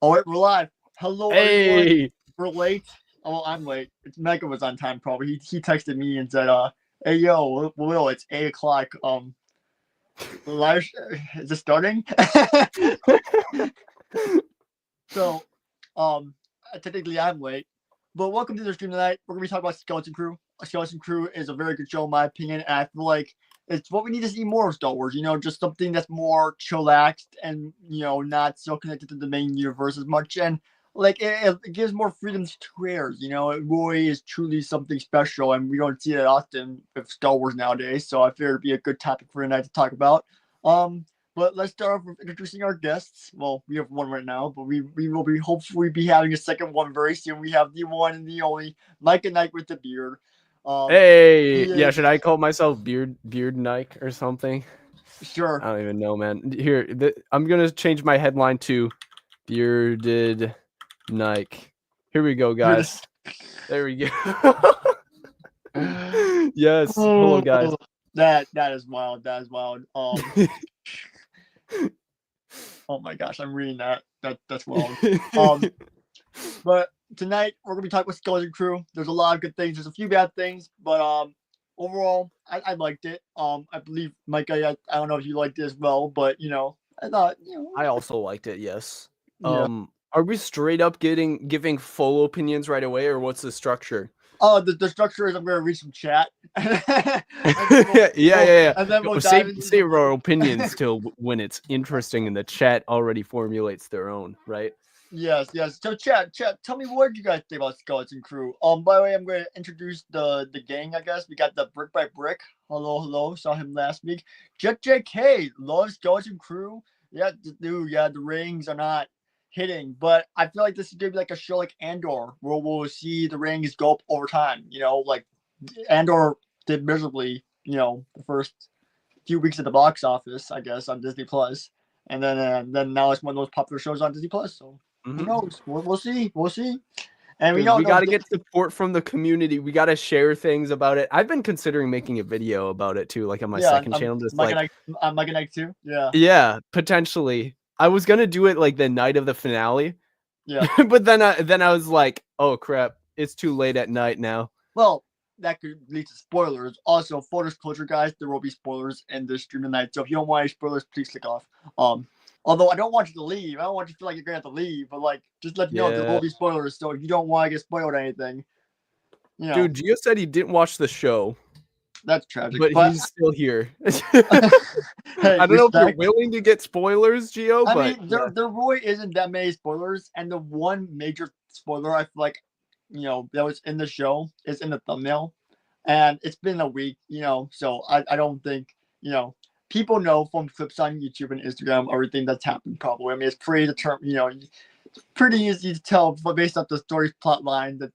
Oh, wait, we're live. Hello, everyone. Hey, We're late. Oh, I'm late. It's Mega was on time, probably. He texted me and said, hey, yo, Will, it's 8 o'clock. Live, is it starting? So, um, technically I'm late, but welcome to the stream tonight. We're gonna be talking about Skeleton Crew. Skeleton Crew is a very good show, in my opinion, and I feel like it's what we need to see more of Star Wars. Just something that's more chillaxed and not so connected to the main universe as much, and like it gives more freedom to creators. It really is truly something special, and we don't see it often with Star Wars nowadays. So I figured it'd be a good topic for tonight to talk about. Um, but let's start off with introducing our guests. Well, we have one right now, but we will be hopefully be having a second one very soon. We have the one and the only Micah Knight with the beard. hey, He yeah. is Should I call myself Beard Nike or something? sure. I don't even know, man. Here, I'm gonna change my headline to Bearded Nike. Here we go, You're guys. just There we go. Yes. Hello, guys. oh, that is wild. That is wild. Oh my gosh, I'm reading that. That's wild. But tonight we're gonna be talking with Skeleton Crew. There's a lot of good things. There's a few bad things, but overall, I liked it. I believe Micah. I don't know if you liked it as well, but I thought I also liked it. Yes. yeah. Are we straight up giving full opinions right away, or what's the structure? Oh, the structure is I'm gonna read some chat, and Yeah. then we'll dive Save into save our opinions till when it's interesting and the chat already formulates their own, right? Yes. So chat, tell me what you guys think about Skeleton Crew. By the way, I'm going to introduce the gang. I guess we got the Brick by Brick. Hello. Saw him last week. Jet JK loves Skeleton Crew. Yeah, dude. Yeah, the rings are not hitting, but I feel like this is gonna be like a show like Andor, where we'll see the rings go up over time. Like Andor did miserably. The first few weeks at the box office, I guess, on Disney Plus, and then now it's one of those popular shows on Disney Plus. So who Mhm. knows? We'll see. We'll see. And we Dude, all we know. got to get support from the community. We got to share things about it. I've been considering making a video about it too, like on my Yeah, second channel. Just Mike and like, Mike and Ike too. Yeah, yeah, potentially. I was gonna do it like the night of the finale, yeah. but then I was like, oh crap, it's too late at night now. Well, that could lead to spoilers. Also, full disclosure, guys, there will be spoilers in this stream tonight. So if you don't want any spoilers, please click off. Although I don't want you to leave. I don't want you to feel like you're gonna have to leave, but like just let you know there will Yeah, be spoilers. So if you don't want to get spoiled or anything, you know dude, Gio said he didn't watch the show, that's tragic. but But he's still here. hey, I don't know if you're respect. willing to get spoilers, Gio, I but mean, yeah. there really isn't that many spoilers, and the one major spoiler I feel like that was in the show is in the thumbnail, and it's been a week, so I don't think people know from clips on YouTube and Instagram everything that's happened. Probably, I mean, it's pretty it's pretty easy to tell based off the story's plot line that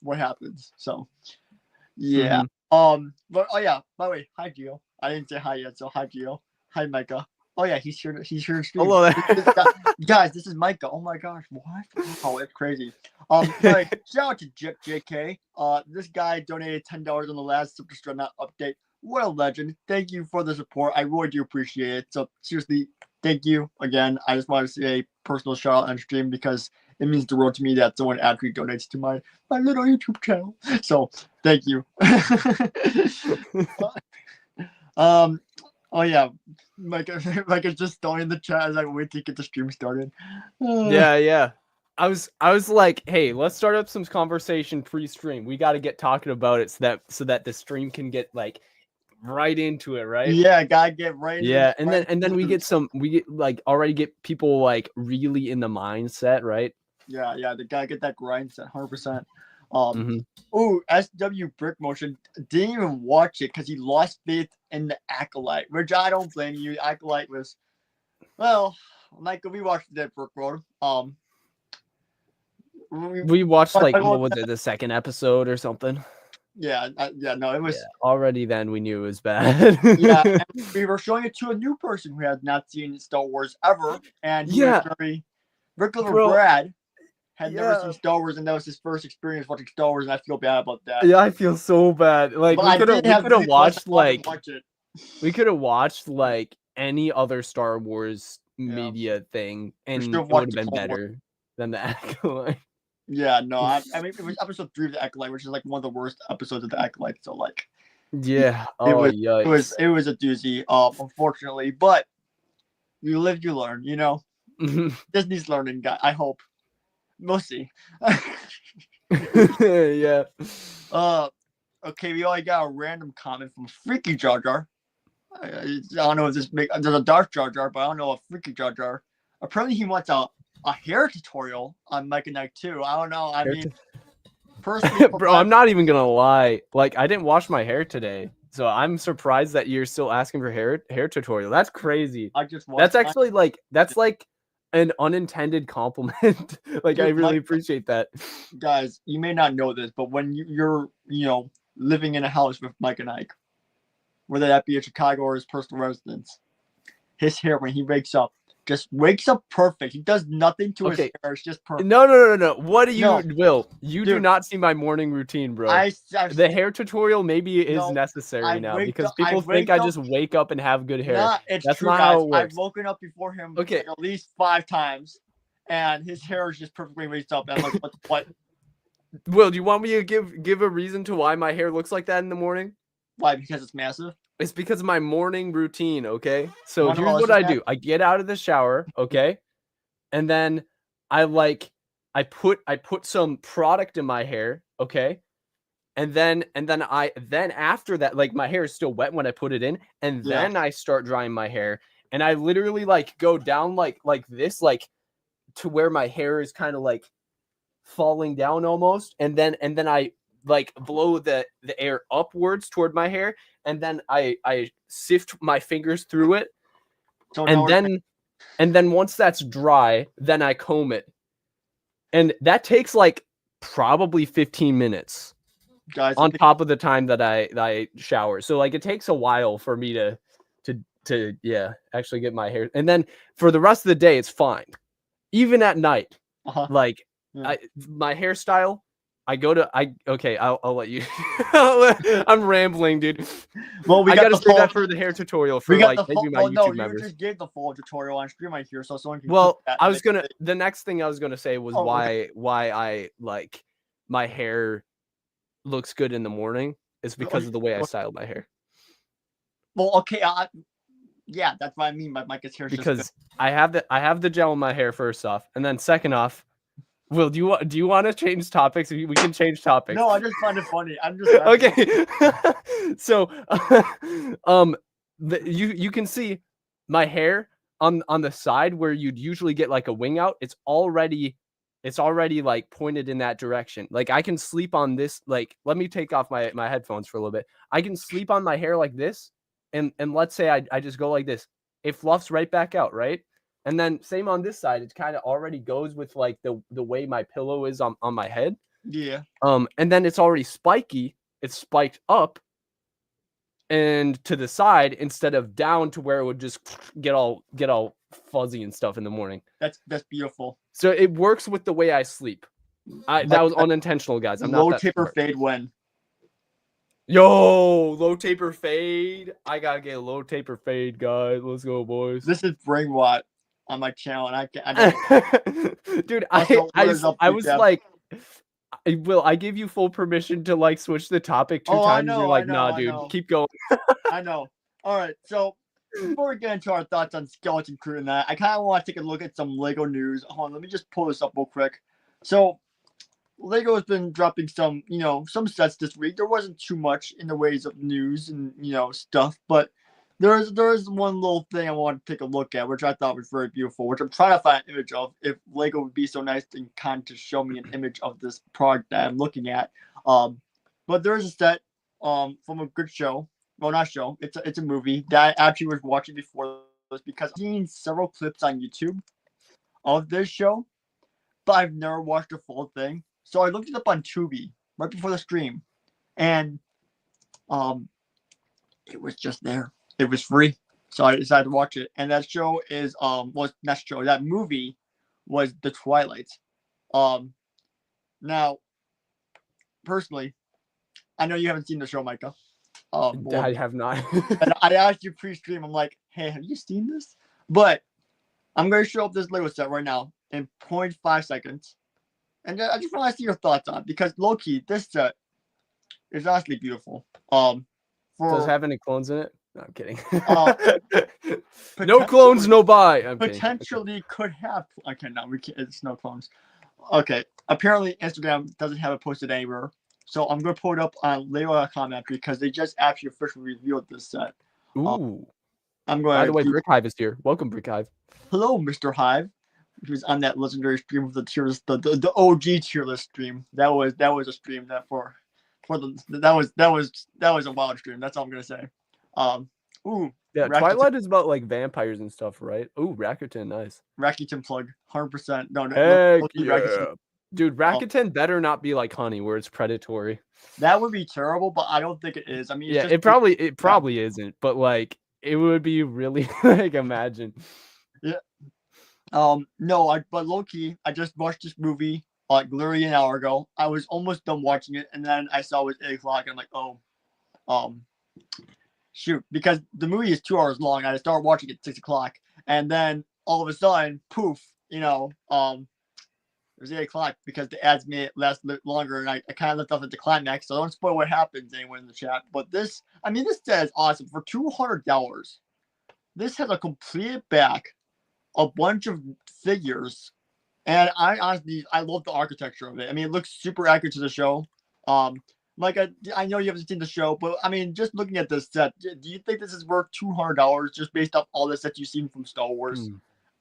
what happens. So yeah, Mhm. but oh yeah, by the way, hi Gio. I didn't say hi yet, so hi Gio. Hi Micah. Oh yeah, he's here. He's here to stream. Hello Guys, this is Micah. Oh my gosh, what? Oh, it's crazy. All right, there. shout out to JK. This guy donated $10 on the last Super Strut update. What a legend! Thank you for the support. I really do appreciate it. So seriously, thank you again. I just want to say a personal shout out on stream because it means the world to me that someone actually donates to my little YouTube channel. So thank you. um. Oh yeah, Mike is just throwing in the chat as I wait to get the stream started. Yeah. I was like, hey, let's start up some conversation pre-stream. We got to get talking about it so that the stream can get like right into it, right? Yeah, gotta get right into Yeah, the and right then we get like already get people like really in the mindset, right? yeah, they gotta get that grind set 100%. Um, Mm-hmm. SW Brick Motion didn't even watch it because he lost faith in the Acolyte, which I don't blame you. Acolyte was, well, Michael, we watched Dead Brick Road. We watched like Well, what was it, the second episode or something? yeah, no, it Yeah, was, already then we knew it was bad. yeah, and we were showing it to a new person who had not seen Star Wars ever, and he was Yeah, very, Rick Lover bro. Brad had never Yeah. seen Star Wars, and that was his first experience watching Star Wars, and I feel bad about that. Yeah, I feel so bad. Like But we I could have did we have could have Disney Plus. I watched wanted to like watch it. we could have watched like any other Star Wars media thing, and should've it would watched have the been Clone Wars. better than the Acolyte. Yeah, no, I mean it was episode 3 of the Acolyte, which is like one of the worst episodes of the Acolyte. So like, Yeah. it Oh, was yikes. it was a doozy, unfortunately. But you live, you learn. You know, Disney's learning. Guy, I hope. We'll see. Yeah. Okay, we only got a random comment from Freaky Jar Jar. I don't know if there's a Dark Jar Jar, but I don't know a Freaky Jar Jar. Apparently, he wants a hair tutorial on Mike and Ike too. I don't know. I mean, personally, Bro, I'm not even gonna lie. Like, I didn't wash my hair today, so I'm surprised that you're still asking for hair tutorial. That's crazy. I just That's actually like an unintended compliment. Like, I Dude, really Mike- appreciate that. guys. You may not know this, but when you're living in a house with Mike and Ike, whether that be in Chicago or his personal residence, his hair when he wakes up just wakes up perfect. He does nothing to his Okay. hair. It's just perfect. No. What do you, No. Will? You do Dude. not see my morning routine, bro. I've The hair tutorial maybe is No, necessary I now wake because up- I people think I wake just wake up and have good hair. Nah, it's That's true, not guys. how it works. I've woken up before him Okay. like, at least 5 times, and his hair is just perfectly raised up. And I'm like, what? Will, do you want me to give a reason to why my hair looks like that in the morning? Why? Because it's massive. It's because of my morning routine, okay? So Wanna know here's what's what I that? do. I get out of the shower, okay? And then I put some product in my hair, okay? And then after that, like, my hair is still wet when I put it in, and Yeah. then I start drying my hair. And I literally like go down like this, like to where my hair is kind of like falling down almost, and then I like blow the air upwards toward my hair, and then I sift my fingers through it, So now and then once that's dry, then I comb it, and that takes like probably 15 minutes guys, on top of the time that I shower. So like it takes a while for me to actually get my hair, and then for the rest of the day it's fine, even at night. uh-huh. Like, Yeah. my hairstyle, I'll let you. I'm rambling, dude. Well, we I got gotta the save full, that for the hair tutorial for we got like the maybe full. my Well, YouTube no, you members. just gave the full tutorial on stream right here, so someone can. Well, click that I and was they can gonna. say, The next thing I was gonna say was Oh, okay. why I like my hair looks good in the morning is because of the way I style my hair. Well, okay, yeah, that's what I mean by Mike's hair. Because I have the gel in my hair first off, and then second off, Will, do you want to change topics? We can change topics. No, I just find it funny. I'm just Okay. So, you can see my hair on the side where you'd usually get like a wing out. It's already like pointed in that direction. Like I can sleep on this. Like, let me take off my headphones for a little bit. I can sleep on my hair like this, and let's say I just go like this. It fluffs right back out, right? And then same on this side, it kind of already goes with like the way my pillow is on my head. Yeah. And then it's already spiky. It's spiked up and to the side instead of down to where it would just get all fuzzy and stuff in the morning. That's beautiful. So it works with the way I sleep. That was unintentional, guys. I'm not low that taper smart. fade when. Yo, low taper fade. I gotta get a low taper fade, guys. Let's go, boys. This is Brainwatt on my channel, and I Dude, Also, what I is up, was Big Dev? like, I give you full permission to like switch the topic 2 Oh, I times. know, You're like, I know, nah, I dude, know. keep going. I know. All right, so before we get into our thoughts on Skeleton Crew tonight, I kind of want to take a look at some Lego news. Hold on, let me just pull this up real quick. So, Lego has been dropping some, some sets this week. There wasn't too much in the ways of news and stuff, but there is one little thing I want to take a look at, which I thought was very beautiful, which I'm trying to find an image of. If Lego would be so nice and kind to show me an image of this product that I'm looking at, but there is a set from a good show. Well, not show. It's a movie that I actually was watching before this because I've seen several clips on YouTube of this show, but I've never watched the full thing. So I looked it up on Tubi right before the stream, and it was just there. It was free, so I decided to watch it. And that show is that movie was The Twilight. Now, personally, I know you haven't seen the show, Micah. I have not. And I asked you pre-stream. I'm like, hey, have you seen this? But I'm going to show up this Lego set right now in 0.5 seconds. And I just want to see your thoughts on it because low-key, this set is honestly beautiful. Does For it have any clones in it? No, I'm kidding. Uh, No clones, no buy. I'm kidding. potentially could have. Okay, no, we can't. It's no clones. Okay, apparently Instagram doesn't have it posted anywhere, so I'm gonna pull it up on Lego.com app because they just actually officially revealed this set. Ooh. I'm going. By the way, Brick Hive is here. Welcome, Brick Hive. Hello, Mr. Hive. He was on that legendary stream with the tier list, the OG tier list stream. That was a stream that that was a wild stream. That's all I'm gonna say. Ooh, Yeah, Rakuten, Twilight is about like vampires and stuff, right? Ooh, Rakuten, nice. Rakuten plug, 100%. No, Heck no, yeah. Dude, Rakuten better not be like honey, where it's predatory. That would be terrible, but I don't think it is. I mean, it's Yeah, just, it probably isn't, but like it would be really like imagine. yeah. No, but low key, I just watched this movie like literally an hour ago. I was almost done watching it, and then I saw it was 8 o'clock. And I'm like, oh, shoot, because the movie is 2 hours long. I started watching it at 6 o'clock, and then all of a sudden, poof, it was 8 o'clock because the ads made it last longer, and I kind of left off at the climax. So don't spoil what happens, anyone in the chat. But this set is awesome for $200. This has a completed back, a bunch of figures, and I love the architecture of it. I mean, it looks super accurate to the show. Like I know you haven't seen the show, but I mean, just looking at this set, do you think this is worth $200 just based off all this that you've seen from Star Wars?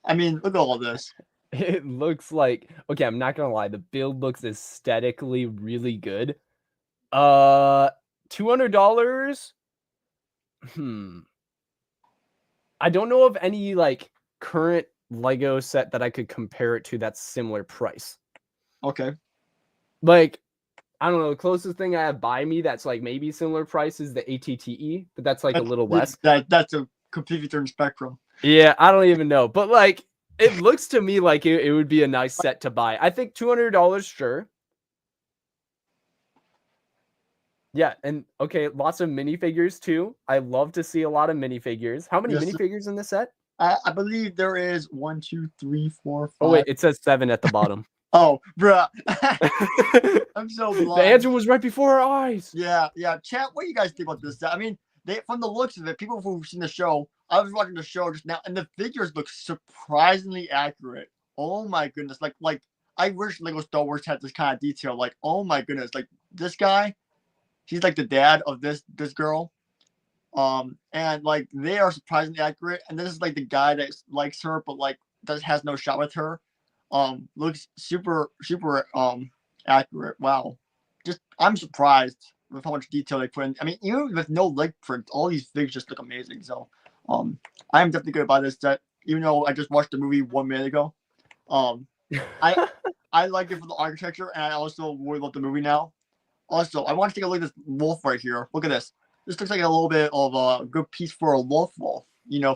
I mean, look at all this. It looks like, okay, I'm not gonna lie, the build looks aesthetically really good. $200. I don't know of any like current Lego set that I could compare it to that's similar price. Okay. Like, I don't know, the closest thing I have by me that's like maybe similar price is the ATTE, but that's like a little less. That's a completely different spectrum. Yeah, I don't even know, but like it looks to me like it would be a nice set to buy. I think $200, sure. Yeah, and okay, lots of minifigures too. I love to see a lot of minifigures. How many minifigures in this set? I believe there is 1, 2, 3, 4, 5. Oh wait, it says 7 at the bottom. Oh, bruh. I'm so blind. The answer was right before our eyes. Yeah. Chat, what do you guys think about this set? I mean, from the looks of it, people who've seen the show, I was watching the show just now, and the figures look surprisingly accurate. Oh my goodness. Like I wish Lego Star Wars had this kind of detail. Like, oh my goodness. Like this guy, he's like the dad of this girl. And like they are surprisingly accurate. And this is like the guy that likes her, but like has no shot with her. Looks super accurate. Wow. I'm surprised with how much detail they put in. I mean, even with no leg print, all these figures just look amazing. So I'm definitely gonna buy this set, even though I just watched the movie 1 minute ago. I like it for the architecture, and I also really love the movie now. Also, I want to take a look at this wolf right here. Look at this. This looks like a little bit of a good piece for a wolf, from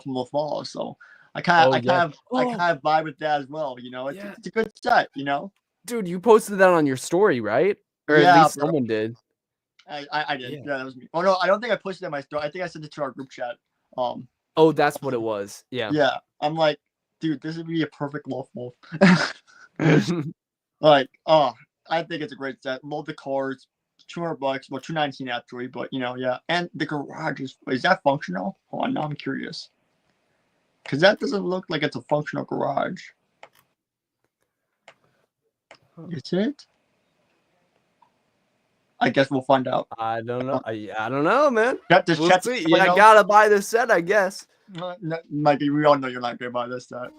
Wolf Wall. So I kind of vibe with that as well. It's a good set. Dude, you posted that on your story, right? Or at least someone did. I did. Yeah, that was me. Oh no, I don't think I posted it in my story. I think I sent it to our group chat. Oh, that's what it was. Yeah. Yeah. I'm like, dude, this would be a perfect wolf. Like, I think it's a great set. Love the cards. $200, well, $219 actually, but yeah. And the garage is that functional? Oh, now I'm curious. Because that doesn't look like it's a functional garage. Is it? I guess we'll find out. I don't know. I don't know, man. We'll see. Yeah, I gotta buy this set, I guess. Mikey, we all know you're not gonna buy this set.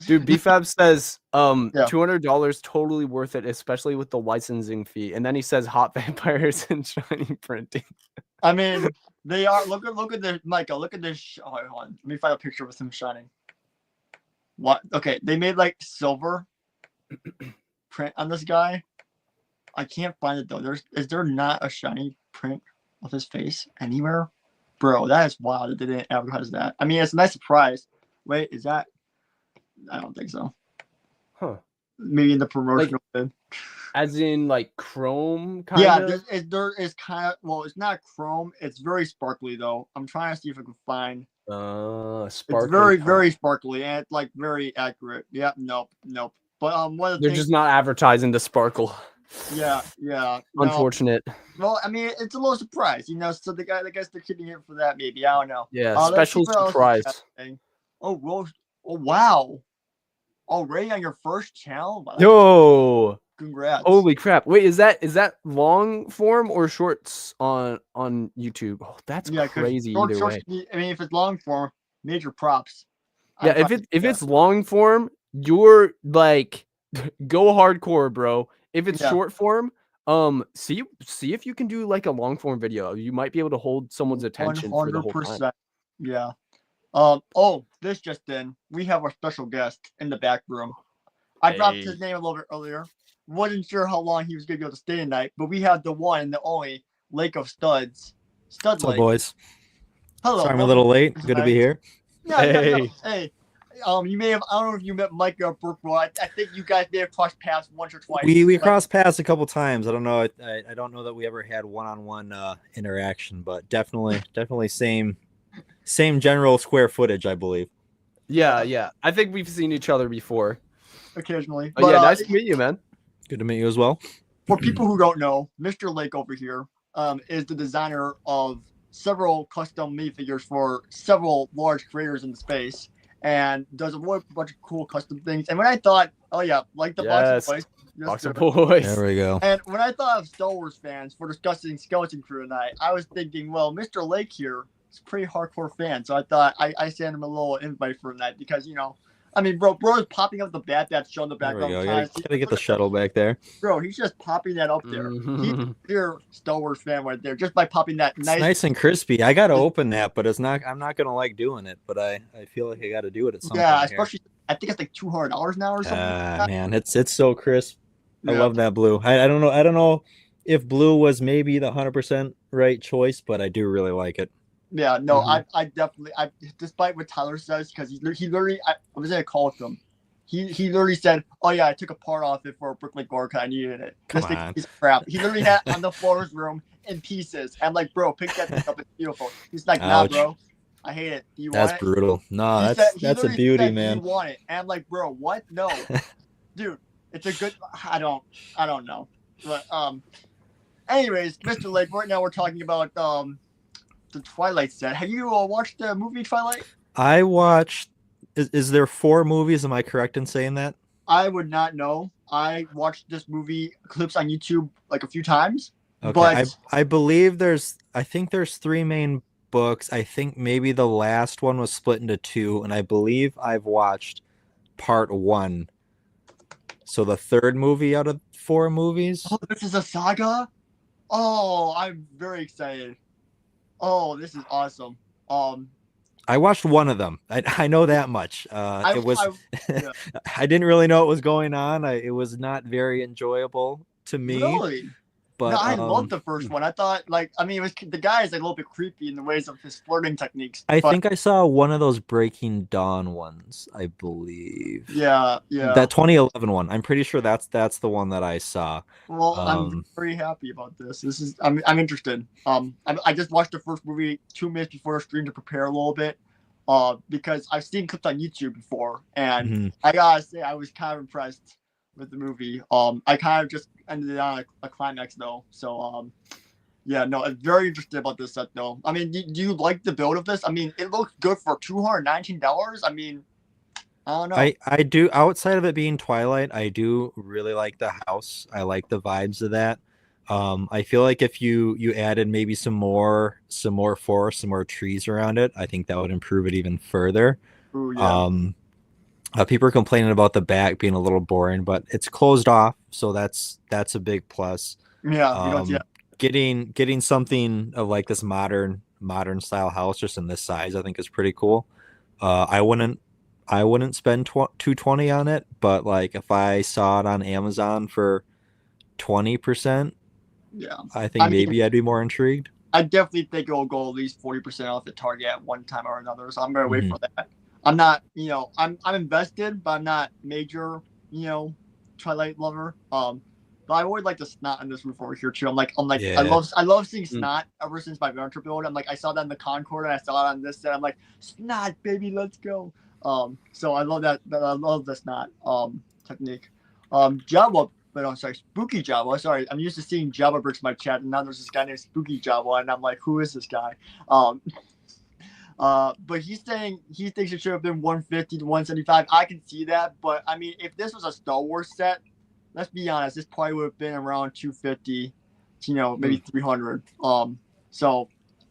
Dude, BFAB says $200 totally worth it, especially with the licensing fee. And then he says hot vampires and shiny printing. I mean, they are. Look at this, Michael. Look at this. Oh, hold on. Let me find a picture with him shining. What? Okay, they made like silver print on this guy. I can't find it though. Is there not a shiny print of his face anywhere? Bro, that is wild that they didn't advertise that. I mean, it's a nice surprise. Wait, is that? I don't think so. Huh. Maybe in the promotional bid. As in like chrome kind of? Yeah, there is kind of, well, it's not chrome. It's very sparkly though. I'm trying to see if I can find It's Sparkly very, pop. very sparkly and it's like very accurate. Yeah, nope. But one of the They're things, just not advertising to sparkle. yeah, no. Unfortunate. Well, I mean, it's a little surprise, so I guess they're keeping it for that, maybe. I don't know. Yeah, Let's see special what else is surprise. happening. Oh, Rose. Oh, wow. Already on your first channel? Wow, Yo, congrats. holy crap! Wait, is that long form or shorts on YouTube? Oh, that's Yeah, because crazy either way. I mean, if it's long form, major props. Yeah, I'd if probably if do it's long form, you're like go hardcore, bro. If it's Yeah. short form, see if you can do like a long form video. You might be able to hold someone's attention for the whole time. 100%. Yeah. Oh, this just in. We have our special guest in the back room. I dropped Hey. his name a little bit earlier. Wasn't sure how long he was going to be able to stay tonight, but we have the one and the only Lake of Studs. Stud What's up, Lake. boys? Hello. Sorry I'm a little late. Good to tonight. be here. Yeah, no. Hey. Hey. You may have, I don't know if you met Mike or Brooke, bro. I think you guys may have crossed paths once or twice. We Like, crossed paths a couple times. I don't know. I don't know that we ever had one-on-one interaction, but definitely same general square footage, I believe. Yeah. I think we've seen each other before. occasionally. But yeah, nice to meet you, man. Good to meet you as well. For people who don't know, Mr. Lake over here is the designer of several custom minifigures for several large creators in the space, and does a bunch of cool custom things. And when I thought, oh yeah, like the Yes. Box of Boys, yes, Box of sir. Boys. There we go. And when I thought of Star Wars fans for discussing Skeleton Crew tonight, I was thinking, well, Mr. Lake here is a pretty hardcore fan, so I thought I sent him a little invite for tonight because I mean, bro is popping up the bat that's shown in the There we background. go. Gotta get the shuttle back there. Bro, he's just popping that up there. He's Mhm. a pure Star Wars fan right there, just by popping that It's nice. nice and crispy. I gotta open that, but I'm not gonna like doing it. But I feel like I gotta do it at some Yeah, point. especially I think it's like $200 now or something. like that. Man, it's so crisp. I Yeah. love that blue. I don't know if blue was maybe the 100% right choice, but I do really like it. Yeah, no, Mhm. I definitely, despite what Tyler says, because he literally, I was in a call with him. He literally said, "Oh yeah, I took a part off it for a Brooklyn Gore because I needed it." Come This thing on. is crap. He literally had it on the floor of his room in pieces. I'm like, "Bro, pick that thing up. It's beautiful." He's like, "Nah, Ouch. bro, I hate it. Do you That's want it?" brutal. No, He that's said- he a literally beauty, said, man. "Do you want it?" And I'm like, "Bro, what? No, dude, it's a good. I don't know." But anyways, Mr. Lake. Right now we're talking about the Twilight set. Have you watched the movie Twilight? I watched. Is there 4 movies? Am I correct in saying that? I would not know. I watched this movie clips on YouTube like a few times. Okay, But I believe I think there's 3 main books. I think maybe the last one was split into 2, and I believe I've watched part 1. So the 3rd movie out of 4 movies. oh, this is a saga. Oh, I'm very excited. Oh, this is awesome. I watched one of them. I know that much. I, It was yeah. I didn't really know what was going on. It was not very enjoyable to me. Really? But No, I loved the first one. I thought, it was the guy is like a little bit creepy in the ways of his flirting techniques. I but think I saw one of those Breaking Dawn ones, I believe. yeah. That 2011 one. I'm pretty sure that's the one that I saw. Well, I'm Um, very happy about this. I'm interested. I just watched the first movie 2 minutes before the stream to prepare a little bit, because I've seen clips on YouTube before, and Mhm. I gotta say I was kind of impressed with the movie. I kind of just ended it on a climax though. So yeah, no, I'm very interested about this set though. I mean, do you like the build of this? I mean, it looks good for $219. I mean, I don't know. I do, outside of it being Twilight, I do really like the house. I like the vibes of that. I feel like if you added maybe some more forest, some more trees around it, I think that would improve it even further. Ooh, yeah. People are complaining about the back being a little boring, but it's closed off, so that's a big plus. Yeah, you don't see Getting something of like this modern style house just in this size, I think is pretty cool. I wouldn't spend $220 on it, but like if I saw it on Amazon for 20%, yeah. I think I mean- maybe I'd be more intrigued. I definitely think it'll go at least 40% off at Target at one time or another. So I'm gonna wait Mhm. for that. I'm not, I'm invested, but I'm not major, Twilight lover. But I always like the snot in this roof over here too. I'm like, Yeah. I love seeing snot ever since my venture build. I'm like, I saw that in the Concorde and I saw it on this set. I'm like, snot, baby, let's go. So I love that. I love the snot technique. Java, but I'm sorry, Spooky Java. Sorry, I'm used to seeing Java bricks in my chat, and now there's this guy named Spooky Java, and I'm like, who is this guy? But he's saying he thinks it should have been 150 to 175. I can see that, but I mean, if this was a Star Wars set, let's be honest, this probably would have been around 250, maybe 300. So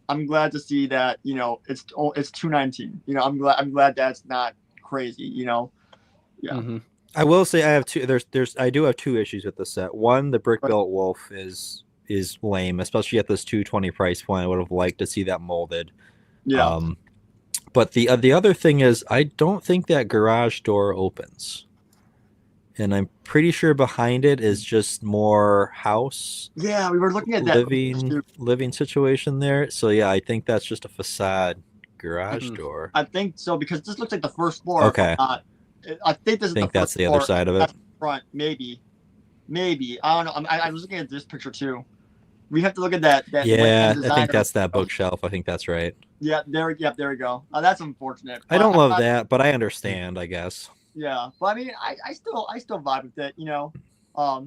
I'm glad to see that, it's 219. I'm glad that's not crazy. Yeah. Mm-hmm. I will say I have two. I do have two issues with the set. One, the brick built wolf is lame, especially at this 220 price point. I would have liked to see that molded. Yeah. But the other thing is, I don't think that garage door opens, and I'm pretty sure behind it is just more house. Yeah, we were looking at that living situation there. So yeah, I think that's just a facade garage door. I think so because this looks like the first floor. Okay. I think this is. I think the that's first the floor. other side of it. That's front, maybe. I don't know. I was looking at this picture too. We have to look at that. Yeah, I think that's that bookshelf. I think that's right. Yeah, there we go. That's unfortunate. I don't love that, but I understand, I guess. Yeah, but I mean, I still vibe with it. I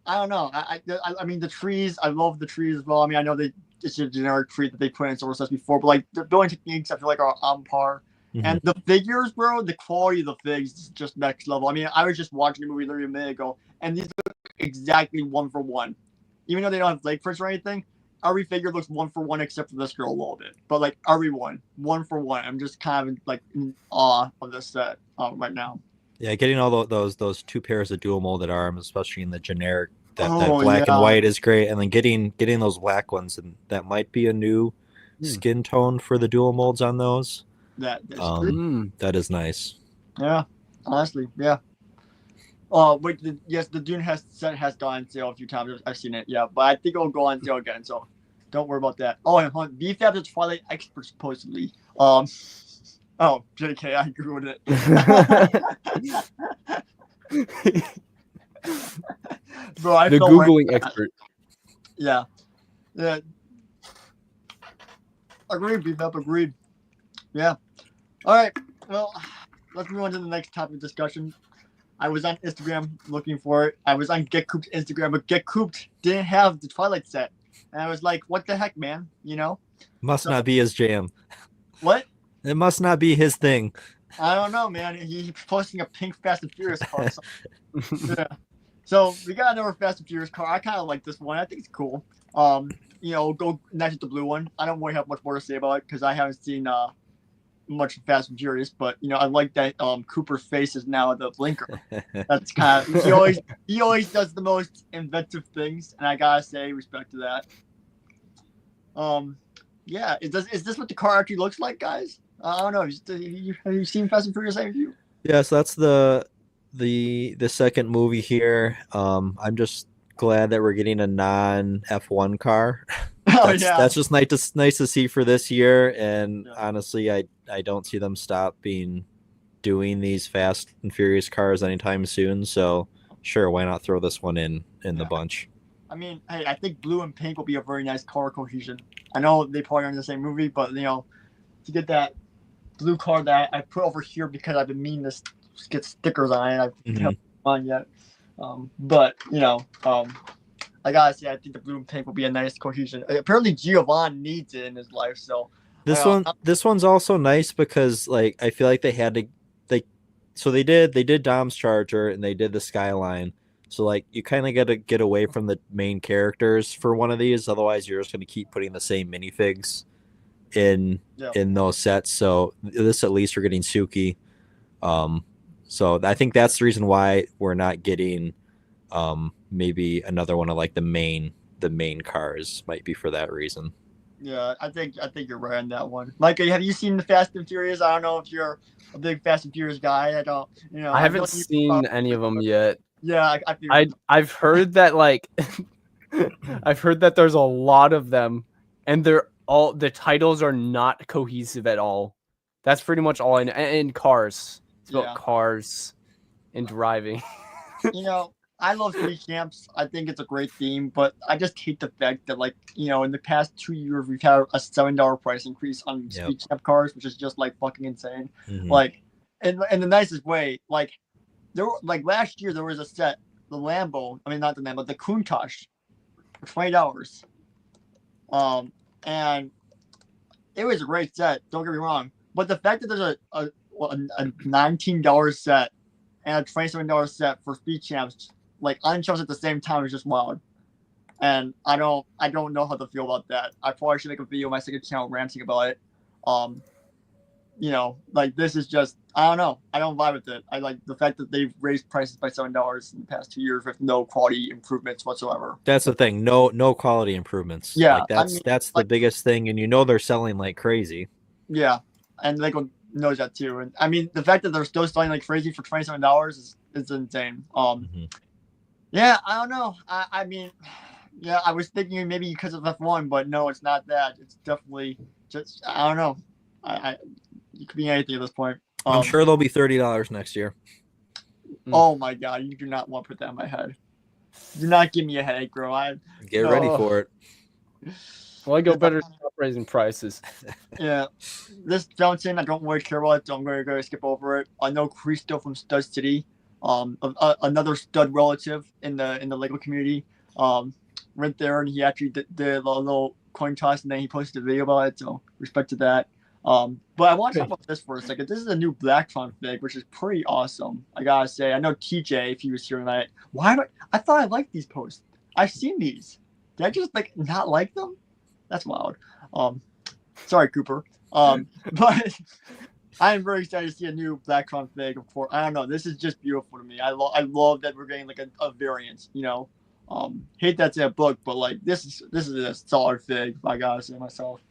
don't know. I mean, the trees. I love the trees as well. I mean, I know it's a generic tree that they put in source before, but like the building techniques, I feel like are on par. Mm-hmm. And the figures, bro, the quality of the figs is just next level. I mean, I was just watching a movie literally a minute ago, and these look exactly 1 for 1. Even though they don't have leg prints or anything, every figure looks 1 for 1 except for this girl a little bit. But like every 1 for 1. I'm just kind of like in awe of this set right now. Yeah, getting all those 2 pairs of dual molded arms, especially in the generic that black and white is great, and then getting those black ones, and that might be a new skin tone for the dual molds on those. That is nice. Yeah, honestly, yeah. Wait, yes, the Dune set has gone on sale a few times. I've seen it, yeah, but I think it'll go on sale again, so don't worry about that. Oh, and BFAB is Twilight expert supposedly. Oh, JK, I agree with it. Bro, the Googling expert. Yeah. Agreed, BFAB, agreed. Yeah. All right. Well, let's move on to the next topic of discussion. I was on Instagram looking for it. I was on Get Cooped Instagram, but Get Cooped didn't have the Twilight set. And I was like, what the heck, man? Must not be his jam. What? It must not be his thing. I don't know, man. He's posting a pink Fast and Furious car. Yeah. So we got another Fast and Furious car. I kind of like this one. I think it's cool. Go next to the blue one. I don't really have much more to say about it because I haven't seen much Fast and Furious, but I like that Cooper's face is now the blinker. That's kind of he always does the most inventive things, and I gotta say respect to that. Yeah, is this what the car actually looks like, guys? I don't know. Have you seen Fast and Furious? Have you? Yeah, so that's the second movie here. I'm just glad that we're getting a non F1 car. That's just nice to see for this year. And honestly, I don't see them doing these Fast and Furious cars anytime soon. So sure, why not throw this one in the bunch? I mean, hey, I think blue and pink will be a very nice color cohesion. I know they probably aren't in the same movie, but to get blue car that I put over here because I've been meaning to get stickers on it. I haven't on yet. But I gotta say, I think the blue and pink will be a nice cohesion. Apparently, Giovanni needs it in his life. So this one's also nice because I feel like they had to they did Dom's Charger and they did the Skyline. So you kind of got to get away from the main characters for one of these. Otherwise, you're just going to keep putting the same minifigs in those sets. So this at least we're getting Suki. So I think that's the reason why we're not getting maybe another one of the main cars might be for that reason. Yeah, I think you're right on that one. Micah, have you seen the Fast and Furious? I don't know if you're a big Fast and Furious guy. I don't. I haven't seen any of them yet. Yeah, I've heard that I've heard that there's a lot of them, and the titles are not cohesive at all. That's pretty much all I know. And cars. It's about cars and driving. I love speed champs. I think it's a great theme, but I just hate the fact that, like, in the past 2 years we've had a $7 price increase on Yep. speed champ cars, which is just like fucking insane. Mhm. Like, in the nicest way. Like, last year there was a set, the Lambo. I mean, not the Lambo, the Countach, for $20. And it was a great set. Don't get me wrong, but the fact that there's a $19 set and a $27 set for speed champs, like, on shows at the same time, is just wild. And I don't know how to feel about that. I probably should make a video on my second channel ranting about it. Like, this is just, I don't know. I don't vibe with it. I like the fact that they've raised prices by $7 in the past 2 years with no quality improvements whatsoever. That's the thing. No quality improvements. Yeah, Like, I mean, that's the biggest thing, and they're selling like crazy. Yeah, and Lego knows that too. And I mean, the fact that they're still selling like crazy for $27 is insane. Yeah, I don't know. I mean, yeah, I was thinking maybe because of F1, but no, it's not that. It's definitely just, I don't know. It could be anything at this point. I'm sure they'll be $30 next year. Oh my god, you do not want to put that in my head. Do not give me a headache, bro. Get ready for it. Lego better stop raising prices. Yeah, this fountain, I don't really care about it, so I'm going to skip over it. I know Cristo from Stud City, another stud relative in the Lego community, went there, and he actually did a little coin toss, and then he posted a video about it. So respect to that. But I want to talk about this for a second. This is a new Blacktron fig, which is pretty awesome. I gotta say, I know TJ, if he was here tonight, I thought I liked these posts. I've seen these. Did I just not like them? That's wild. Sorry, Cooper. But I am very excited to see a new Blacktron fig. Of course, I don't know. This is just beautiful to me. I love that we're getting like a variant. Hate that's a book, but like this is a solid fig. If I gotta say myself.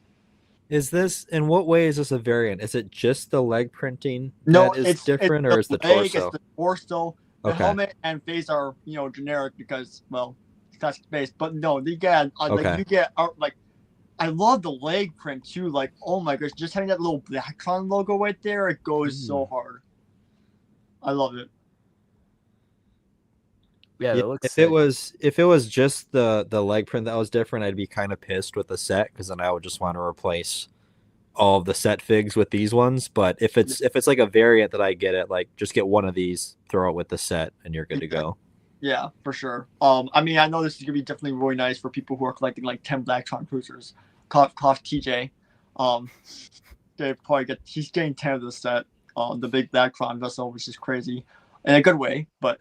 Is this, in what way is this a variant? Is it just the leg printing No, that is it's different, it's or is the leg, torso? It's the torso. The Okay. helmet and face are generic because, well, it's not space. But no, you get Okay. you get like, I love the leg print too. Like, oh my gosh, just having that little Blacktron logo right there, it goes so hard. I love it. Yeah, that looks if sick. it was just the leg print that was different, I'd be kind of pissed with the set, because then I would just want to replace all of the set figs with these ones. But if it's like a variant that I get it, like, just get one of these, throw it with the set, and you're good to go. Yeah, for sure. I mean, I know this is gonna be definitely really nice for people who are collecting like 10 Blacktron cruisers. Cough TJ. They probably he's getting 10 of the set. The big Blacktron vessel, which is crazy, in a good way. But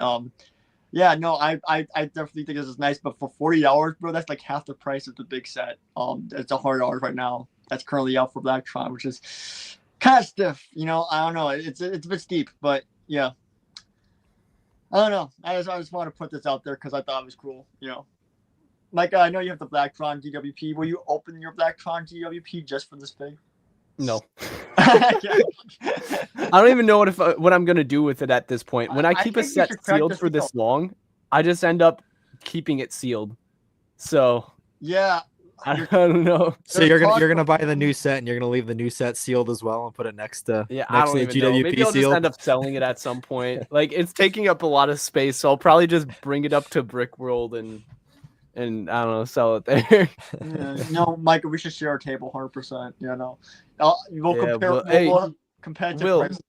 yeah, no, I definitely think this is nice. But for $40, bro, that's like half the price of the big set. It's $100 right now. That's currently out for Blacktron, which is kind of stiff. I don't know. It's a bit steep, but yeah. I don't know. I just want to put this out there because I thought it was cool. Micah, I know you have the Blacktron GWP. Will you open your Blacktron GWP just for this thing? No. I don't even know what I'm gonna do with it at this point. When I keep a set sealed for this long, I just end up keeping it sealed. So yeah, I don't know. So you're gonna buy the new set, and you're gonna leave the new set sealed as well, and put it next to I next don't to the even know. GWP Maybe I'll seal. just end up selling it at some point. Like, it's taking up a lot of space, so I'll probably just bring it up to Brick World and I don't know, sell it there. No, Micah, we should share a table, 100%. We'll compare. Hey, competitive Will, prices.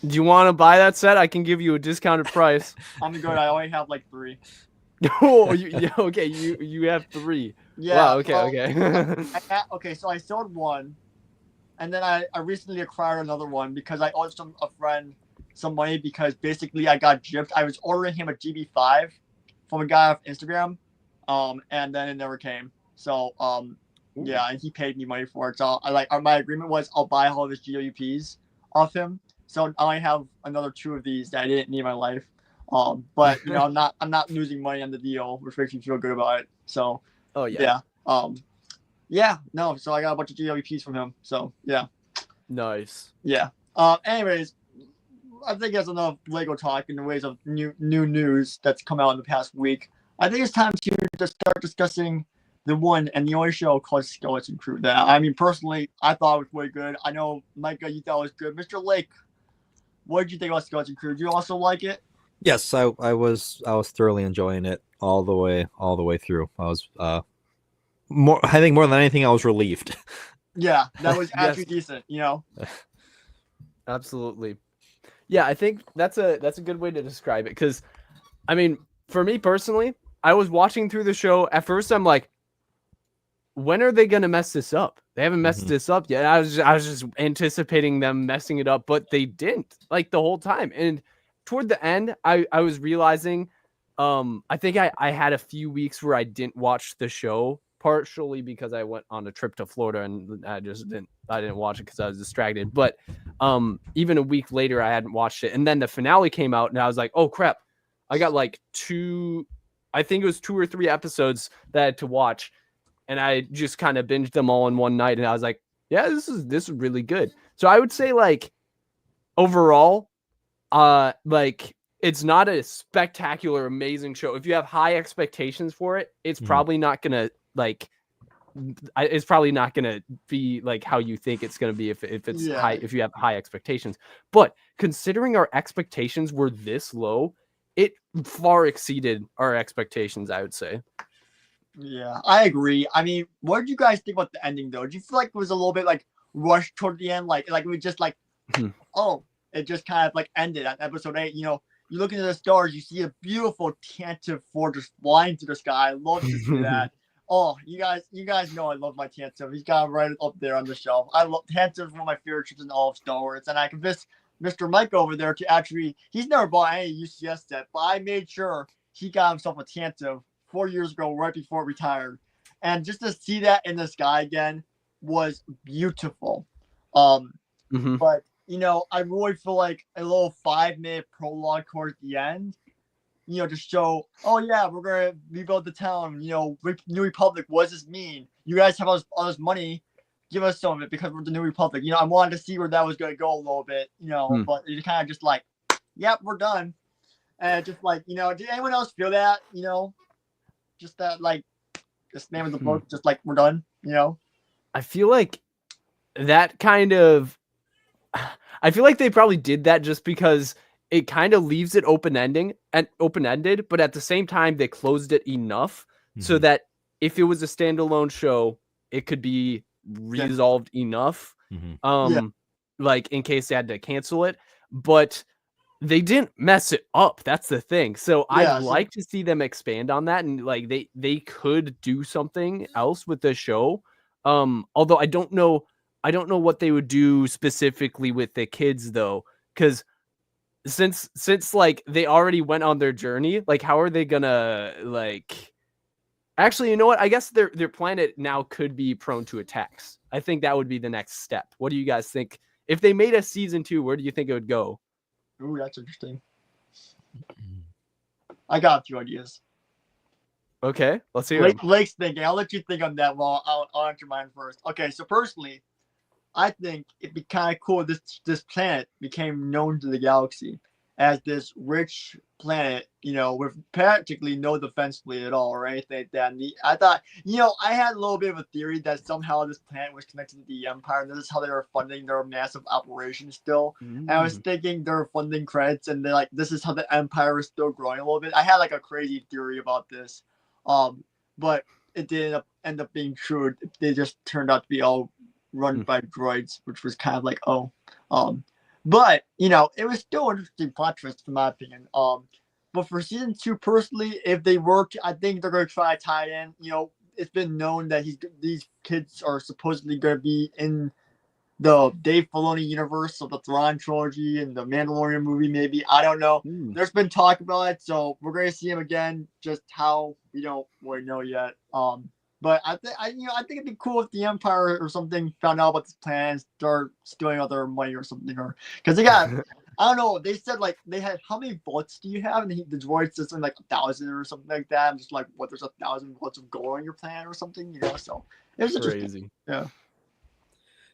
do you want to buy that set? I can give you a discounted price. I'm good. I only have like 3. Oh, okay. You have 3. Yeah. Wow. Okay. Okay. So I sold one, and then I recently acquired another one because I owed a friend some money because basically I got gypped. I was ordering him a GB5 from a guy off Instagram, and then it never came. So yeah, and he paid me money for it. So my agreement was I'll buy all of his GWPs off him. So I only have another 2 of these that I didn't need in my life. But I'm not losing money on the deal, which makes me feel good about it. So Oh yeah. No. So I got a bunch of GWPs from him. So yeah. Nice. Yeah. Anyways, I think that's enough Lego talk in the ways of new news that's come out in the past week. I think it's time to start discussing the one and the only show called Skeleton Crew. That, I mean, personally, I thought it was way good. I know, Micah, you thought it was good. Mr. Lake, what did you think about Skeleton Crew? Do you also like it? Yes, I was thoroughly enjoying it all the way through. I was I think more than anything I was relieved. Yeah, that was Yes. actually decent. You know. Absolutely. Yeah, I think that's a good way to describe it, because I mean, for me personally, I was watching through the show. At first I'm like, when are they gonna mess this up? They haven't messed Mhm. this up yet. I was just anticipating them messing it up, but they didn't, like, the whole time. And toward the end, I was realizing, I think I had a few weeks where I didn't watch the show, partially because I went on a trip to Florida and I didn't watch it because I was distracted. But even a week later, I hadn't watched it, and then the finale came out, and I was like, oh crap, I got like I think it was 2 or 3 episodes that I had to watch, and I just kind of binged them all in one night, and I was like, yeah, this is really good. So I would say, like, overall, like, it's not a spectacular, amazing show. If you have high expectations for it, it's Mhm. probably not gonna, like, it's probably not gonna be like how you think it's gonna be if it's Yeah. high, if you have high expectations. But considering our expectations were this low, it far exceeded our expectations, I would say. Yeah, I agree. I mean, what did you guys think about the ending though? Did you feel like it was a little bit like rushed toward the end? Like it was just like, Mhm. oh, it just kind of like ended at episode 8. You know, you look into the stars, you see a beautiful Tantive 4 just flying through the sky. I love to see that. Oh, you guys know I love my Tantive. He's got him right up there on the shelf. I love Tantive is one of my favorite ships in all of Star Wars, and I convinced Mr. Mike over there to actually. He's never bought any UCS set, but I made sure he got himself a Tantive 4 years ago, right before it retired, and just to see that in the sky again was beautiful. Mhm. But you know, I really feel like a little 5-minute prologue towards the end, you know, to show, oh yeah, we're gonna rebuild the town. You know, New Republic. What does this mean? You guys have all this money. Give us some of it because we're the New Republic. You know, I wanted to see where that was gonna go a little bit. You know, but it kind of just like, yep, we're done. And just like, you know, did anyone else feel that? You know, just that like, this name of the book, just like we're done. You know. I feel like that kind of I feel like they probably did that just because it kind of leaves it open-ended, but at the same time they closed it enough so Mhm. that if it was a standalone show, it could be resolved enough. Mhm. Yeah. Like, in case they had to cancel it, but they didn't mess it up. That's the thing. So I'd Yeah, so- like to see them expand on that, and like they could do something else with the show. Although I don't know what they would do specifically with the kids though, because since like they already went on their journey, like how are they gonna, like, actually, you know what? I guess their planet now could be prone to attacks. I think that would be the next step. What do you guys think? If they made a season 2, where do you think it would go? Ooh, that's interesting. I got a few ideas. Okay, let's hear 'em. Lake's thinking. I'll let you think on that. Well, I'll answer mine first. Okay, so personally, I think it'd be kind of cool if this planet became known to the galaxy as this rich planet, you know, with practically no defense fleet at or anything like that. And I thought, you know, I had a little bit of a theory that somehow this planet was connected to the Empire, and this is how they were funding their massive operation still. And I was thinking their funding credits, and they're like, this is how the Empire is still growing a little bit. I had like a crazy theory about this, but it didn't end up being true. They just turned out to be all run by droids, which was kind of like, oh, but you know, it was still an interesting plot twist in my opinion. But for season 2, personally, if they work, I think they're gonna try to tie in. You know, it's been known that these kids are supposedly gonna be in the Dave Filoni universe of the Thrawn trilogy and the Mandalorian movie. Maybe, I don't know. There's been talk about it, so we're gonna see him again. Just how, we don't really know yet. But I think it'd be cool if the Empire or something found out about this plan and start stealing all their money or something, or because they got, I don't know. They said like they had, how many volts do you have? And the droid said something like 1,000 or something like that. I'm just like, what? There's 1,000 volts of gold on your planet or something, you know? So it was interesting. Crazy. Yeah.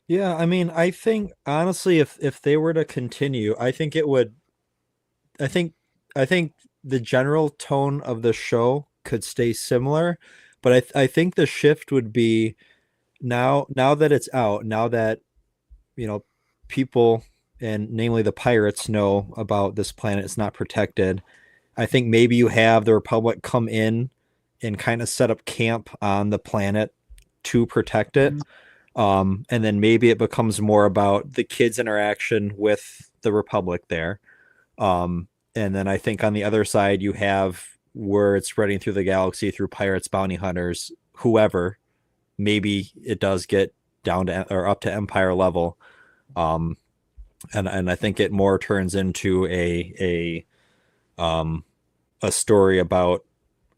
Yeah, I mean, I think honestly, if they were to continue, I think it would. I think the general tone of the show could stay similar, but I think the shift would be now that it's out, now that, you know, people, and namely the pirates, know about this planet, it's not protected. I think maybe you have the Republic come in and kind of set up camp on the planet to protect it. And then maybe it becomes more about the kids' interaction with the Republic there. And then I think on the other side, you have where it's spreading through the galaxy through pirates, bounty hunters, whoever. Maybe it does get down to or up to Empire level. And I think it more turns into a story about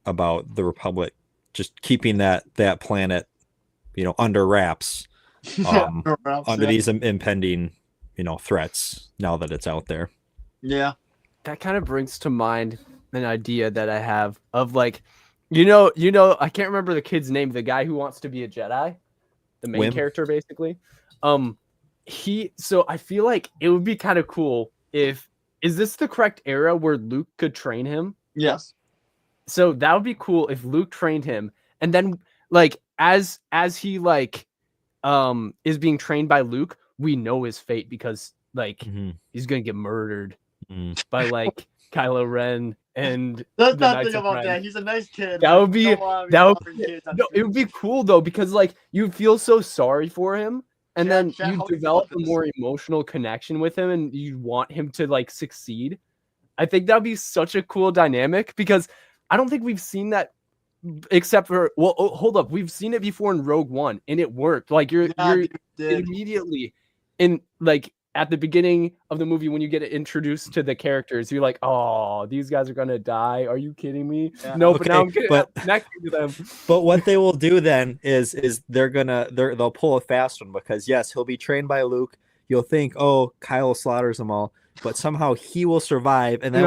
the Republic just keeping that planet, under wraps, under these impending, threats now that it's out there. Yeah. That kind of brings to mind an idea that I have of like, I can't remember the kid's name, the guy who wants to be a Jedi, the main character, basically. So I feel like it would be kind of cool is this the correct era where Luke could train him? Yes. So that would be cool if Luke trained him, and then like as he like is being trained by Luke, we know his fate because like he's gonna get murdered by like Kylo Ren and let's not think about that. He's a nice kid. That would be it would be cool though, because like you feel so sorry for him, and then you develop a more emotional connection with him, and you want him to like succeed. I think that'd be such a cool dynamic because I don't think we've seen that except for hold up, we've seen it before in Rogue One and it worked. Like you're immediately in like at the beginning of the movie when you get introduced to the characters, you're like, oh, these guys are gonna die. Are you kidding me? Yeah. No, okay, but now I'm connecting to them. But what they will do then is they'll pull a fast one because yes, he'll be trained by Luke. You'll think, oh, Kyle slaughters them all, but somehow he will survive. And then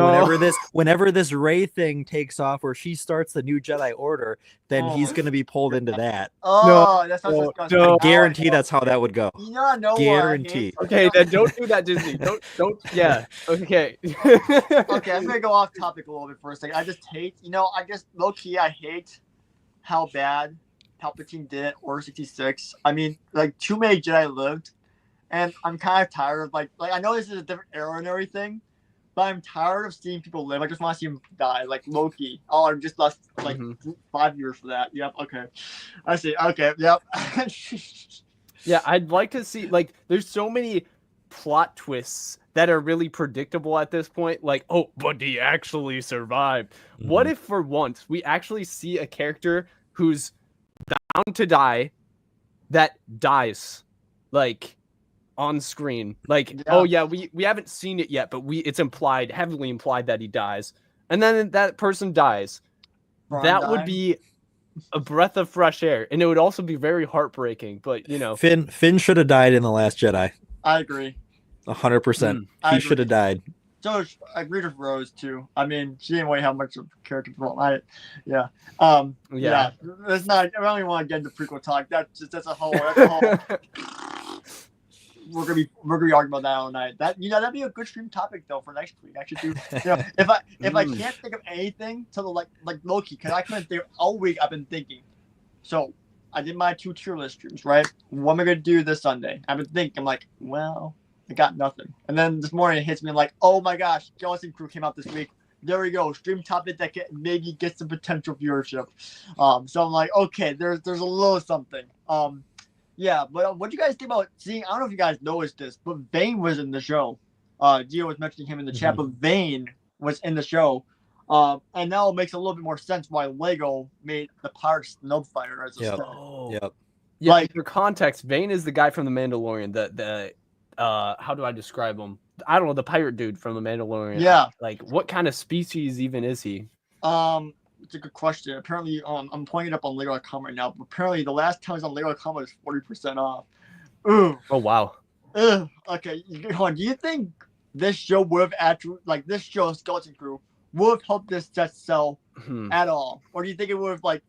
whenever this Rey thing takes off, where she starts the new Jedi Order, then he's going to be pulled into that. That's not disgusting. I guarantee that's how that would go. Guarantee. Okay, then don't do that, Disney. Don't. Yeah. Okay. Okay, I'm gonna go off topic a little bit for a second. I just hate, I guess low key, I hate how bad Palpatine did Order 66. I mean, like too many Jedi lived. And I'm kind of tired of like I know this is a different era and everything, but I'm tired of seeing people live. I just want to see them die, like Loki. Oh, I'm just lost like 5 years for that. Yep. Okay. I see. Okay. Yep. Yeah, I'd like to see like there's so many plot twists that are really predictable at this point. Like, oh, but he actually survived. What if for once we actually see a character who's bound to die that dies, like on screen, like oh yeah, we haven't seen it yet, but it's heavily implied that he dies, and then that person dies. That would be a breath of fresh air, and it would also be very heartbreaking. But Finn should have died in The Last Jedi. I agree 100%. He should have died. So I agreed with Rose too. I mean, she didn't really have much of a character development. Yeah. That's not. I don't even want to get into prequel talk. That's a whole. We're gonna be arguing about that all night. That'd be a good stream topic though for next week. I should do. If I can't think of anything to the like Loki, because I couldn't think all week. I've been thinking. So I did my 2 tier list streams, right? What am I gonna do this Sunday? I've been thinking. I'm like, well, I got nothing. And then this morning it hits me like, oh my gosh, Skeleton Crew came out this week. There we go, stream topic that maybe gets some potential viewership. So I'm like, okay, there's a little something. Yeah, but what do you guys think about seeing? I don't know if you guys noticed this, but Vane was in the show. Gio was mentioning him in the chat, but Vane was in the show. And now it makes a little bit more sense why Lego made the Pirate Snowfighter as a story. Yeah, like for context, Vane is the guy from The Mandalorian. The how do I describe him? I don't know, the pirate dude from The Mandalorian. Yeah. Like, what kind of species even is he? It's a good question. Apparently, I'm pulling it up on Lego.com right now. But apparently, the last time I was on Lego.com was 40% off. Ooh. Oh wow. Okay, hold on. Do you think this show would have actually, like this show, Skeleton Crew, would have helped this set sell at all, or do you think it would have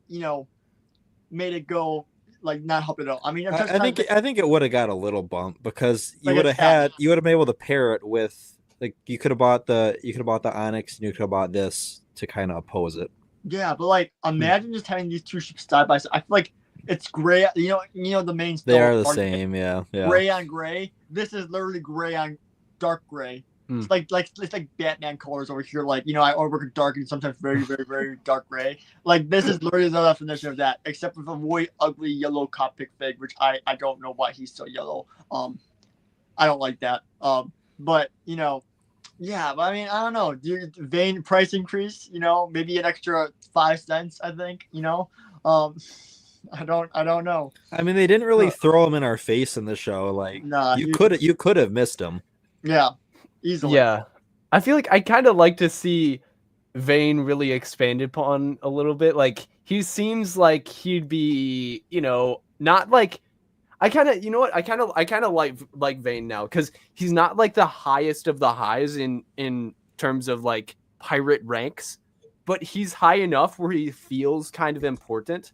made it go not help it at all? I mean, I think it would have got a little bump because you would have been able to pair it with you could have bought the Onyx and you could have bought this to kind of oppose it. Yeah, but imagine just having these 2 ships side by side. I feel like it's gray. The main. They are the same. Yeah. Gray on gray. This is literally gray on dark gray. It's like Batman colors over here. Like, you know, I work in dark and sometimes very, very, very dark gray. Like, this is literally the definition of that, except for the really ugly yellow Copic fig, which I don't know why he's so yellow. I don't like that. But you know, yeah. But I mean, I don't know. Vayne price increase. You know, maybe an extra 5 cents. I think. You know, I don't know. I mean, they didn't really throw him in our face in the show. Like, Nah, you could have missed him. Yeah, easily. Yeah. I feel like I kind of like to see Vayne really expanded upon a little bit. Like, he seems like he'd be, you know, not like I kind of, you know what? I kind of like Vayne now because he's not like the highest of the highs in terms of like pirate ranks, but he's high enough where he feels kind of important.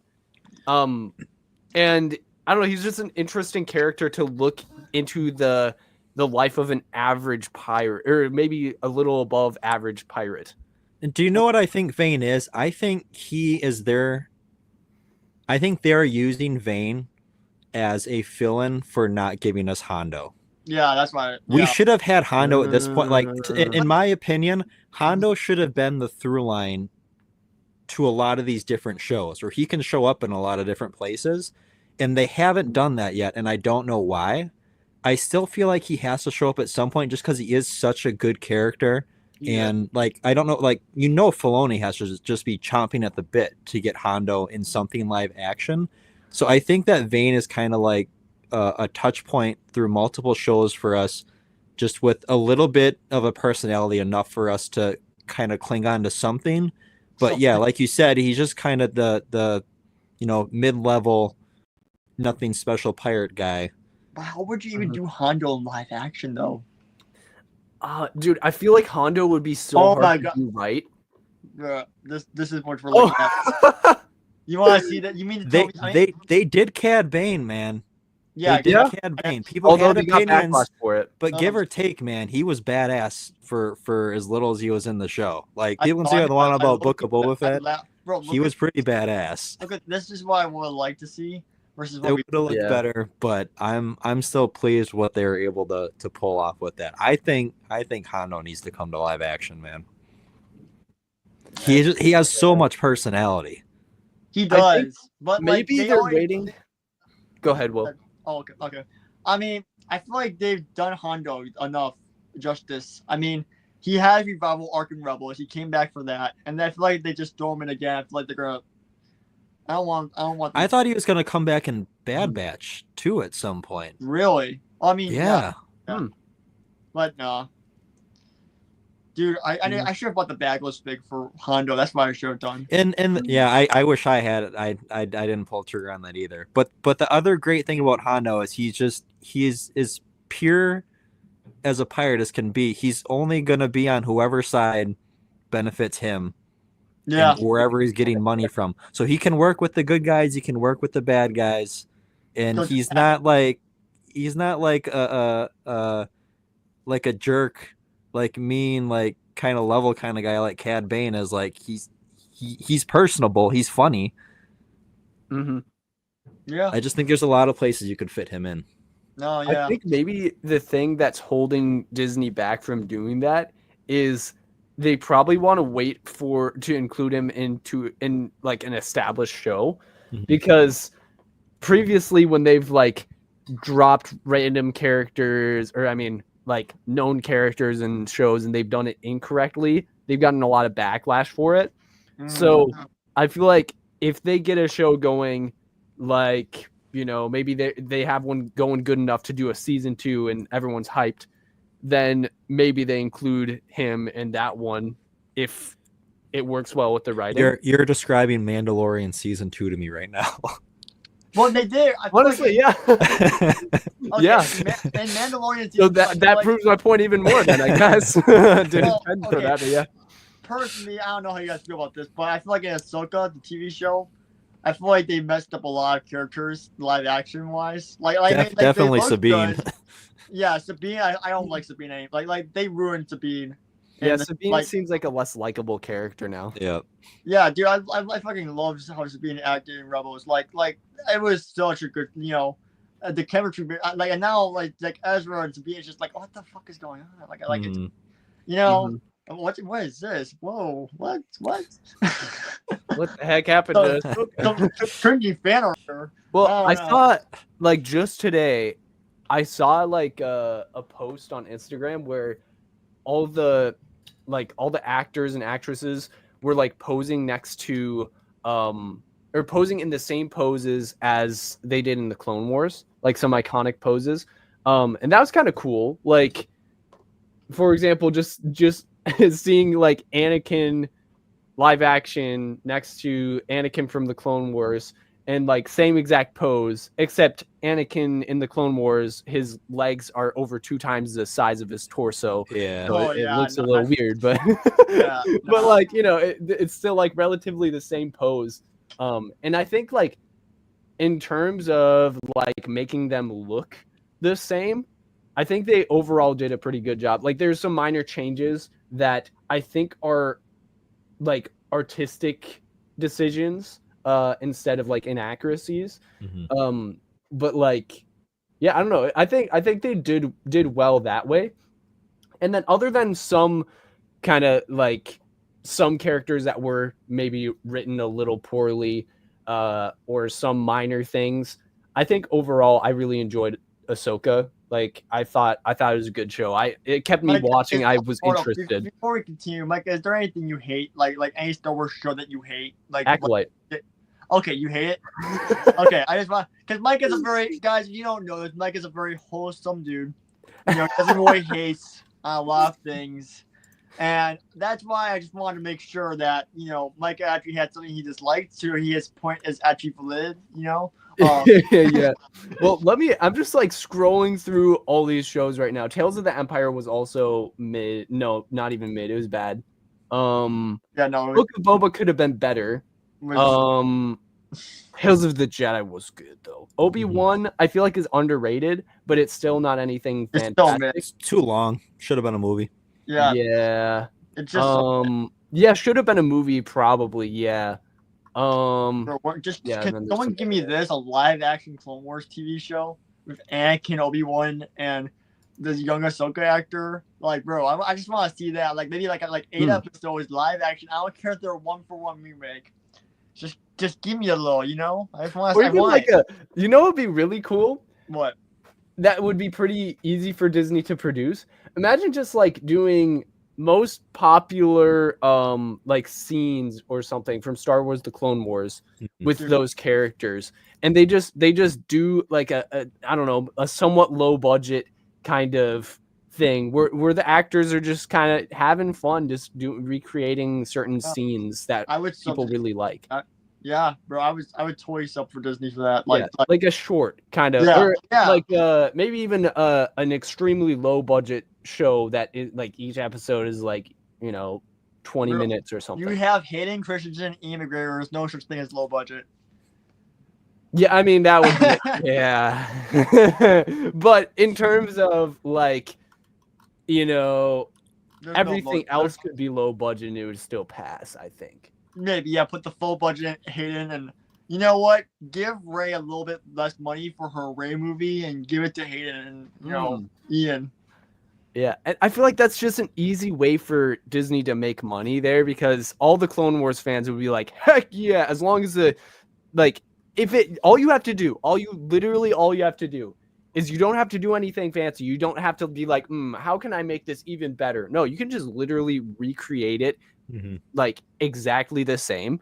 And I don't know, he's just an interesting character to look into the life of an average pirate, or maybe a little above average pirate. And do you know what I think Vayne is? I think he is there. I think they're using Vayne as a fill-in for not giving us Hondo. Yeah, that's why. We should have had Hondo at this point. Like, in my opinion, Hondo should have been the through line to a lot of these different shows, or he can show up in a lot of different places, and they haven't done that yet, and I don't know why. I still feel like he has to show up at some point just because he is such a good character. Yeah. And like, I don't know, like, you know, Filoni has to just be chomping at the bit to get Hondo in something live action. So I think that Vayne is kind of like a touch point through multiple shows for us, just with a little bit of a personality enough for us to kind of cling on to something. But yeah, like you said, he's just kind of the you know, mid-level, nothing special pirate guy. But how would you even do Hondo in live action though? Dude, I feel like Hondo would be so Oh my hard to God. do right. This is what we're looking at. You want to see that? You mean They did Cad Bane, man. Yeah, They did yeah. Cad Bane. People Although had they got opinions, backlash for it. but give or take, man, he was badass for as little as he was in the show. Like, I people can know, say I- the one I about Book of look Boba at that, I Fett. laugh- Bro, He was pretty badass. Look at this is what I would like to see versus It what would have looked Yeah. better, but I'm still pleased what they were able to pull off with that. I think Hondo needs to come to live action, man. He has so much personality. he I think does. But Maybe like, they they're already- waiting. Go ahead, Will. Oh, okay. I mean, I feel like they've done Hondo enough justice. I mean, he had revival arc in Rebels. He came back for that, and I feel like they just throw him in again. I feel like they're gonna. I don't want. I thought he was gonna come back in Bad Batch too at some point. Really. I mean, Yeah. but no. Dude, I should have bought the bagless fig for Hondo. That's what I should have done. And yeah, I wish I had it. I didn't pull trigger on that either. But the other great thing about Hondo is he is as pure as a pirate as can be. He's only gonna be on whoever side benefits him. Yeah. And wherever he's getting money from. So he can work with the good guys, he can work with the bad guys. And So- he's not like a jerk, like mean, like kind of level kind of guy like Cad Bane is. Like he's personable, he's funny. Mm-hmm. Yeah. I just think there's a lot of places you could fit him in. No, yeah. I think maybe the thing that's holding Disney back from doing that is they probably want to wait to include him in like an established show, Mhm. because previously when they've like dropped random characters, or I mean like known characters in shows, and they've done it incorrectly, they've gotten a lot of backlash for it. So I feel like if they get a show going, like, you know, maybe they have one going good enough to do a season 2 and everyone's hyped, then maybe they include him in that one if it works well with the writing. You're describing Mandalorian season 2 to me right now. Well, they did. I feel Honestly, like, yeah. okay, yeah. And Mandalorian. So season two, I that feel like, proves my point even more then, I guess. Didn't intend for okay. that, but yeah. Personally, I don't know how you guys feel about this, but I feel like in Ahsoka, the TV show, I feel like they messed up a lot of characters live action wise. Like they Definitely look Sabine. good. Yeah, Sabine. I don't like Sabine. Like they ruined Sabine. Yeah, And, Sabine like, seems like a less likable character now. Yeah. Yeah, dude, I fucking love how Sabine acted in Rebels. Like it was such a good, you know, the chemistry. And now like Ezra and Sabine is just like, what the fuck is going on? Like I like it. Mhm. You know, Mhm. what is this? Whoa, what? What the heck happened to Some cringy fan art. Well, I don't know. saw like just today, I saw like a post on Instagram where all the all the actors and actresses were like posing next to or posing in the same poses as they did in the Clone Wars, like some iconic poses. And that was kind of cool. Like, for example, just seeing like Anakin live action next to Anakin from the Clone Wars and like same exact pose, except Anakin in the Clone Wars, his legs are over 2 times the size of his torso. Yeah. So Oh, it yeah, looks a no, little weird, but Yeah, but no. like, you know, it's still like relatively the same pose. And I think like in terms of like making them look the same, I think they overall did a pretty good job. Like there's some minor changes that I think are like artistic decisions instead of like inaccuracies. Mhm. But like yeah, I don't know. I think they did well that way. And then other than some kind of like some characters that were maybe written a little poorly or some minor things, I think overall I really enjoyed Ahsoka. Like I thought it was a good show. It kept me Mike, watching. I was hold on. interested. Before we continue, Mike, is there anything you hate, like any Star Wars show that you hate? Acolyte. Okay, you hate it. Okay, I just want because Mike is a very guys. If you don't know this, Mike is a very wholesome dude. You know, doesn't really hate a lot of things, and that's why I just wanted to make sure that Mike actually had something he disliked, so his point is actually valid. Yeah. Well, I'm just like scrolling through all these shows right now. Tales of the Empire was also mid. No, not even mid. It was bad. Yeah, no, Book of Boba could have been better. Tales of the Jedi was good though. Obi-Wan, I feel like is underrated, but it's still not anything It's still fantastic. It's too long. Should have been a movie. yeah, Yeah. it's just Yeah, should have been a movie probably. Yeah. Yeah, can then there's someone some give me this a live action Clone Wars TV show with Anakin, Obi-Wan, and this young Ahsoka actor? Like, bro, I just want to see that. Like, maybe like 8 episodes live action. I don't care if they're 1-for-1 remake. Just give me a little, I just want Or to. even like would be really cool? What? That would be pretty easy for Disney to produce. Imagine just like doing most popular like scenes or something from Star Wars The Clone Wars with those characters, and they just do like a I don't know, a somewhat low budget kind of thing where the actors are just kind of having fun, just recreating certain scenes that people really like. Yeah, bro, I would totally sub for Disney for that. Like a short kind of, or like maybe even an extremely low budget show that is like each episode is like 20 minutes or something. You have Hayden Christensen, Ian McGregor. There's no such thing as low budget. Yeah, I mean that would be yeah. But in terms of like everything else could be low budget and it would still pass, I think. Maybe, yeah, put the full budget in Hayden, and you know what? Give Rey a little bit less money for her Rey movie and give it to Hayden and Ian. Yeah, and I feel like that's just an easy way for Disney to make money there, because all the Clone Wars fans would be like, heck yeah, as long as all you have to do is you don't have to do anything fancy. You don't have to be like, how can I make this even better? No, you can just literally recreate it like exactly the same,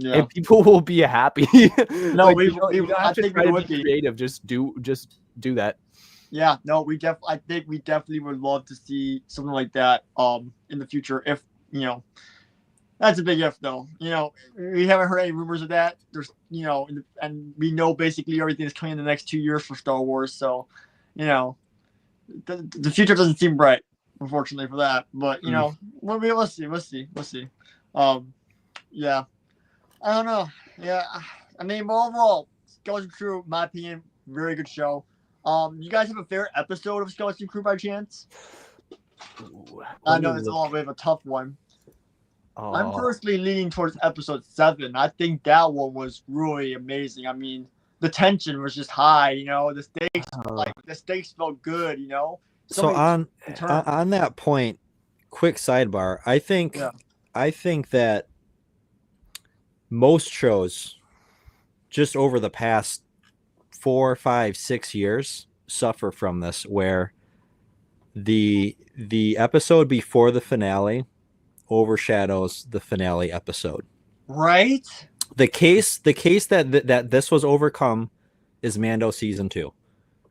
and people will be happy. No, like, you don't have to try to be creative. Just do that. Yeah, no, I think we definitely would love to see something like that in the future. If that's a big if though. We haven't heard any rumors of that. There's and we know basically everything is coming in the next 2 years for Star Wars. So, the future doesn't seem bright, unfortunately, for that. But we'll see. Yeah, I don't know. Yeah, I mean, overall, Skeleton Crew, in my opinion, very good show. You guys have a favorite episode of Skeleton Crew by chance? I know it's a little bit of a tough one. I'm personally leaning towards episode 7. I think that one was really amazing. I mean, the tension was just high. The stakes felt good. So on that point, quick sidebar. Yeah. I think that most shows just over the past 4, 5, 6 years suffer from this, where the episode before the finale overshadows the finale episode. Right? The case that this was overcome is Mando season 2.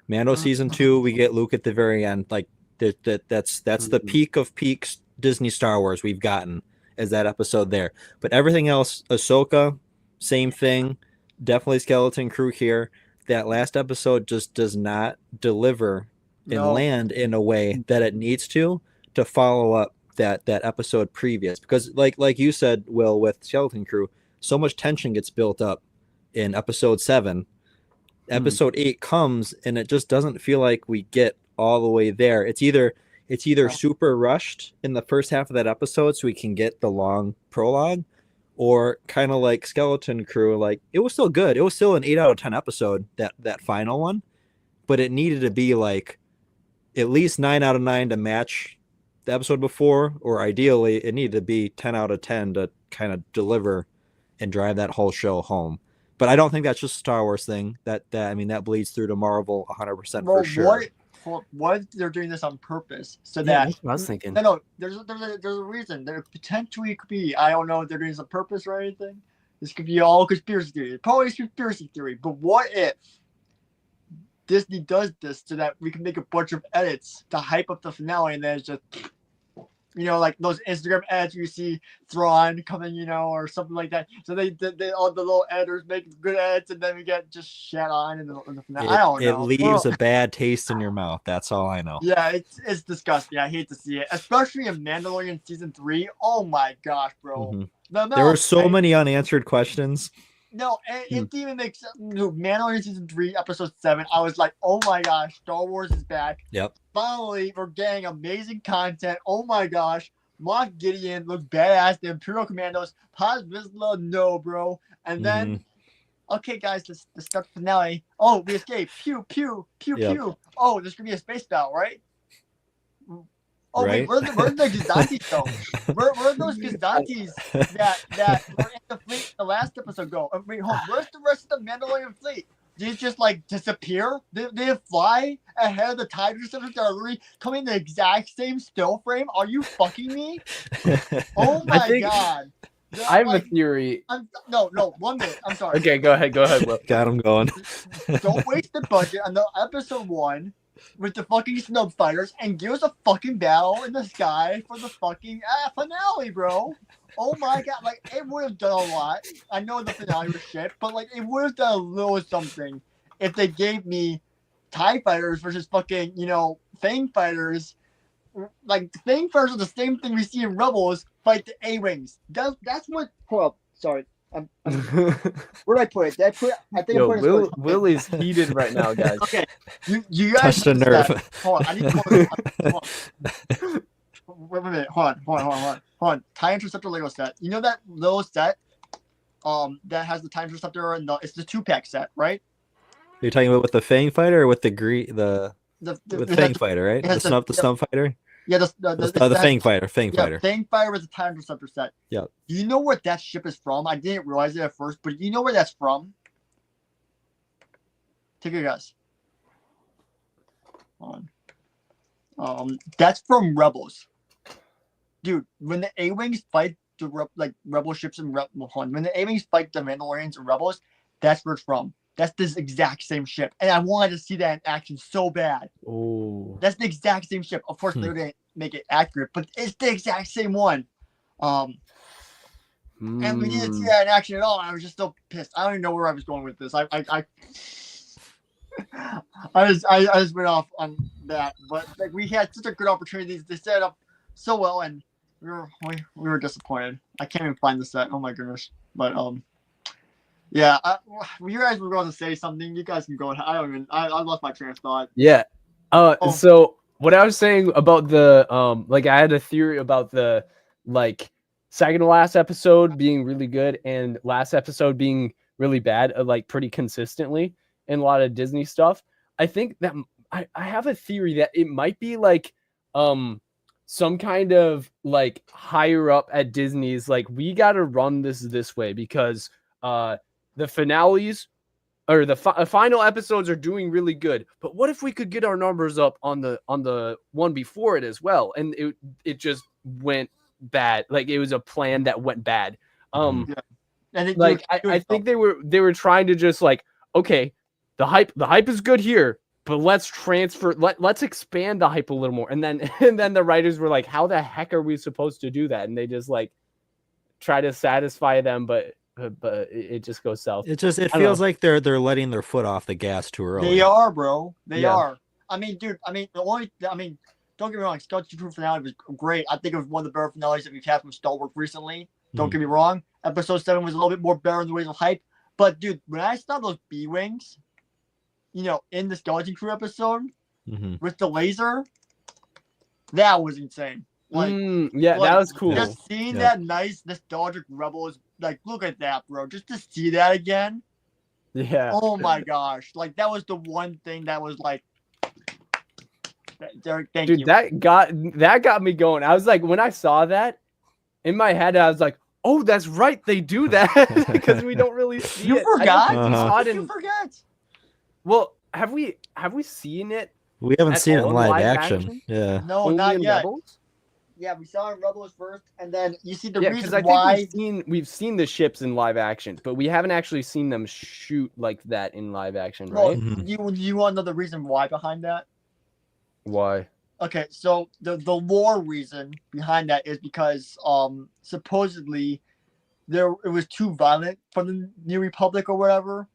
Mando season 2, we get Luke at the very end. Like that's the peak of peaks Disney Star Wars we've gotten, is that episode there. But everything else, Ahsoka, same thing. Definitely Skeleton Crew here. That last episode just does not deliver and No. land in a way that it needs to follow up that episode previous. Because like you said, Will, with Skeleton Crew, so much tension gets built up in episode 7. Episode 8 comes and it just doesn't feel like we get all the way there. It's either super rushed in the first half of that episode so we can get the long prologue, or kind of like Skeleton Crew, like it was still good. It was still an 8 out of 10 episode, that final one, but it needed to be like at least 9 out of 9 to match the episode before, or ideally it needed to be 10 out of 10 to kind of deliver and drive that whole show home. But I don't think that's just a Star Wars thing. That I mean, that bleeds through to Marvel 100% for sure. What if they're doing this on purpose? So Yeah, that that's what I was thinking. no, there's a reason. There potentially could be. I don't know if they're doing this on purpose or anything. This could be all conspiracy theory. Probably conspiracy theory. But what if Disney does this so that we can make a bunch of edits to hype up the finale, and then it's just, like those Instagram ads you see Thrawn coming, or something like that. So they all the little editors make good edits, and then we get just shat on in the finale. I don't know. It leaves a bad taste in your mouth. That's all I know. Yeah, it's disgusting. I hate to see it, especially in Mandalorian season 3. Oh my gosh, bro! Mm-hmm. There were so many unanswered questions. No, it didn't even make sense. Mandalorian season 3, episode 7. I was like, oh my gosh, Star Wars is back. Yep. Finally, we're getting amazing content. Oh my gosh, Moff Gideon looks badass. The Imperial Commandos, Paz Vizsla, no, bro. And then, okay, guys, let's start the finale. Oh, we escape. Pew, pew, pew, pew. Oh, there's gonna be a space battle, right? Oh right? wait, where's the Gazantis go? Where are those Gazantis that were in the fleet the last episode go? Wait, hold on. Where's the rest of the Mandalorian fleet? Did it just like disappear? They fly ahead of the TIE Interceptors that are literally coming in the exact same still frame? Are you fucking me? Oh my god! I have a theory. No, 1 minute. I'm sorry. Okay, go ahead, Will. Got him going. Don't waste the budget on the episode 1 with the fucking snub fighters and give us a fucking battle in the sky for the fucking finale, bro. Oh my god, like it would have done a lot. I know the finale was shit, but like it would have done a little something if they gave me TIE fighters versus fucking, Fang fighters. Like Fang fighters are the same thing we see in Rebels fight the A-Wings. That's what. Hold up, sorry. Where did I put it? Did I put it? I think I put it. Will is heated right now, guys. Okay, you guys touched a nerve. Hold on, I need to hold on. Wait a minute. Hold on. TIE Interceptor Lego set. You know that little set, that has the TIE Interceptor and it's the 2-pack set, right? You're talking about with the Fang fighter or with the Fang fighter, right? The snub fighter. Yeah, the Fang fighter. Fang fighter. Fang fighter was a TIE Interceptor set. Yeah. Do you know where that ship is from? I didn't realize it at first, but do you know where that's from? Take a guess. Hold on. That's from Rebels. Dude, when the A-Wings fight the Rebel ships and when the A-Wings fight the Mandalorians and Rebels, that's where it's from. That's this exact same ship, and I wanted to see that in action so bad. Oh, that's the exact same ship. Of course, they're gonna make it accurate, but it's the exact same one. And we didn't see that in action at all. I was just so pissed. I don't even know where I was going with this. I just went off on that, but like we had such a good opportunities. They set it up so well, and we were disappointed. I can't even find the set. Oh my goodness! But yeah, you guys were going to say something. You guys can go ahead. I lost my train of thought. Yeah. So what I was saying about the I had a theory about the second to last episode being really good and last episode being really bad, pretty consistently in a lot of Disney stuff. I think that I have a theory that it might be some kind of like higher up at Disney's like, we got to run this way because the finales or the final episodes are doing really good. But what if we could get our numbers up on the one before it as well? And it just went bad. Like it was a plan that went bad. And it, Like I think they were trying to just like, okay, the hype is good here, but let's let's expand the hype a little more. And then the writers were like, how the heck are we supposed to do that? And they just like try to satisfy them, but it just goes south. It feels like they're letting their foot off the gas too early. They are, bro. They Yeah. are. I mean, dude. I mean, don't get me wrong. Skeleton Crew finale was great. I think it was one of the better finales that we've had from Star Wars recently. Don't get me wrong. Episode 7 was a little bit more better in the ways of hype. But dude, when I saw those B-wings, in the Skeleton Crew episode with the laser, that was insane. Like, yeah, that was cool. Just seeing that nice nostalgic Rebels, like, look at that, bro. Just to see that again. Yeah. Oh my gosh. Like, that was the one thing that was like, Derek, thank you. Dude, that got me going. I was like, when I saw that in my head, I was like, oh, that's right, they do that because we don't really see You it. forgot? I don't think we saw it You in, forget. well, have we seen it? We haven't At seen it all in in live live action. action? Yeah. No, Only not in yet. Rebels? Yeah, we saw it in Rebels first, and then you see the Yeah, because reason I think why. we've seen the ships in live action, but we haven't actually seen them shoot like that in live action, Well, right? you want to know the reason why behind that? Why? Okay, so the lore reason behind that is because supposedly it was too violent for the New Republic or whatever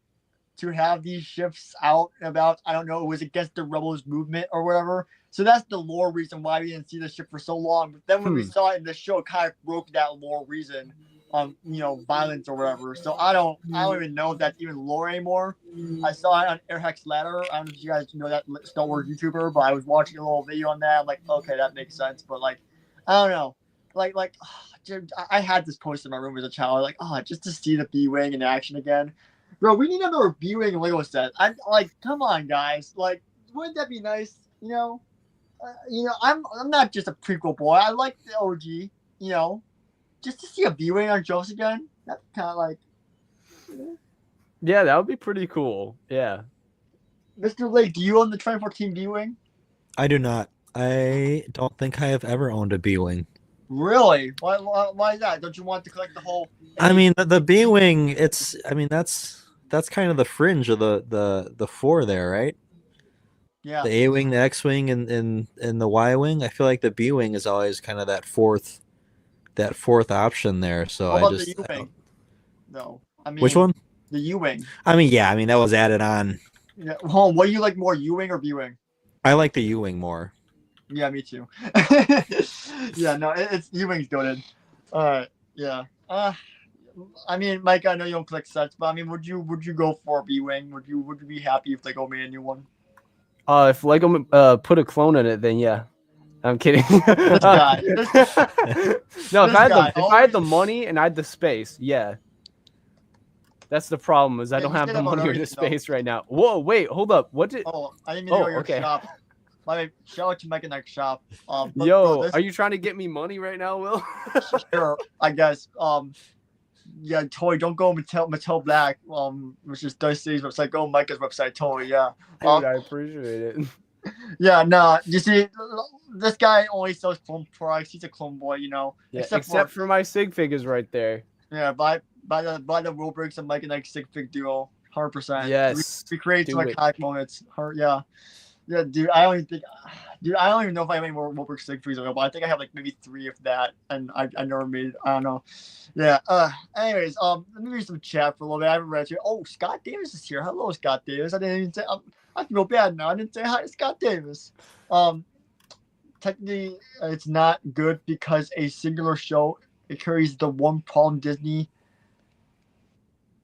to have these ships out and about. I don't know, it was against the Rebels movement or whatever. So that's the lore reason why we didn't see the ship for so long. But then when we saw it in the show, it kind of broke that lore reason on violence or whatever. So I don't even know if that's even lore anymore. I saw it on Airhex Ladder. I don't know if you guys know that Star Wars YouTuber, but I was watching a little video on that. I'm like, okay, that makes sense. But like, I don't know. Dude, I had this poster in my room as a child. Like, just to see the B-wing in action again, bro. We need another B-wing Lego set. I'm like, come on, guys. Like, wouldn't that be nice? I'm not just a prequel boy. I like the OG. Just to see a B-wing on Jaws again. That's kind of like. Yeah, that would be pretty cool. Yeah. Mr. Lake, do you own the 2014 B-wing? I do not. I don't think I have ever owned a B-wing. Really? Why is that? Don't you want to collect the whole? I mean, the B-wing. That's kind of the fringe of the four there, right? Yeah. The A-wing, the X-wing, and the Y-wing. I feel like the B-wing is always kind of that fourth option there. So What about I just the U-wing? No, I mean which one? The U-wing. I mean, that was added on. Yeah. Hold on, what do you like more, U-wing or B-wing? I like the U-wing more. Yeah, me too. Yeah, no, it's U-wing's goated. All right. Yeah. I mean, Mike, I know you don't collect sets, but I mean, would you go for a B-wing? Would you be happy if Lego made a new one? If Lego put a clone in it, then yeah. I'm kidding. This guy. No, if I had the always- money and I had the space, yeah. That's the problem is I Yeah, don't you have said the that money or the already, though. space right now. Whoa, wait, hold up. What did? Oh, I didn't mean to go to your okay. shop. My bad. Shout out to Mike in that shop. But, Yo, bro, this- are you trying to get me money right now, Will? Sure, I guess. Yeah, totally. Don't go Mattel Black, which is Dicey's website. Go Micah's website. Totally, yeah. Dude, I appreciate it. Yeah, no. You see, this guy only sells clone products. He's a clone boy, Yeah, Except except for my sig figures right there. Yeah, buy the Will Briggs and Mike and Ike sig fig duo, 100%. Yes, we create some do it. iconic moments. Yeah, dude. I don't even know if I have any more Will Briggs sig figs available. I think I have like maybe 3 of that, and I never made. I don't know. Yeah. Anyways, let me read some chat for a little bit. I haven't read it. Oh, Scott Davis is here. Hello, Scott Davis. I didn't even say. I feel bad now. I didn't say hi to Scott Davis. Technically, it's not good because a singular show, it carries the one problem Disney.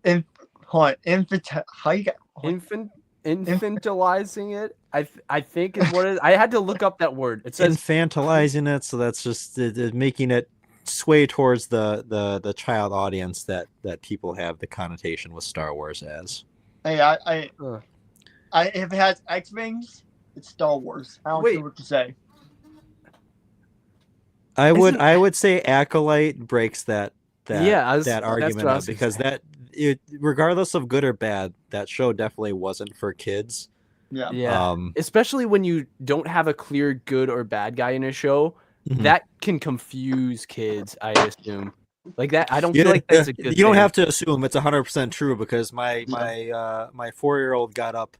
Infantilizing it. I think is what it is. I had to look up that word. It says Infantilizing it, so that's just making it sway towards the child audience that people have the connotation with Star Wars as. Hey, if it has X-Wings, it's Star Wars. I don't Wait. know what to say. I would say Acolyte breaks that Yeah, that's that what argument I up was gonna because say. regardless of good or bad, that show definitely wasn't for kids. Yeah. Yeah, especially when you don't have a clear good or bad guy in a show, Mhm. that can confuse kids, I assume. Like that, I don't You, feel like that's a good you don't thing. have to assume it's 100% true because my Yeah. my 4-year-old got up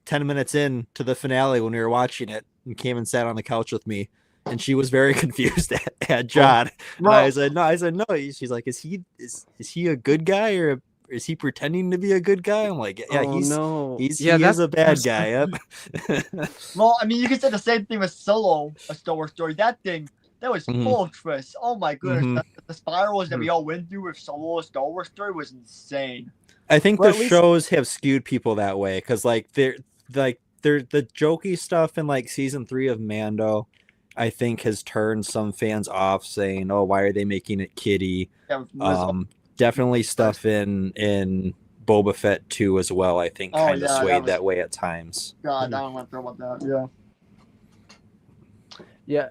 10 minutes in to the finale when we were watching it and came and sat on the couch with me, and she was very confused at John. And I said no. She's like, is he a good guy or is he pretending to be a good guy? I'm like, yeah, Oh no. he Yeah, is a bad that's- guy. Yep. Well, I mean, you could say the same thing with Solo, a Star Wars story. That thing, that was Mhm. full of twists. Oh my goodness, Mhm. the spirals that we all went through with Solo, a Star Wars story was insane. I think Well, the at least- shows have skewed people that way because they're the jokey stuff in like season 3 of Mando, I think has turned some fans off, saying, "Oh, why are they making it kiddie?" Yeah, Definitely stuff in Boba Fett too as well. I think Oh, kind of yeah, swayed that that, was- way at times. God, I don't want to throw about that. Yeah. Yeah.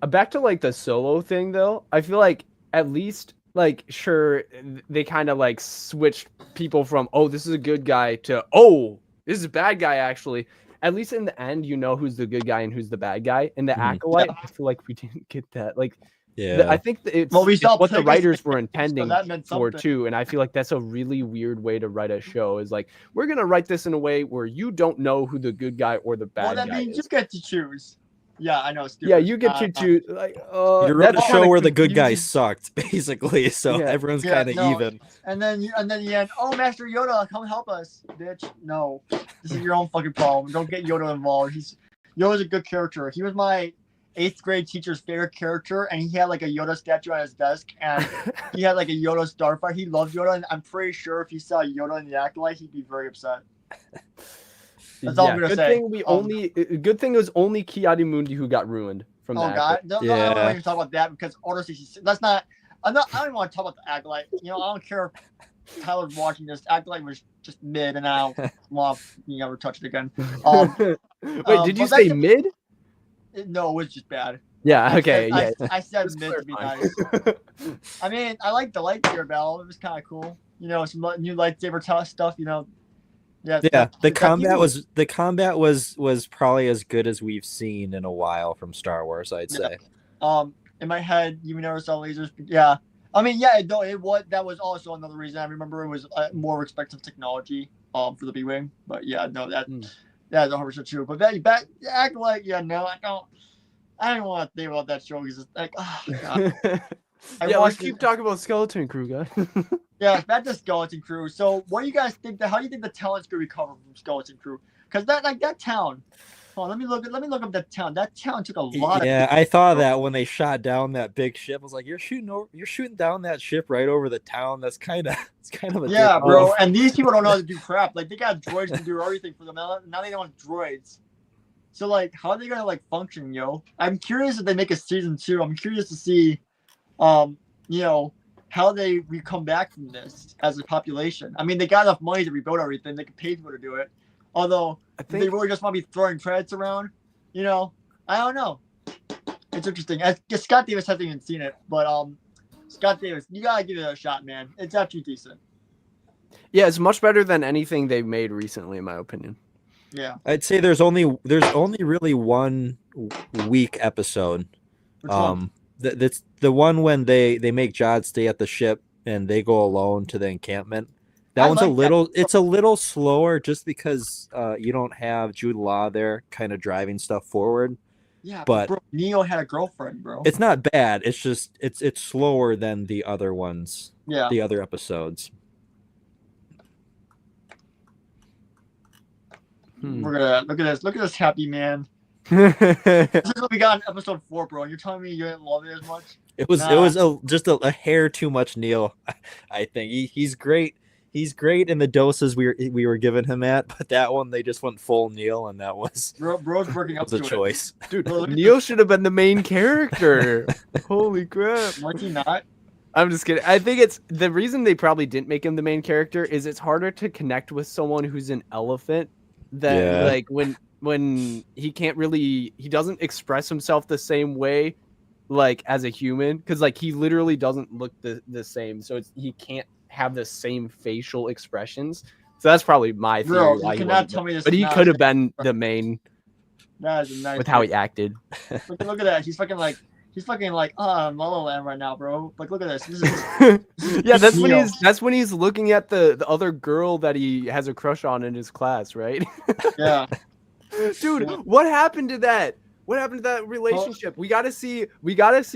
Back to like the Solo thing though. I feel like at least like sure they kind of like switched people from oh this is a good guy to oh this is a bad guy actually. At least in the end you know who's the good guy and who's the bad guy. In the Mhm. Acolyte, I feel like we didn't get that. Like Yeah, I think that it's, Well, we it's saw what the Plagueis writers were so intending that meant for something. too, and I feel like that's a really weird way to write a show. Is like we're gonna write this in a way where you don't know who the good guy or the bad Well, that guy means you is. get to choose. Yeah, I know. It's Yeah, stupid. you get to choose. Like, you wrote a that's show kinda where the good guys confusing. sucked, basically, so Yeah. everyone's Yeah, kind of no. even. And then the end. Oh, Master Yoda, come help us, bitch. No, this is your own fucking problem. Don't get Yoda involved. Yoda's a good character. He was my 8th grade teacher's favorite character, and he had like a Yoda statue on his desk, and he had like a Yoda starfighter. He loved Yoda, and I'm pretty sure if he saw Yoda in the Acolyte, he'd be very upset. That's all I'm gonna good say. thing we good thing it was only Ki-Adi-Mundi who got ruined from Oh that. God, no, I don't Yeah. want to talk about that because Order 66. That's not. I don't even want to talk about the Acolyte. You know, I don't care if Tyler's watching this. Acolyte was just mid, and I don't want to ever touch it again. Wait, did you but say that's- mid? No, it was just bad. Yeah. Okay. Yeah. I said Just mid to be clarifying. nice. I mean, I like the lightsaber battle. It was kind of cool. You know, some new lightsaber stuff. You know, yeah. Yeah, the that- combat was probably as good as we've seen in a while from Star Wars, I'd say. In my head, you never saw lasers. Yeah. I mean, yeah, that was also another reason. I remember it was more expensive technology for the B-wing. But yeah, no, that's 100% true. But back act like I don't want to think about that show because it's like, oh God. I Yeah, let's watched keep it- talking about Skeleton Crew, guys. Yeah, back to Skeleton Crew. So, what do you guys think? How do you think the talent's gonna recover from Skeleton Crew? Because that town. Oh, let me look up that town. That town took a lot. Yeah, I thought that when they shot down that big ship, I was like, you're shooting down that ship right over the town. That's kind of a Yeah, dick bro. move. And these people don't know how to do crap. Like they got droids to do everything for them. Now they don't have droids. So like, how are they gonna like function, yo? I'm curious if they make a season 2. I'm curious to see, how they come back from this as a population. I mean, they got enough money to rebuild everything. They can pay people to do it. Although I they think really just want to be throwing credits around, I don't know. It's interesting. I guess Scott Davis hasn't even seen it, but Scott Davis, you gotta give it a shot, man. It's actually decent. yeah, it's much better than anything they've made recently, in my opinion. Yeah. I'd say there's only really one weak episode. Which one? That's the one when they make Jod stay at the ship and they go alone to the encampment. That I one's like that. it's a little slower just because you don't have Jude Law there kind of driving stuff forward. Yeah, but- bro, Neo had a girlfriend, bro. It's not bad. It's just it's slower than the other ones, Yeah. the other episodes. We're gonna look at this happy man. Hmm. This is what we got in episode 4, bro. And you're telling me you didn't love it as much? It was just a hair too much Neil. I think he's great. He's great in the doses we were giving him at, but that one they just went full Neil, and that was Bro's working up a to choice. Dude, Bro, look at Neo should have been the main character. Holy crap. it. Was he not? I'm just kidding. I think it's the reason they probably didn't make him the main character is it's harder to connect with someone who's an elephant than Yeah. like when he can't really he doesn't express himself the same way like as a human, because like he literally doesn't look the same, so he can't have the same facial expressions. So that's probably my theory. Bro, why you he cannot wasn't tell there. me this. But is he not could a have been the main That is a nice with how pick. he acted. Look at that. He's fucking like La La Land right now, bro. Like, look at this. This is Yeah, that's when Neo. he's looking at the other girl that he has a crush on in his class, right? yeah. Dude, Yeah. what happened to that? What happened to that relationship? We gotta see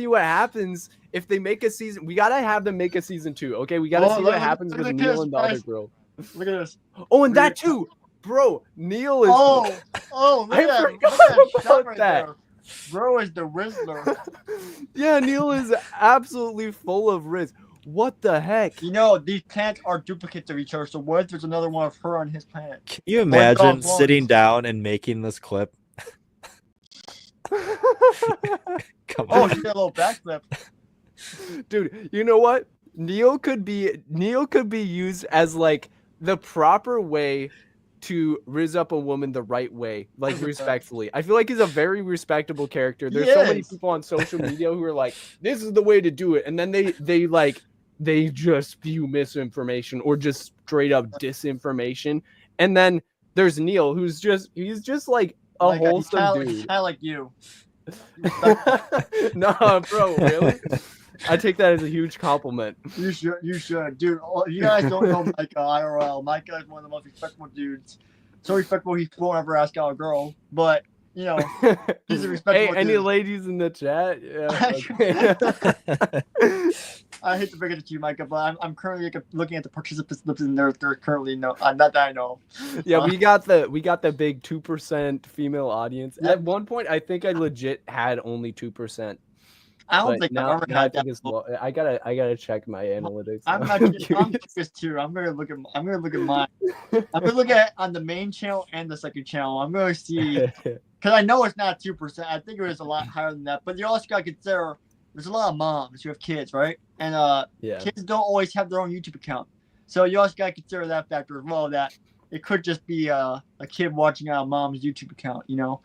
what happens if they make a season. We gotta have them make a season 2. Okay, we gotta Oh, see look- what look- happens look with at Neil this, and the other guys. girl. Look at this. Oh, and Look that at- too, bro. Neil is. Oh, look I at that. forgot Look at that shot about right that. there. Bro is the Rizzler. Yeah, Neil is absolutely full of riz. What the heck? You know, these planets are duplicates of each other, so what if there's another one of her on his planet? Can you dog imagine blonde. sitting down and making this clip? Come Oh, on. she did a little backflip. Dude, you know what? Neil could be used as like the proper way to rizz up a woman the right way, like 100%. respectfully. I feel like he's a very respectable character. He There's so many is. people on social media who are like, this is the way to do it, and then they just spew misinformation or just straight up disinformation. And then there's Neil, he's just like a Like, he's wholesome kinda dude. like you. Nah, bro, really? I take that as a huge compliment. You should, dude. You guys don't know Micah IRL. Micah is one of the most respectable dudes. So respectful, he won't ever ask out a girl. But you know, he's a Hey, respectable any dude. ladies in the chat? Yeah. Okay. I hate to break it to you, Micah, but I'm currently looking at the participants lists, and they're currently not that I know. Yeah, we got the big 2% female audience. Yeah. At one point, I think I legit had only 2%. I don't But think now, I've ever now I had think that. it's I gotta check my analytics. I'm now. actually I'm curious too. I'm gonna look at mine. I'm gonna look at on the main channel and the second channel. I'm gonna see because I know it's not 2%. I think it was a lot higher than that. But you also gotta consider there's a lot of moms who have kids, right? And Yeah. kids don't always have their own YouTube account. So you also gotta consider that factor as well. That it could just be a kid watching on a mom's YouTube account, you know.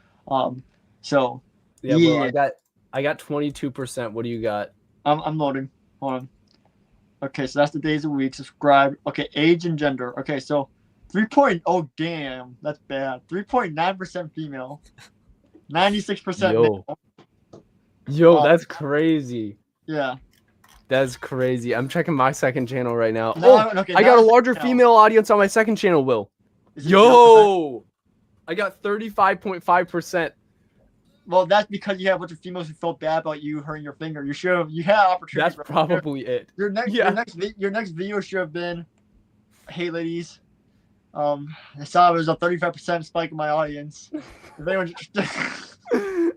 So Yeah, well, yeah. I got 22%. What do you got? I'm loading. Hold on. Okay, so that's the days of the week. Subscribe. Okay, age and gender. Okay, so 3. Oh damn, that's bad. 3.9% female. 96% Yo. male. Yo, Oh. that's crazy. Yeah. That's crazy. I'm checking my second channel right now. No, Oh, okay, I now got a it's larger channel. female audience on my second channel, Will. Is it 0%? Yo, I got 35.5%. Well, that's because you have a bunch of females who felt bad about you hurting your finger. You had opportunity. That's probably it. your next yeah. your next video should have been, hey ladies, I saw it was a 35% spike in my audience. If anyone's interested.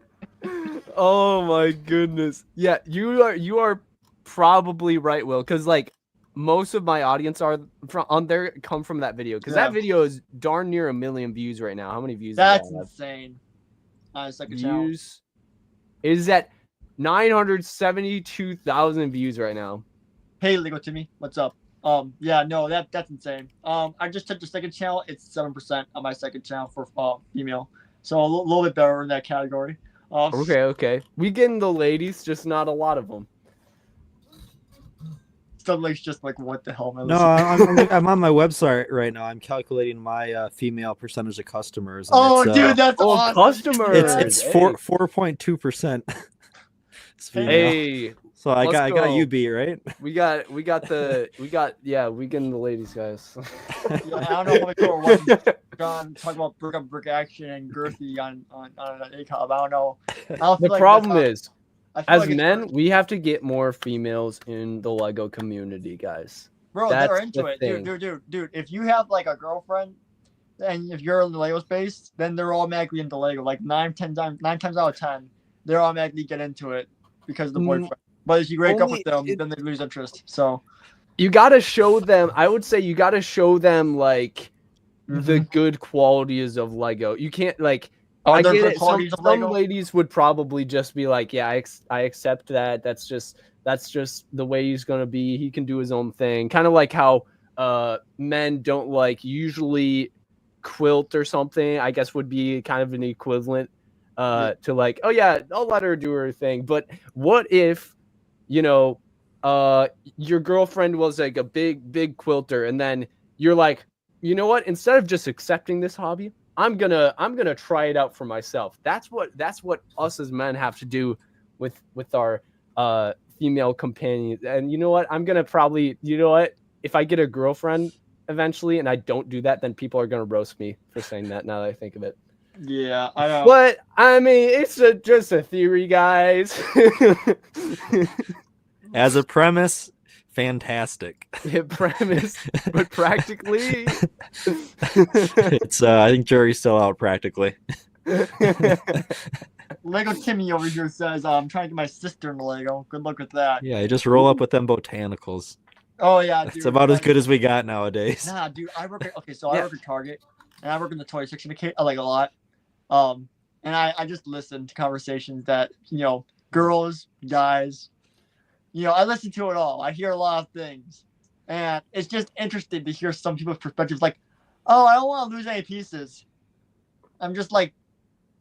Oh my goodness. Yeah, you are probably right, Will, because like most of my audience are come from that video, because Yeah. that video is darn near 1 million views right now. How many views? That's does that have? insane. On a second channel. Views is at 972,000 views right now. Hey, Lego Timmy, what's up? Yeah, no, that's insane. I just checked the second channel. It's 7% on my second channel for female, so a little bit better in that category. Okay. We getting the ladies, just not a lot of them. Stuff like just like what the hell? Am I No, listening- I'm on my website right now. I'm calculating my female percentage of customers. And Oh, it's, dude, that's Oh, awesome. customers. it's Hey. 4.2%. Hey, So I let's got go. you beat, right? we got we getting the ladies, guys. Yeah, I don't know how many people are watching John talk about brick on brick action and girthy on ACOB. I don't know. I don't The feel like problem that's is, I feel as like it's- men, we have to get more females in the Lego community, guys. bro, that's they're into the it, thing. dude. If you have like a girlfriend, and if you're in the Lego space, then they're automatically into Lego. Like 9 times out of 10, they're automatically get into it because of the Mm, boyfriend. But if you break up with them, only- then they lose interest. So You gotta show them. I would say you gotta show them like the good qualities of Lego. You can't like. are I there get good it. qualities of Some Lego? ladies would probably just be like, "Yeah, I accept that. That's just the way he's gonna be. He can do his own thing." Kind of like how men don't like usually quilt or something. I guess would be kind of an equivalent. to like, oh yeah, I'll let her do her thing. But what if, you know, your girlfriend was like a big quilter, and then you're like, you know what? Instead of just accepting this hobby, I'm gonna try it out for myself. That's what us as men have to do with our female companions. And you know what? I'm gonna probably, you know what? If I get a girlfriend eventually and I don't do that, then people are gonna roast me for saying that. Now that I think of it. Yeah, I know. But I mean, it's just a theory, guys. As a premise, fantastic. Premise, but practically, It's I think jury's still out practically. Lego Timmy over here says, I'm trying to get my sister in Lego. Good luck with that. Yeah, you just roll up with them botanicals. Oh yeah, That's dude. about as like- good as we got nowadays. Nah, dude. I work at Yeah. Target, and I work in the toy section like a lot. And I just listen to conversations that girls, guys. I listen to it all. I hear a lot of things, and it's just interesting to hear some people's perspectives. Like, oh, I don't want to lose any pieces. I'm just like,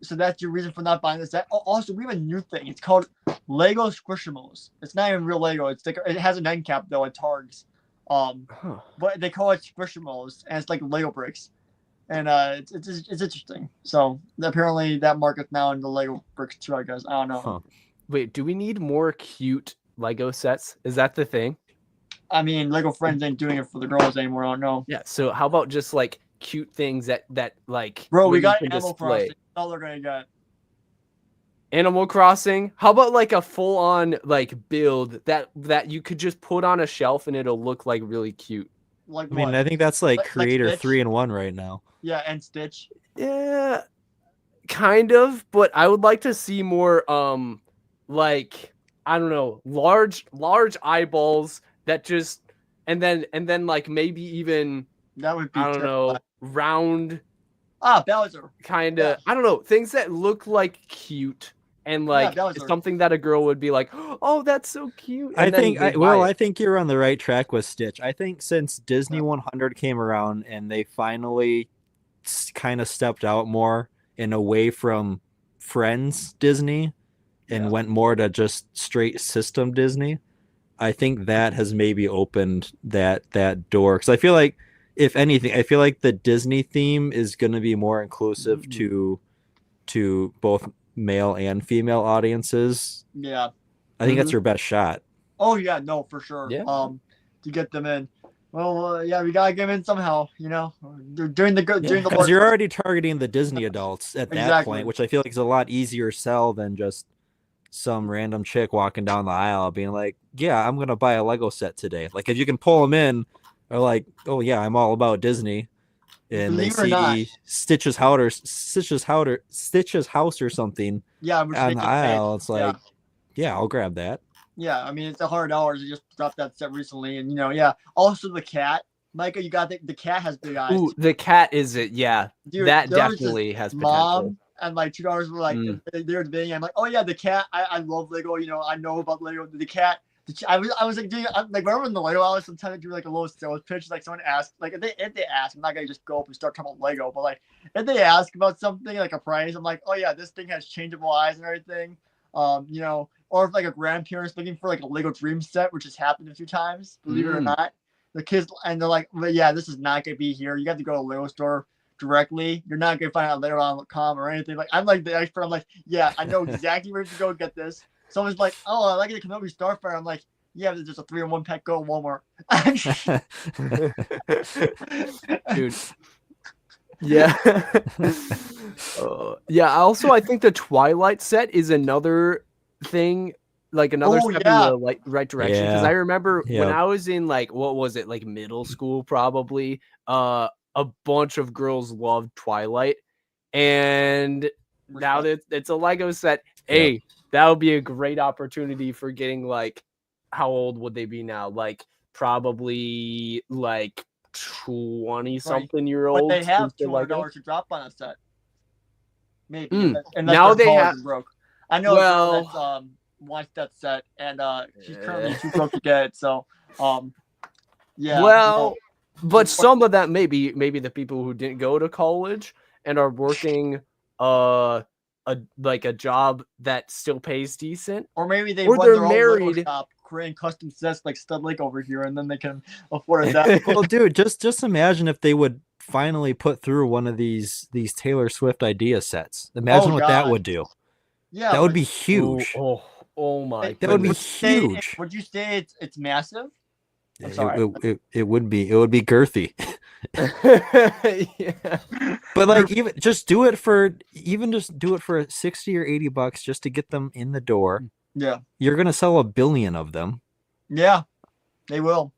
so that's your reason for not buying this set. Oh, also, we have a new thing. It's called Lego Squishimals. It's not even real Lego. It's like it has an end cap though at Targs. But they call it Squishimals, and it's like Lego bricks, and it's interesting. So apparently that market's now in the Lego bricks too. I guess I don't know. Huh. Wait, do we need more cute Lego sets? Is that the thing? I mean, Lego Friends ain't doing it for the girls anymore. I don't know. Yeah. So how about just like cute things that like Bro, we women got can Animal display? Crossing. That's all they're gonna get. Animal Crossing. How about like a full on like build that you could just put on a shelf and it'll look like really cute? Like I mean, what? I think that's like Like Creator Stitch? 3-in-1 right now. Yeah, and Stitch. Yeah, kind of, but I would like to see more like, I don't know, large eyeballs that just and then like maybe even, That would be. I don't know, round Bowser. kind of, Yeah. I don't know, things that look like cute and like Bowser. something that a girl would be like, oh, that's so cute. I and then think they buy I it. think you're on the right track with Stitch. I think since Disney 100 came around and they finally kind of stepped out more and away from Friends Disney and Yeah. went more to just straight system Disney, I think that has maybe opened that door, because I feel like, if anything, I feel like the Disney theme is going to be more inclusive to both male and female audiences. Yeah. I think that's your best shot. Oh yeah, no, for sure. Yeah. To get them in. Well, yeah, we gotta get them in somehow. During the Because work. you're already targeting the Disney adults at that Exactly. point, which I feel like is a lot easier sell than just some random chick walking down the aisle being like, yeah, I'm gonna buy a Lego set today. Like, if you can pull them in, they're like, oh yeah, I'm all about Disney, and Believe it they or not. see Stitch's house or something Yeah, which on they the can aisle. take. It's like, yeah, I'll grab that. Yeah, I mean it's $100. I just dropped that set recently, and yeah. Also the cat, Micah, you got the cat has big eyes. Ooh, the cat is it? Yeah, Dude, that there was this definitely has potential. Mom and like $2 were like Mm. they were debating. I'm like, oh yeah, the cat. I love Lego. I know about Lego. The cat. I was like doing like whenever in the Lego hours, sometimes I do like a little sales pitch. Like someone asks, like if they ask, I'm not gonna just go up and start talking about Lego. But like if they ask about something like a price, I'm like, oh yeah, this thing has changeable eyes and everything. Or if like a grandparent's looking for like a Lego Dream set, which has happened a few times, believe it or not. The kids and they're like, well, yeah, this is not gonna be here. You have to go to a Lego store directly. You're not gonna find out Lego.com or anything. Like I'm like the expert. I'm like, yeah, I know exactly where to go get this. Someone's like, oh, I like the Kenobi Starfire. I'm like, yeah, there's just a 3-in-1 pack. Go to Walmart. Dude. Yeah. Yeah. Also, I think the Twilight set is another thing, like another Oh, step yeah. in the right direction. Because Yeah. I remember when Yep. I was in like, what was it, like middle school probably, a bunch of girls loved Twilight, and now that it's a Lego set, hey, that would be a great opportunity for getting like, how old would they be now? Like probably like 20-something-year-olds. But they have into Lego. $200 to drop on a set. Maybe. Mm. And Now they have- broke. I know Well- a girl that's wants that set, and she's currently too broke to get it. So, yeah. Well, but some of that maybe the people who didn't go to college and are working a job that still pays decent. Or maybe they Or run they're their own Lego married. shop, creating custom sets like Stud Lake over here, and then they can afford it that. Well, dude, just imagine if they would finally put through one of these Taylor Swift idea sets. Imagine what that God. would do. Yeah, That would but be huge. Oh my That would be goodness. huge. Would you say it's massive? I'm It, sorry. it would be girthy. Yeah. But like just do it for 60 or $80 just to get them in the door. Yeah, You're gonna sell 1 billion of them. yeah, they will.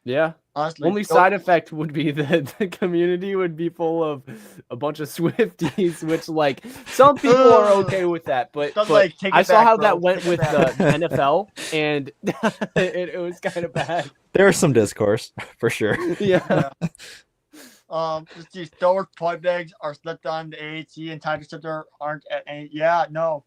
Yeah. Honestly, Only side effect would be that the community would be full of a bunch of Swifties, which like some people are okay with that, but Like, take I it saw back, how bro. that went Take it with back. the NFL, and it was kind of bad. There's some discourse for sure. Yeah. Let's see. Star Wars toy bags are slipped on the AHC and Tiger Scepter aren't at any. Yeah, no.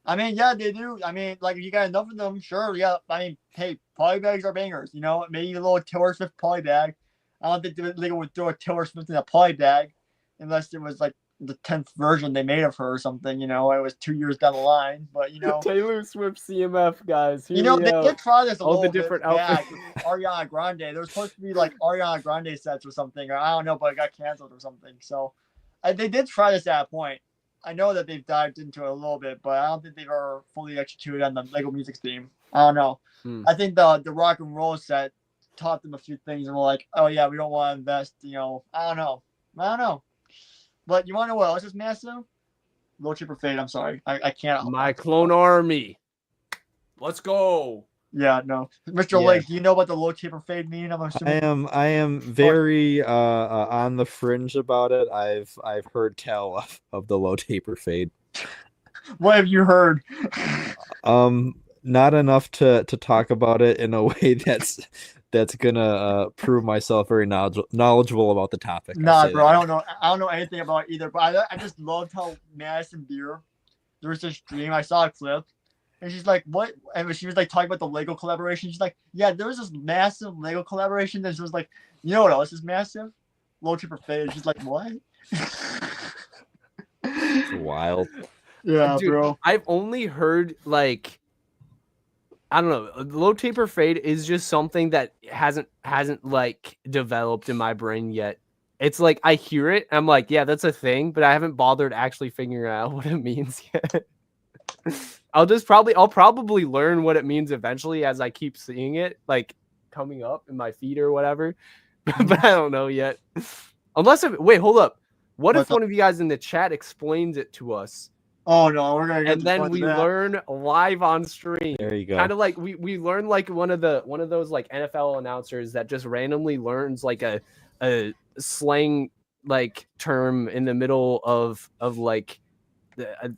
I mean, yeah, they do. I mean, like, if you got enough of them, sure, yeah. I mean, hey, poly bags are bangers, you know? Maybe a little Taylor Swift poly bag. I don't think they would throw a Taylor Swift in a poly bag unless it was, like, the 10th version they made of her or something, you know? It was 2 years down the line, but, you know. Taylor Swift CMF, guys. You know, they did try this a All the little different bit back outfits. with Ariana Grande. There was supposed to be, like, Ariana Grande sets or something, or I don't know, but it got canceled or something. So, they did try this at a point. I know that they've dived into it a little bit, but I don't think they've ever fully executed on the Lego Music theme. I don't know. I think the rock and roll set taught them a few things, and we're like, oh yeah, we don't want to invest. You know, I don't know. But you want to know what else is massive? Low Chipper Fade. I'm sorry, I can't. My Clone Army. Let's go. Yeah, no, Mr. Yeah. Lake. Do you know what the Low Chipper Fade mean? I'm assuming. I am very on the fringe about it. I've heard tell of the low taper fade. What have you heard? Not enough to talk about it in a way that's gonna prove myself very knowledgeable about the topic. Nah, bro, I don't know anything about it either. But I just loved how Madison Beer. There was this stream. I saw a clip. And she's like, what? And she was like talking about the Lego collaboration. She's like, yeah, there was this massive Lego collaboration. And she was like, you know what else is massive? Low Chipper Fade. She's like, what? It's wild. Yeah, Dude, bro. I've only heard like I don't know. Low taper fade is just something that hasn't like developed in my brain yet. It's like I hear it, I'm like, yeah, that's a thing, but I haven't bothered actually figuring out what it means yet. I'll probably learn what it means eventually as I keep seeing it, like coming up in my feed or whatever. But I don't know yet. Wait, hold up. What if one of you guys in the chat explains it to us? Oh no, we're gonna get And then we learn live on stream. There you go. Kind of like we learn like one of those like NFL announcers that just randomly learns like a slang like term in the middle of like I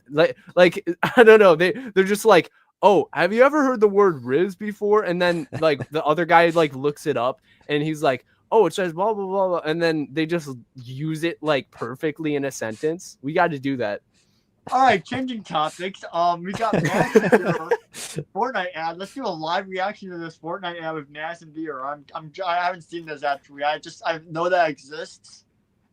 don't know, they're just like, oh, have you ever heard the word Riz before? And then like the other guy like looks it up and he's like, oh, it says blah blah blah blah, and then they just use it like perfectly in a sentence. We got to do that. All right, changing topics. We got Fortnite ad. Let's do a live reaction to this Fortnite ad with Madison Beer. I haven't seen this actually. I know that it exists,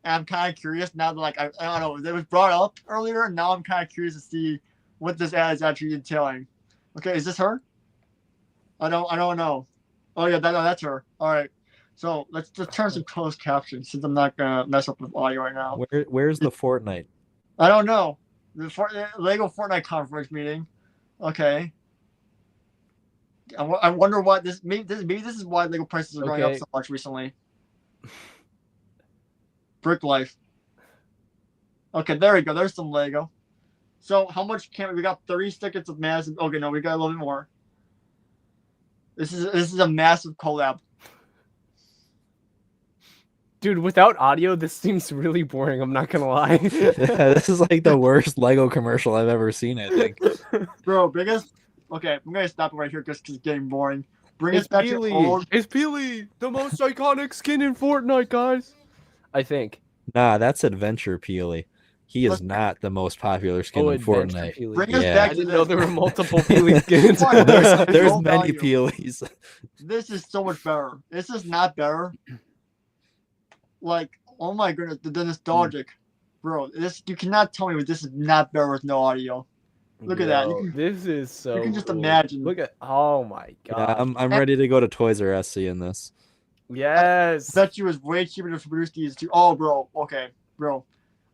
and I'm kind of curious now that like I don't know, it was brought up earlier, and now I'm kind of curious to see what this ad is actually entailing. Okay, is this her? I don't know. Oh yeah, that's her. All right, so let's just turn some closed captions since I'm not gonna mess up with audio right now. Where's the Fortnite? I don't know. The Lego Fortnite conference meeting. Okay. I wonder what maybe this is why Lego prices are going up so much recently. Brick Life. Okay, there we go. There's some Lego. So how much we got 30 seconds of massive. Okay, no, we got a little bit more. This is a massive collab. Dude, without audio, this seems really boring. I'm not gonna lie. This is like the worst Lego commercial I've ever seen, I think. Bro, biggest. Okay, I'm gonna stop it right here because it's getting boring. Bring us back to old. It's Peely, the most iconic skin in Fortnite, guys. I think. Nah, that's Adventure Peely. He is not the most popular skin in Fortnite. Peely. Bring us Yeah. back I to didn't know this. there were multiple Peely skins. There's Low many value. Peelies. This is so much better. This is not better. Like, oh my goodness, the nostalgic. bro, this you cannot tell me this is not better with no audio. Look at that. You Yo, can- this is so. can just cool. imagine. Look at. Oh my Yeah, god. I'm ready to go to Toys R Us seeing this. Yes. Bet you it was way cheaper to produce these two. Oh, bro. Okay, bro.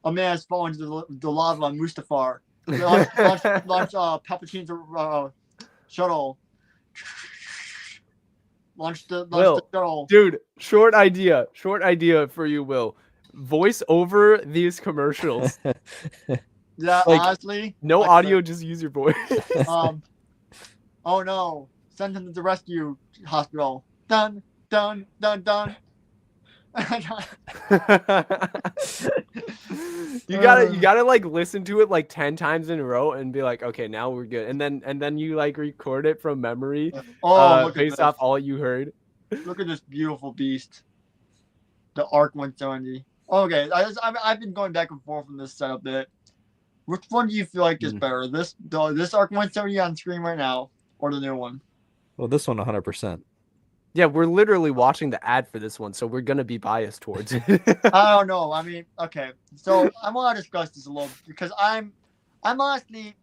A man has fallen into the lava on Mustafar. Launch Palpatine's shuttle. Launch the Will, shuttle. Dude, short idea for you, Will. Voice over these commercials. Yeah, like, honestly. No I audio, just use your voice. could. Oh no! Send him to the rescue hospital. Dun dun dun dun. you gotta like listen to it like 10 times in a row and be like, okay, now we're good. And then you like record it from memory, Oh, look at based this. off all you heard. Look at this beautiful beast. The Arc 170. Okay, I've been going back and forth from this setup bit. Which one do you feel like is better? This Arc 170 on screen right now, or the new one? Well, this one 100%. Yeah, we're literally watching the ad for this one, so we're gonna be biased towards it. I don't know. I mean, okay. So I want to discuss this a little because I'm honestly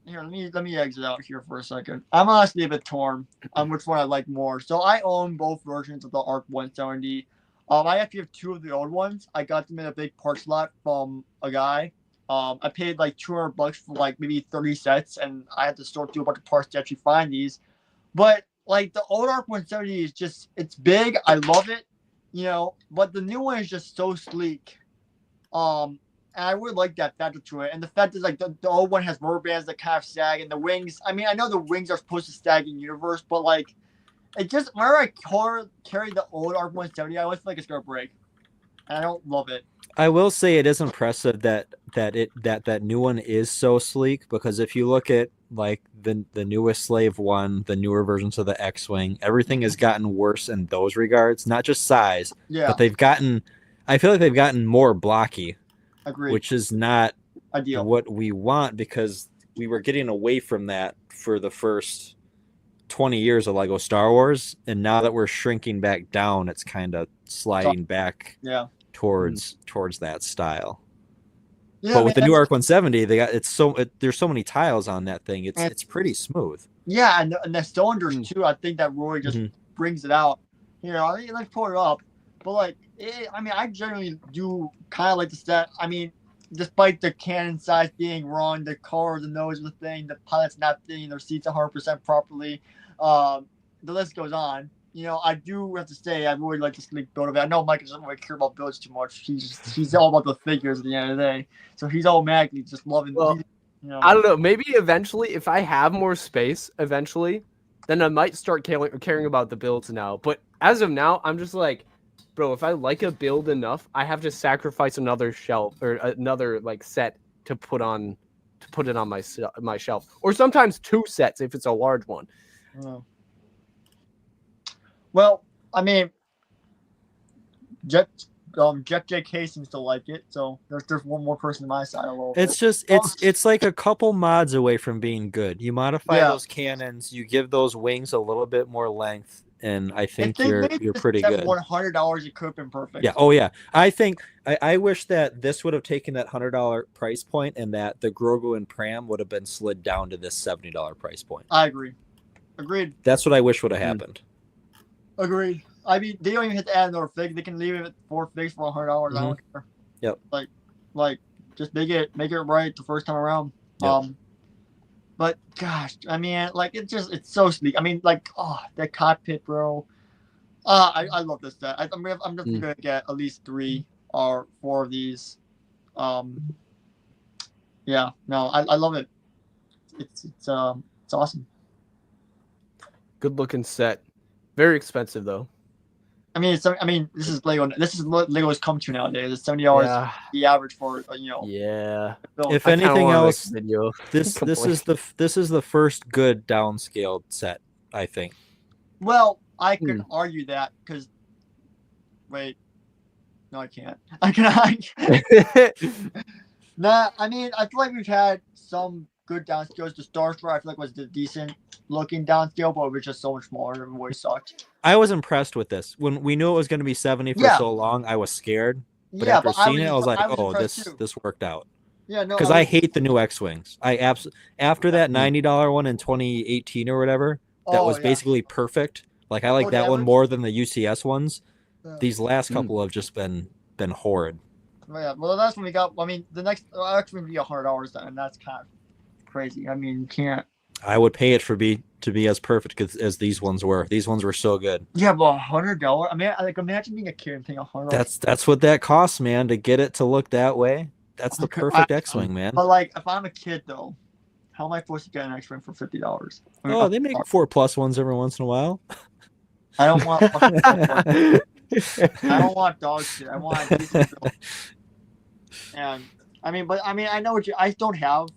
here. Let me exit out here for a second. I'm honestly a bit torn on which one I like more. So I own both versions of the Arc 170. I actually have two of the old ones. I got them in a big parts lot from a guy. I paid like $200 for like maybe 30 sets, and I had to sort through a bunch of parts to actually find these. But like the old Arc 170 is just, it's big. I love it, you know. But the new one is just so sleek. And I would like that factor to it. And the fact is like the old one has rubber bands that kind of sag, and the wings. I mean, I know the wings are supposed to sag in universe, but like it just whenever I carry the old Arc 170, I always feel like it's gonna break, and I don't love it. I will say it is impressive that new one is so sleek, because if you look at like the newest Slave one, the newer versions of the X-Wing, everything has gotten worse in those regards, not just size, Yeah, but I feel like they've gotten more blocky, agreed. which is not Ideal. what we want, because we were getting away from that for the first 20 years of Lego Star Wars, and now that we're shrinking back down, it's kind of sliding back Yeah. towards that style. Yeah, But with the man, new Arc 170, they got there's so many tiles on that thing. It's pretty smooth. yeah, and the cylinders too. I think that really just brings it out. You know, I mean, let's pull it up. But like, I mean, I generally do kind of like the set. I mean, despite the cannon size being wrong, the color of the nose of the thing, the pilot's not fitting their seats 100% properly. The list goes on. You know, I do have to say I really like the sleek build of it. I know Mike doesn't really care about builds too much. He's all about the figures at the end of the day. So he's automatically just loving. Well, you know, I don't know. Maybe eventually, if I have more space, then I might start caring about the builds now. But as of now, I'm just like, bro, if I like a build enough, I have to sacrifice another shelf or another like set to put it on my shelf, or sometimes two sets if it's a large one. Well, I mean, Jet JK seems to like it, so there's one more person on my side a little. It's just it's like a couple mods away from being good. You modify Yeah. those cannons, you give those wings a little bit more length, and I think If they you're made this pretty at good. $100, it could have been perfect. Yeah. Oh yeah. I think I wish that this would have taken that $100 price point, and that the Grogu and Pram would have been slid down to this $70 price point. I agree. Agreed. That's what I wish would have happened. Agreed. I mean, they don't even have to add another fig. They can leave it at 4 figs for $100. I don't care. Yep. Like, just make it right the first time around. Yep. But gosh, I mean, like it's so sleek. I mean, like, oh, that cockpit, bro. I love this set. I'm definitely gonna get at least 3 or 4 of these. Yeah, no, I love it. It's awesome. Good looking set. Very expensive though. I mean, this is Lego. This is what Lego's come to nowadays. It's $70 Yeah. the average for Yeah. build. If I kinda anything wanna make else, a video. this is the first good downscaled set, I think. Well, I could argue that because wait, no, I can't. I can. Nah, I mean, I feel like we've had some good downscales. The Star Destroyer, I feel like was the decent looking downscale, but it was just so much smaller and really sucked. I was impressed with this. When we knew it was going to be 70 for Yeah. so long, I was scared. But yeah, after but I seeing was it, I was like, I was oh, impressed too. this worked out. Yeah, no, Because I hate the new X-wings. I absolutely after Yeah. that $90 one in 2018 or whatever, that Oh was yeah. basically perfect. Like I like Oh, the that one Everett? more than the UCS ones. Yeah. These last Hmm. couple have just been horrid. Yeah, well, that's when we got. I mean, the next actually would be $100 then, and that's kind of crazy. I mean, you can't. I would pay it to be as perfect as these ones were. These ones were so good. Yeah, but $100. I mean, like imagine being a kid and paying $100. That's what that costs, man, to get it to look that way. That's the perfect X-wing, man. But like, if I'm a kid though, how am I supposed to get an X-wing for $50? I mean, Oh, they make 4+ ones every once in a while. I don't want. I don't want dog shit. I want a decent build. And I mean, I know what you. I don't have.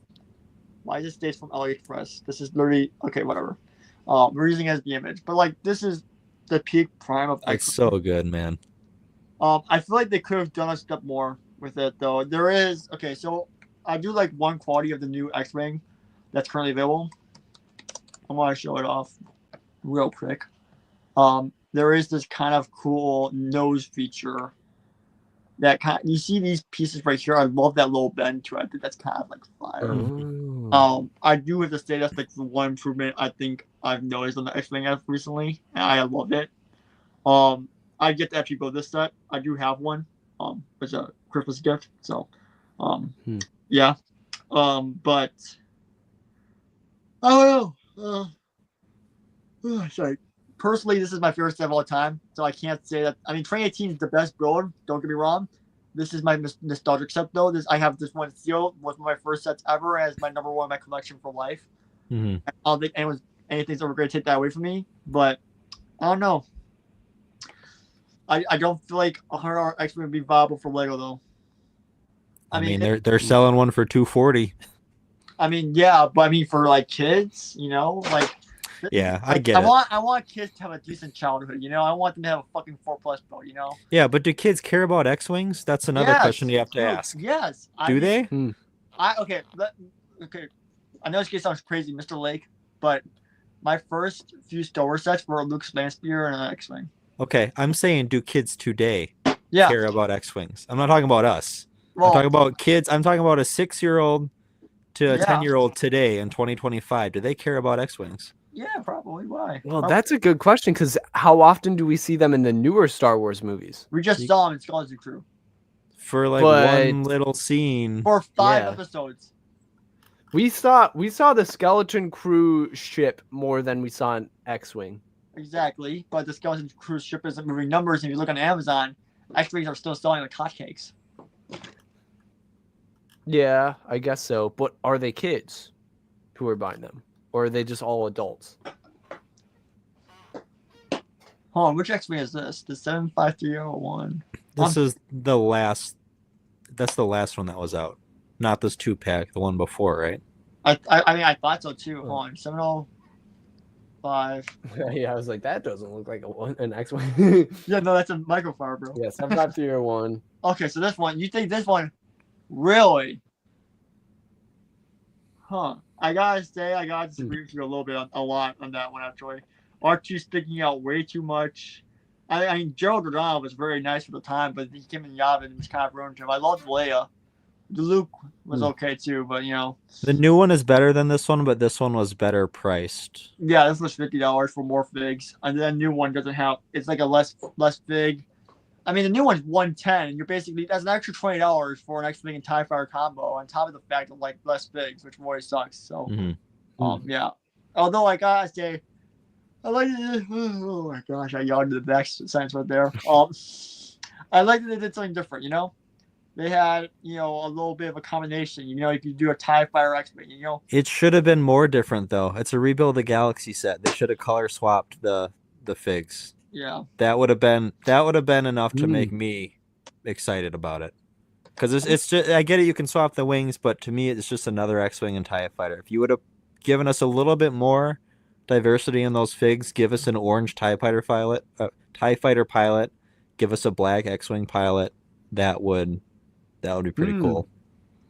Why this stays from AliExpress? This is literally okay. Whatever. We're using it as the image, but like this is the peak prime of It's X-Wing. so good, man. I feel like they could have done a step more with it though. There is okay, so I do like one quality of the new X-Wing that's currently available. I want to show it off real quick. There is this kind of cool nose feature that you see these pieces right here. I love that little bend to it. I think that's kind of like fire. Oh. I do have to say that's like the one improvement I think I've noticed on the X-Wing F recently, and I love it. I get to actually go this set. I do have one. It's a Christmas gift. So, yeah. But I don't know. Sorry. Personally, this is my favorite set of all time, so I can't say that. I mean, 2018 is the best build. Don't get me wrong. This is my nostalgic set, though. I have this one sealed. Was one of my first sets ever, as my number one in my collection for life. Mm-hmm. I don't think anything's ever going to take that away from me. But I don't know. I don't feel like $100 X-Men would be viable for Lego, though. I mean they're selling one for $240. I mean, yeah, but I mean for like kids, like. Yeah, like, I get it. I want kids to have a decent childhood, I want them to have a fucking 4+ build, Yeah, but do kids care about X-Wings? That's another question you have to ask. Yes. Do they? Okay. I know this case sounds crazy, Mr. Lake, but my first few Star Wars sets were a Luke Landspeeder and an X-Wing. Okay, I'm saying do kids today Yeah. care about X-Wings? I'm not talking about us. Well, I'm talking about kids. I'm talking about a 6-year-old to a Yeah. 10-year-old today in 2025. Do they care about X-Wings? yeah, probably. Why? Well, that's a good question because how often do we see them in the newer Star Wars movies? We just saw him in Skeleton Crew For like But- one little scene. for 5 Yeah. episodes. We saw the Skeleton Crew ship more than we saw an X-wing. Exactly, but the Skeleton Crew ship isn't moving numbers. And if you look on Amazon, X-Wings are still selling like hotcakes. Yeah, I guess so. But are they kids who are buying them, or are they just all adults? Hold on, which X-Wing is this? The 75301. This is the last. That's the last one that was out, not this 2-pack, the one before, right? I mean, I thought so too. Hold on, 705. Yeah, I was like, that doesn't look like an X-wing. Yeah, no, that's a microfire, bro. Yes, I'm not tier one. Okay, so this one, you think this one, really? Huh. I gotta disagree with you a little bit a lot on that one, actually. R2 sticking out way too much. I mean, Gerald Rodano was very nice for the time, but he came in Yavin and was kind of ruined him. I loved Leia. The Luke was okay too, but The new one is better than this one, but this one was better priced. yeah, this was $50 for more figs, and then the new one doesn't have. It's like a less fig. I mean, the new one's $110, and you're basically that's an extra $20 for an X-Wing and TIE Fighter combo, on top of the fact of like less figs, which always sucks. So, yeah. Although I gotta say, I like it. Oh my gosh, I yawned to the next sentence right there. I like that they did something different. They had a little bit of a combination. You could do a TIE Fighter X-Wing. It should have been more different though. It's a Rebuild of the Galaxy set. They should have color swapped the figs. Yeah. That would have been enough to make me excited about it. Because it's just, I get it, you can swap the wings, but to me it's just another X-Wing and TIE Fighter. If you would have given us a little bit more diversity in those figs, give us an orange TIE Fighter pilot, give us a black X-Wing pilot, that would be pretty cool.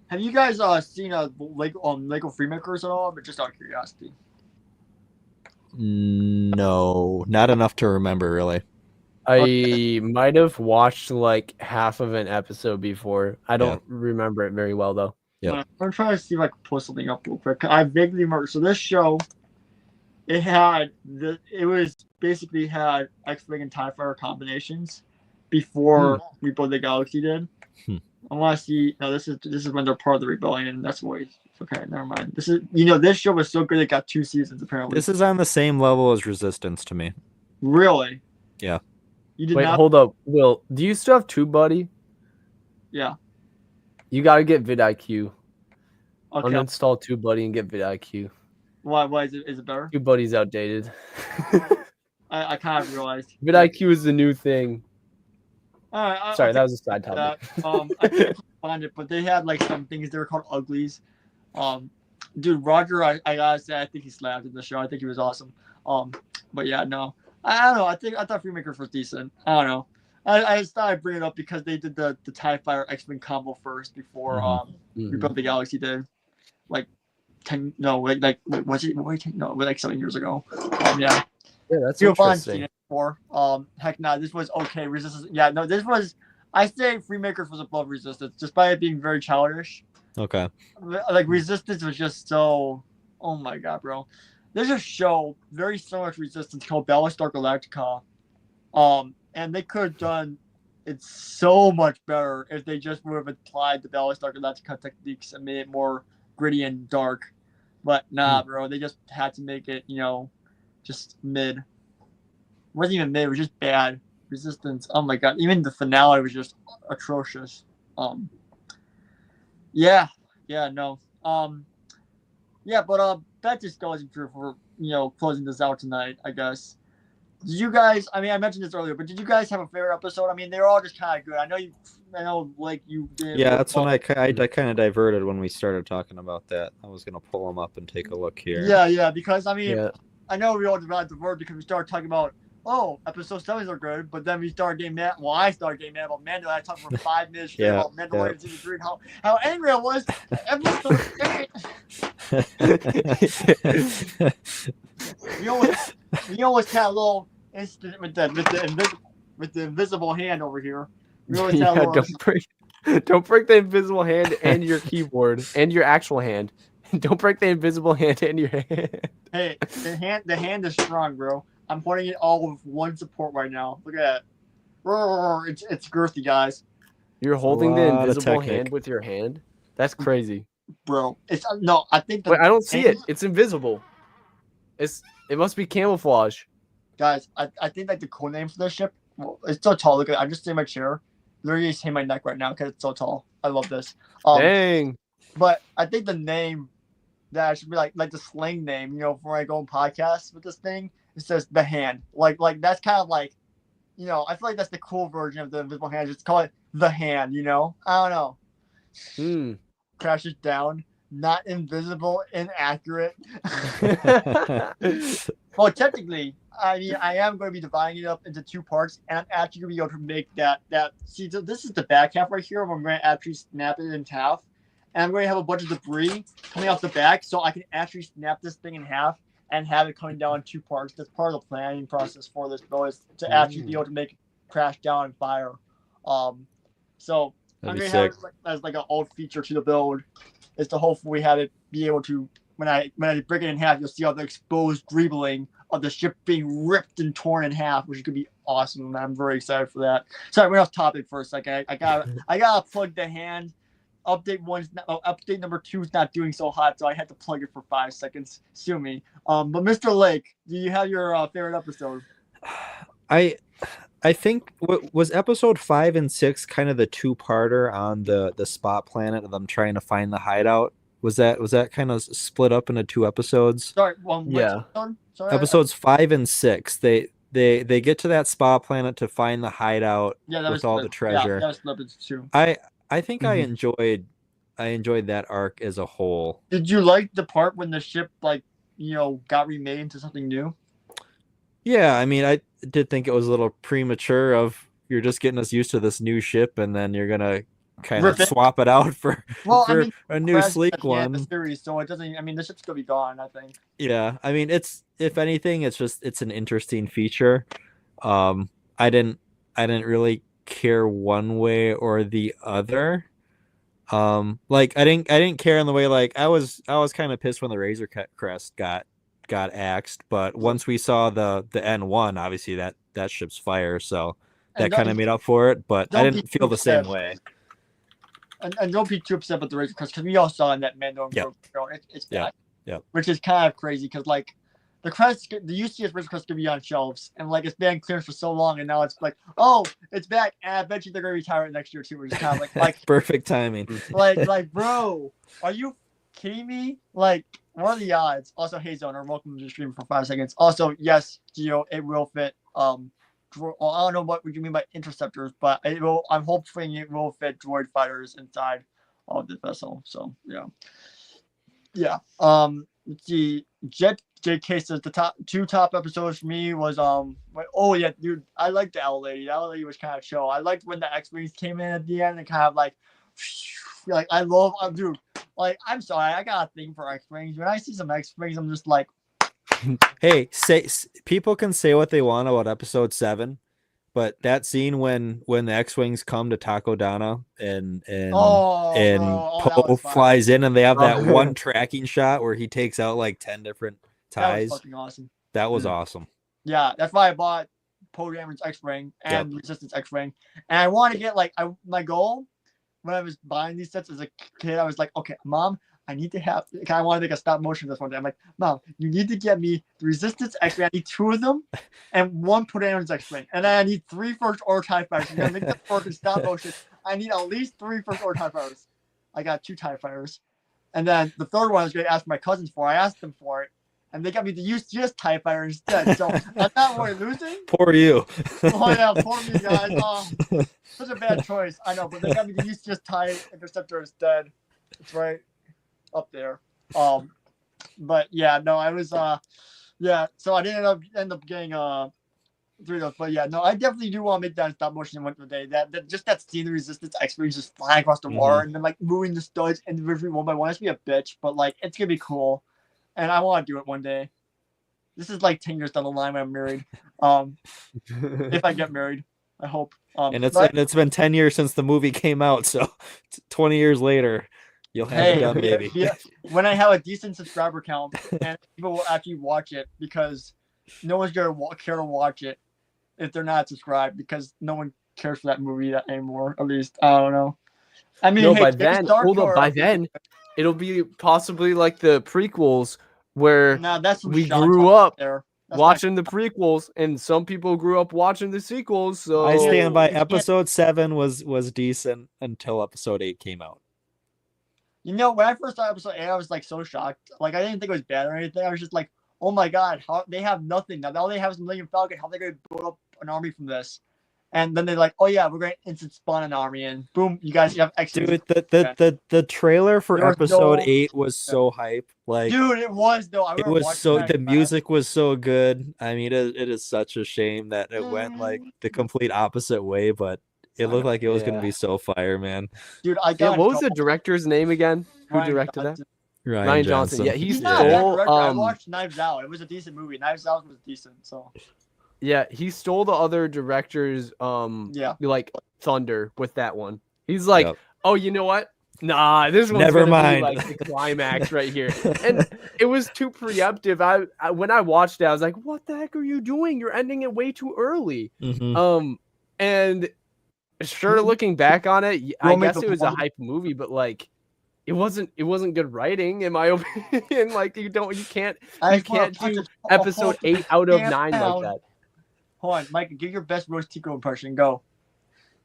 Have you guys seen Lego Freemakers at all? But just out of curiosity. No, not enough to remember really. I might have watched like half of an episode before. I don't remember it very well though. Yeah. I'm trying to see if I can pull something up real quick. I vaguely remember. So this show, it was basically had X-Wing and TIE Fighter combinations before Rebuild the Galaxy did. I want to see. No, this is when they're part of the rebellion. That's why. Okay, never mind. This is this show was so good it got 2 seasons apparently. This is on the same level as Resistance to me. Really? Yeah. You did Wait, not. hold up. Will, do you still have TubeBuddy? Yeah. You gotta get vidIQ. Okay. Uninstall TubeBuddy and get vidIQ. Why is it better? TubeBuddy's outdated. I kind of realized. vidIQ is the new thing. All right. Sorry, that was a side topic. I can't find it, but they had like some things. They were called uglies. Dude, Roger, I gotta say, I think he slapped in the show. I think he was awesome. But yeah, no, I don't know. I thought Freemaker was decent. I don't know. I just thought I'd bring it up because they did the TIE Fighter X-Men combo first before Rebuild the Galaxy did. Like 10, no, like was it? Wait, no, like 7 years ago. Yeah. Yeah, that's Giovanni's seen interesting. it before. Heck no, this was okay. Resistance. Yeah, no, this was. I say Freemakers was above Resistance, despite it being very childish. Okay. Like Resistance was just so. Oh my god, bro! There's a show very similar to Resistance called Battlestar Galactica, and they could have done it so much better if they just would have applied the Battlestar Galactica techniques and made it more gritty and dark. But nah, bro, they just had to make it, just mid. It wasn't even mid, it was just bad. Resistance, oh my god, even the finale was just atrocious. Yeah, no. But that just goes through for closing this out tonight, I guess. Did you guys? I mean, I mentioned this earlier, but did you guys have a favorite episode? I mean, they're all just kind of good. I know, like you did. Yeah, that's when I kind of diverted when we started talking about that. I was gonna pull them up and take a look here. Yeah, because I mean, I know we all diverted because we started talking about episode 7s are good, but then we started getting mad. Well, I started getting mad about Mandalorian. I talked for 5 minutes straight about Mandalorian season 3 and how angry I was. Episode 8. We almost had a little incident with the invisible hand over here. We always had a little... don't break the invisible hand and your keyboard and your actual hand. Don't break the invisible hand and your hand. Hey, the hand is strong, bro. I'm putting it all with one support right now. Look at that. It's girthy, guys. You're holding the invisible hand with your hand? That's crazy. Bro, it's no, I think Wait, I don't see it. It's invisible. It must be camouflage. Guys, I think like the code name for this ship, it's so tall. Look at it. I'm just in my chair. Literally just hitting my neck right now because it's so tall. I love this. Dang. But I think the name that should be like the slang name, for when I go on podcasts with this thing. It says the hand. Like that's kind of like, I feel like that's the cool version of the invisible hand. Just call it the hand, I don't know. Crashes down. Not invisible, inaccurate. Well, technically, I mean, I am going to be dividing it up into 2 parts, and I'm actually going to be able to make that. See, so this is the back half right here. Where I'm going to actually snap it in half, and I'm going to have a bunch of debris coming off the back, so I can actually snap this thing in half and have it coming down in 2 parts. That's part of the planning process for this build, is to actually be able to make it crash down and fire. So I'm going to have it as like an old feature to the build, is to hopefully have it be able to, when I break it in half, you'll see all the exposed dribbling of the ship being ripped and torn in half, which could be awesome. I'm very excited for that. Sorry, we're off topic for a second. I gotta plug the hand. Update number 2 is not doing so hot, so I had to plug it for 5 seconds. Sue me. But Mr. Lake, do you have your favorite episode? I think was episode 5 and 6 kind of the 2-parter on the spot planet of them trying to find the hideout. Was that kind of split up into 2 episodes? Sorry, Sorry, episodes 5 and 6. They get to that spa planet to find the hideout with all the treasure. Yeah, that was split up into 2. I think I enjoyed that arc as a whole. Did you like the part when the ship got remade into something new? Yeah, I mean, I did think it was a little premature of you're just getting us used to this new ship and then you're gonna kind of swap it out for a new sleek one. The series, so it doesn't. I mean, the ship's gonna be gone, I think. Yeah, I mean, it's if anything, it's an interesting feature. I didn't really care one way or the other. Like I didn't care in the way like I was kind of pissed when the Razor Crest got axed, but once we saw the N1, obviously that ship's fire, so that And kind of made up for it. But I don't be didn't feel the same upset. way. And don't be too upset about the Razor Crest because we all saw in that Mando Yep. it's Yep. back. Yep. Which is kind of crazy because like the UCS Razor Crest could be on shelves and like it's been clearance for so long and now it's like, oh, it's back and I bet you they're gonna retire it next year too, which is kind of like Perfect timing. like bro, are you kidding me? Like what are the odds? Also, hey Zoner, welcome to the stream for 5 seconds. Also, yes, Geo, it will fit well, I don't know what you mean by interceptors, but it will. I'm hoping it will fit droid fighters inside of the vessel. So yeah. Let's see. Jet JK says the two top episodes for me was oh yeah, dude, I liked the Owl Lady. The Owl Lady was kind of chill. I liked when the X-wings came in at the end and kind of like I love dude. Like I'm sorry, I got a thing for X-wings. When I see some X-wings, I'm just like. Hey, people can say what they want about episode 7, but that scene when the X-wings come to Takodana and Poe flies in and they have that one tracking shot where he takes out like 10 different ties. That was fucking awesome. That was awesome. Yeah, that's why I bought Poe Dameron's X-wing and Resistance X-wing, and I want to get my goal when I was buying these sets as a kid. I was like, okay, Mom. I need to have. I want to make a stop motion this one day. I'm like, Mom, you need to get me the Resistance X-wing. I need 2 of them, and 1 Poe Dameron's X-wing, and then I need 3 First Order TIE Fighters. I'm gonna make that work in stop motion. I need at least 3 First Order TIE Fighters. I got 2 TIE Fighters, and then the third one I was going to ask my cousins for. I asked them for it, and they got me the UCS TIE Fighter instead. So I'm not really losing. Poor you. Oh yeah, poor me, guys. Oh, such a bad choice. I know, but they got me the UCS TIE Interceptor instead. That's right. Up there. But yeah, no, I was yeah, so I didn't end up getting 3 of those. But yeah, no, I definitely do want to make that in stop motion one day. That just that scene, the Resistance X-wings just flying across the water and then like moving the studs individually one by one. It's gonna be a bitch, but like it's gonna be cool. And I want to do it one day. This is like 10 years down the line when I'm married. If I get married, I hope. And it's been 10 years since the movie came out, so 20 years later. You'll have it done, maybe. Yeah, when I have a decent subscriber count and people will actually watch it because no one's going to care to watch it if they're not subscribed because no one cares for that movie anymore, at least. I don't know. I mean, no, by then, it'll be possibly like the prequels where we grew up watching the prequels and some people grew up watching the sequels. So I stand by episode 7 was decent until episode 8 came out. You know, when I first saw episode 8, I was like so shocked. Like I didn't think it was bad or anything. I was just like, oh my god, how they have nothing now. All they have is Millennium Falcon. How are they going to build up an army from this? And then they're like, oh yeah, we're going to instant spawn an army and boom, you have X. Dude, the trailer for episode 8 was so hype. Like, dude, it was though. It was so the music was so good. I mean, it is such a shame that it went like the complete opposite way, but it looked like it was going to be so fire, man. Dude, what was the director's name again? Who directed that? Ryan Johnson. Yeah, he stole. I watched Knives Out. It was a decent movie. Knives Out was decent. So. Yeah, he stole the other director's like thunder with that one. He's like, oh, you know what? Nah, this one's never mind. Be like the climax right here. And it was too preemptive. I when I watched it, I was like, what the heck are you doing? You're ending it way too early. Mm-hmm. And sure, looking back on it, I guess it was a hype movie, but like it wasn't good writing, in my opinion. Like you can't do episode 8 out of 9 like that. Hold on, Mike, give your best Rose Tico impression. Go.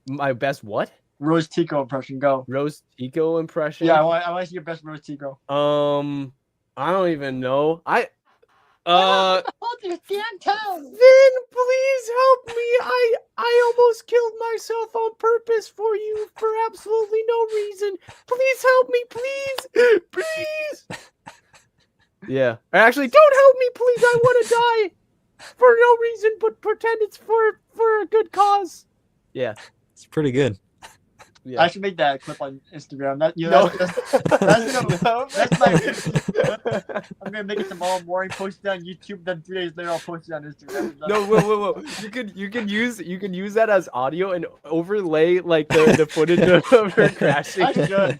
My best what? Rose Tico impression. Go. Rose Tico impression? Yeah, I want to see your best Rose Tico. I don't even know. Hold your damn tongue. Then please help me. I almost killed myself on purpose for you for absolutely no reason. Please help me, please. Please. Yeah. Actually, don't help me, please. I want to die. For no reason, but pretend it's for a good cause. Yeah. It's pretty good. Yeah. I should make that clip on Instagram. That you No. know, that's my. No. I'm gonna make it tomorrow morning, post it on YouTube, then 3 days later I'll post it on Instagram. No, whoa. You can use that as audio and overlay like the footage of her crashing. I should.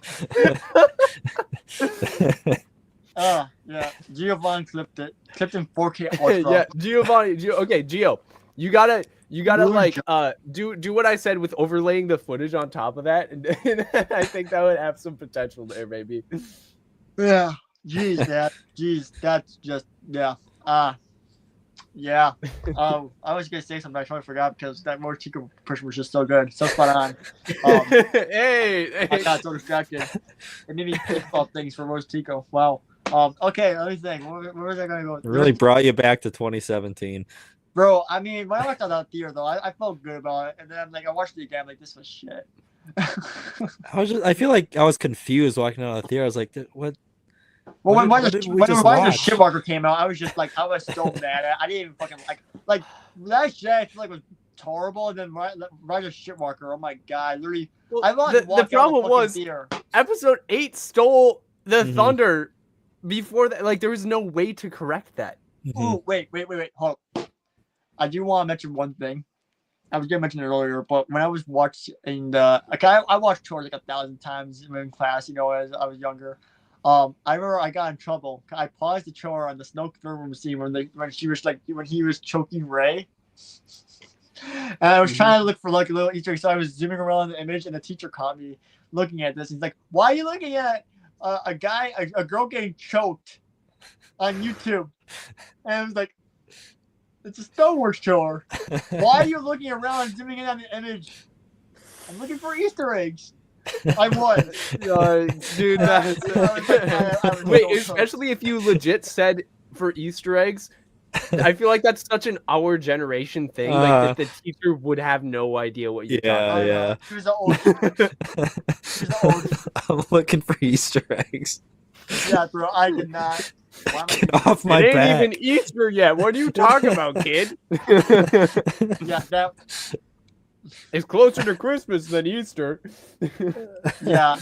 Yeah. Giovanni clipped it. Clipped in 4K ultra. Yeah, Giovanni. Okay, Gio, you gotta Really like do what I said with overlaying the footage on top of that, and I think that would have some potential there, maybe. Yeah. Jeez, that's just yeah. I was gonna say something, I totally forgot because that more Chico person was just so good, so spot on. Hey, I got so distracted. It made me think about things for Rose Tico. Wow. Okay, let me think. Where was I gonna go? It really brought you back to 2017. Bro, I mean, when I watched that out theater though, I felt good about it, and then I watched it again, like this was shit. I feel like I was confused walking out of the theater. I was like, what? Well, What when did the we just Rise of watch? Shitwalker came out, I was just like, I was so mad. I didn't even fucking like that shit. I feel like was horrible. And then Rise of Shitwalker, oh my god, literally, Well, I wanted to the walk out of problem fucking was theater. episode 8 stole the Mhm. thunder before that. Like there was no way to correct that. Mhm. Oh wait, hold up. I do want to mention one thing. I was gonna mention it earlier, but when I was watching I watched chores like 1,000 times in class, as I was younger. I remember I got in trouble. I paused the chore on the snow throne room scene when he was choking Ray. And I was trying to look for like a little Easter egg, so I was zooming around the image, and the teacher caught me looking at this. He's like, "Why are you looking at a girl getting choked on YouTube?" And I was like, "It's a Star Wars chore. Why are you looking around zooming in on the image? I'm looking for Easter eggs." I was. Dude, I was wait, so especially if you legit said for Easter eggs. I feel like that's such an our generation thing. Like that the teacher would have no idea what you're talking Yeah. He was an old. I'm looking for Easter eggs. Yeah, bro. I did not. Why am I Get off my it ain't back. even Easter yet. What are you talking about, kid? Yeah, that. It's closer to Christmas than Easter. Yeah.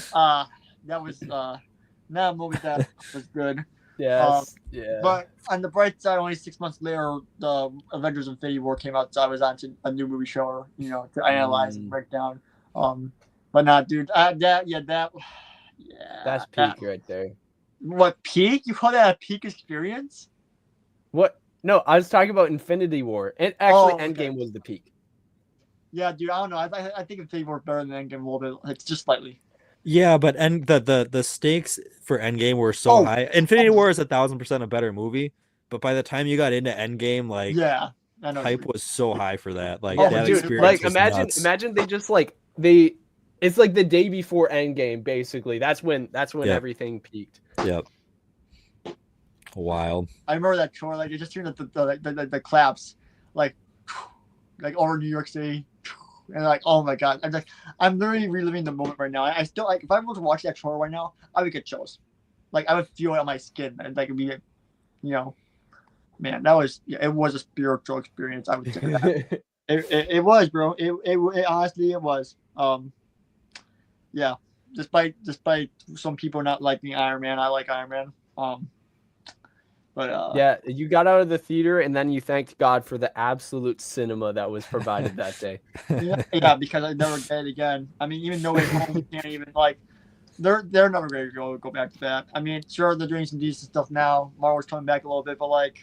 That was that movie that was good. Yes. Yeah. But on the bright side, only 6 months later, the Avengers: Infinity War came out, so I was on to a new movie show, to analyze and break down. But not, dude. That's peak right there. What peak? You call that a peak experience? What? No, I was talking about Infinity War. And actually, Oh, okay. Endgame was the peak. Yeah, dude. I don't know. I think Infinity War better than Endgame a little bit. It's just slightly. Yeah, but the stakes for Endgame were so high. Infinity War is 1,000% a better movie, but by the time you got into Endgame, like Yeah, I know. hype was so high for that. Like Oh, that dude, experience Like was imagine nuts. they just it's like the day before Endgame, basically. That's when Yep. everything peaked. Yep. Wild. I remember that chore. Like, you just hear the claps, like over New York City, and like, oh my god, I'm literally reliving the moment right now. I still like, if I were to watch that chore right now, I would get chills. Like, I would feel it on my skin, and like it'd be, man, it was a spiritual experience. I would say that. It was, bro. It honestly it was. Yeah. Despite some people not liking Iron Man, I like Iron Man. But Yeah, you got out of the theater and then you thanked God for the absolute cinema that was provided that day. yeah, because I never get it again. I mean, even No Way Home can't even like. They're never going to go back to that. I mean, sure they're doing some decent stuff now. Marvel's coming back a little bit, but like,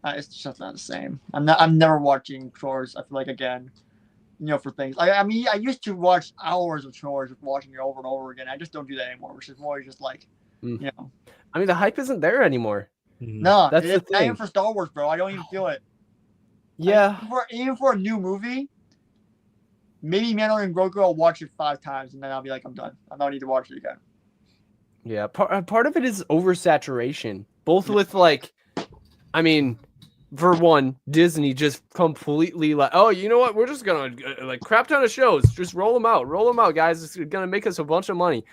it's just not the same. I'm never watching chores. I feel like again, for things. I mean, I used to watch hours of chores, watching it over and over again. I just don't do that anymore, which is more just like, I mean, the hype isn't there anymore. No, That's the it's not thing. even for Star Wars, bro. I don't even feel it. Yeah. Even for a new movie, maybe Mandalorian Grogu, I'll watch it 5 times and then I'll be like, I'm done. I don't need to watch it again. Yeah, part of it is oversaturation. Both with like, I mean, for one, Disney just completely like, oh, you know what? We're just gonna like crap ton of shows. Just roll them out, guys. It's gonna make us a bunch of money.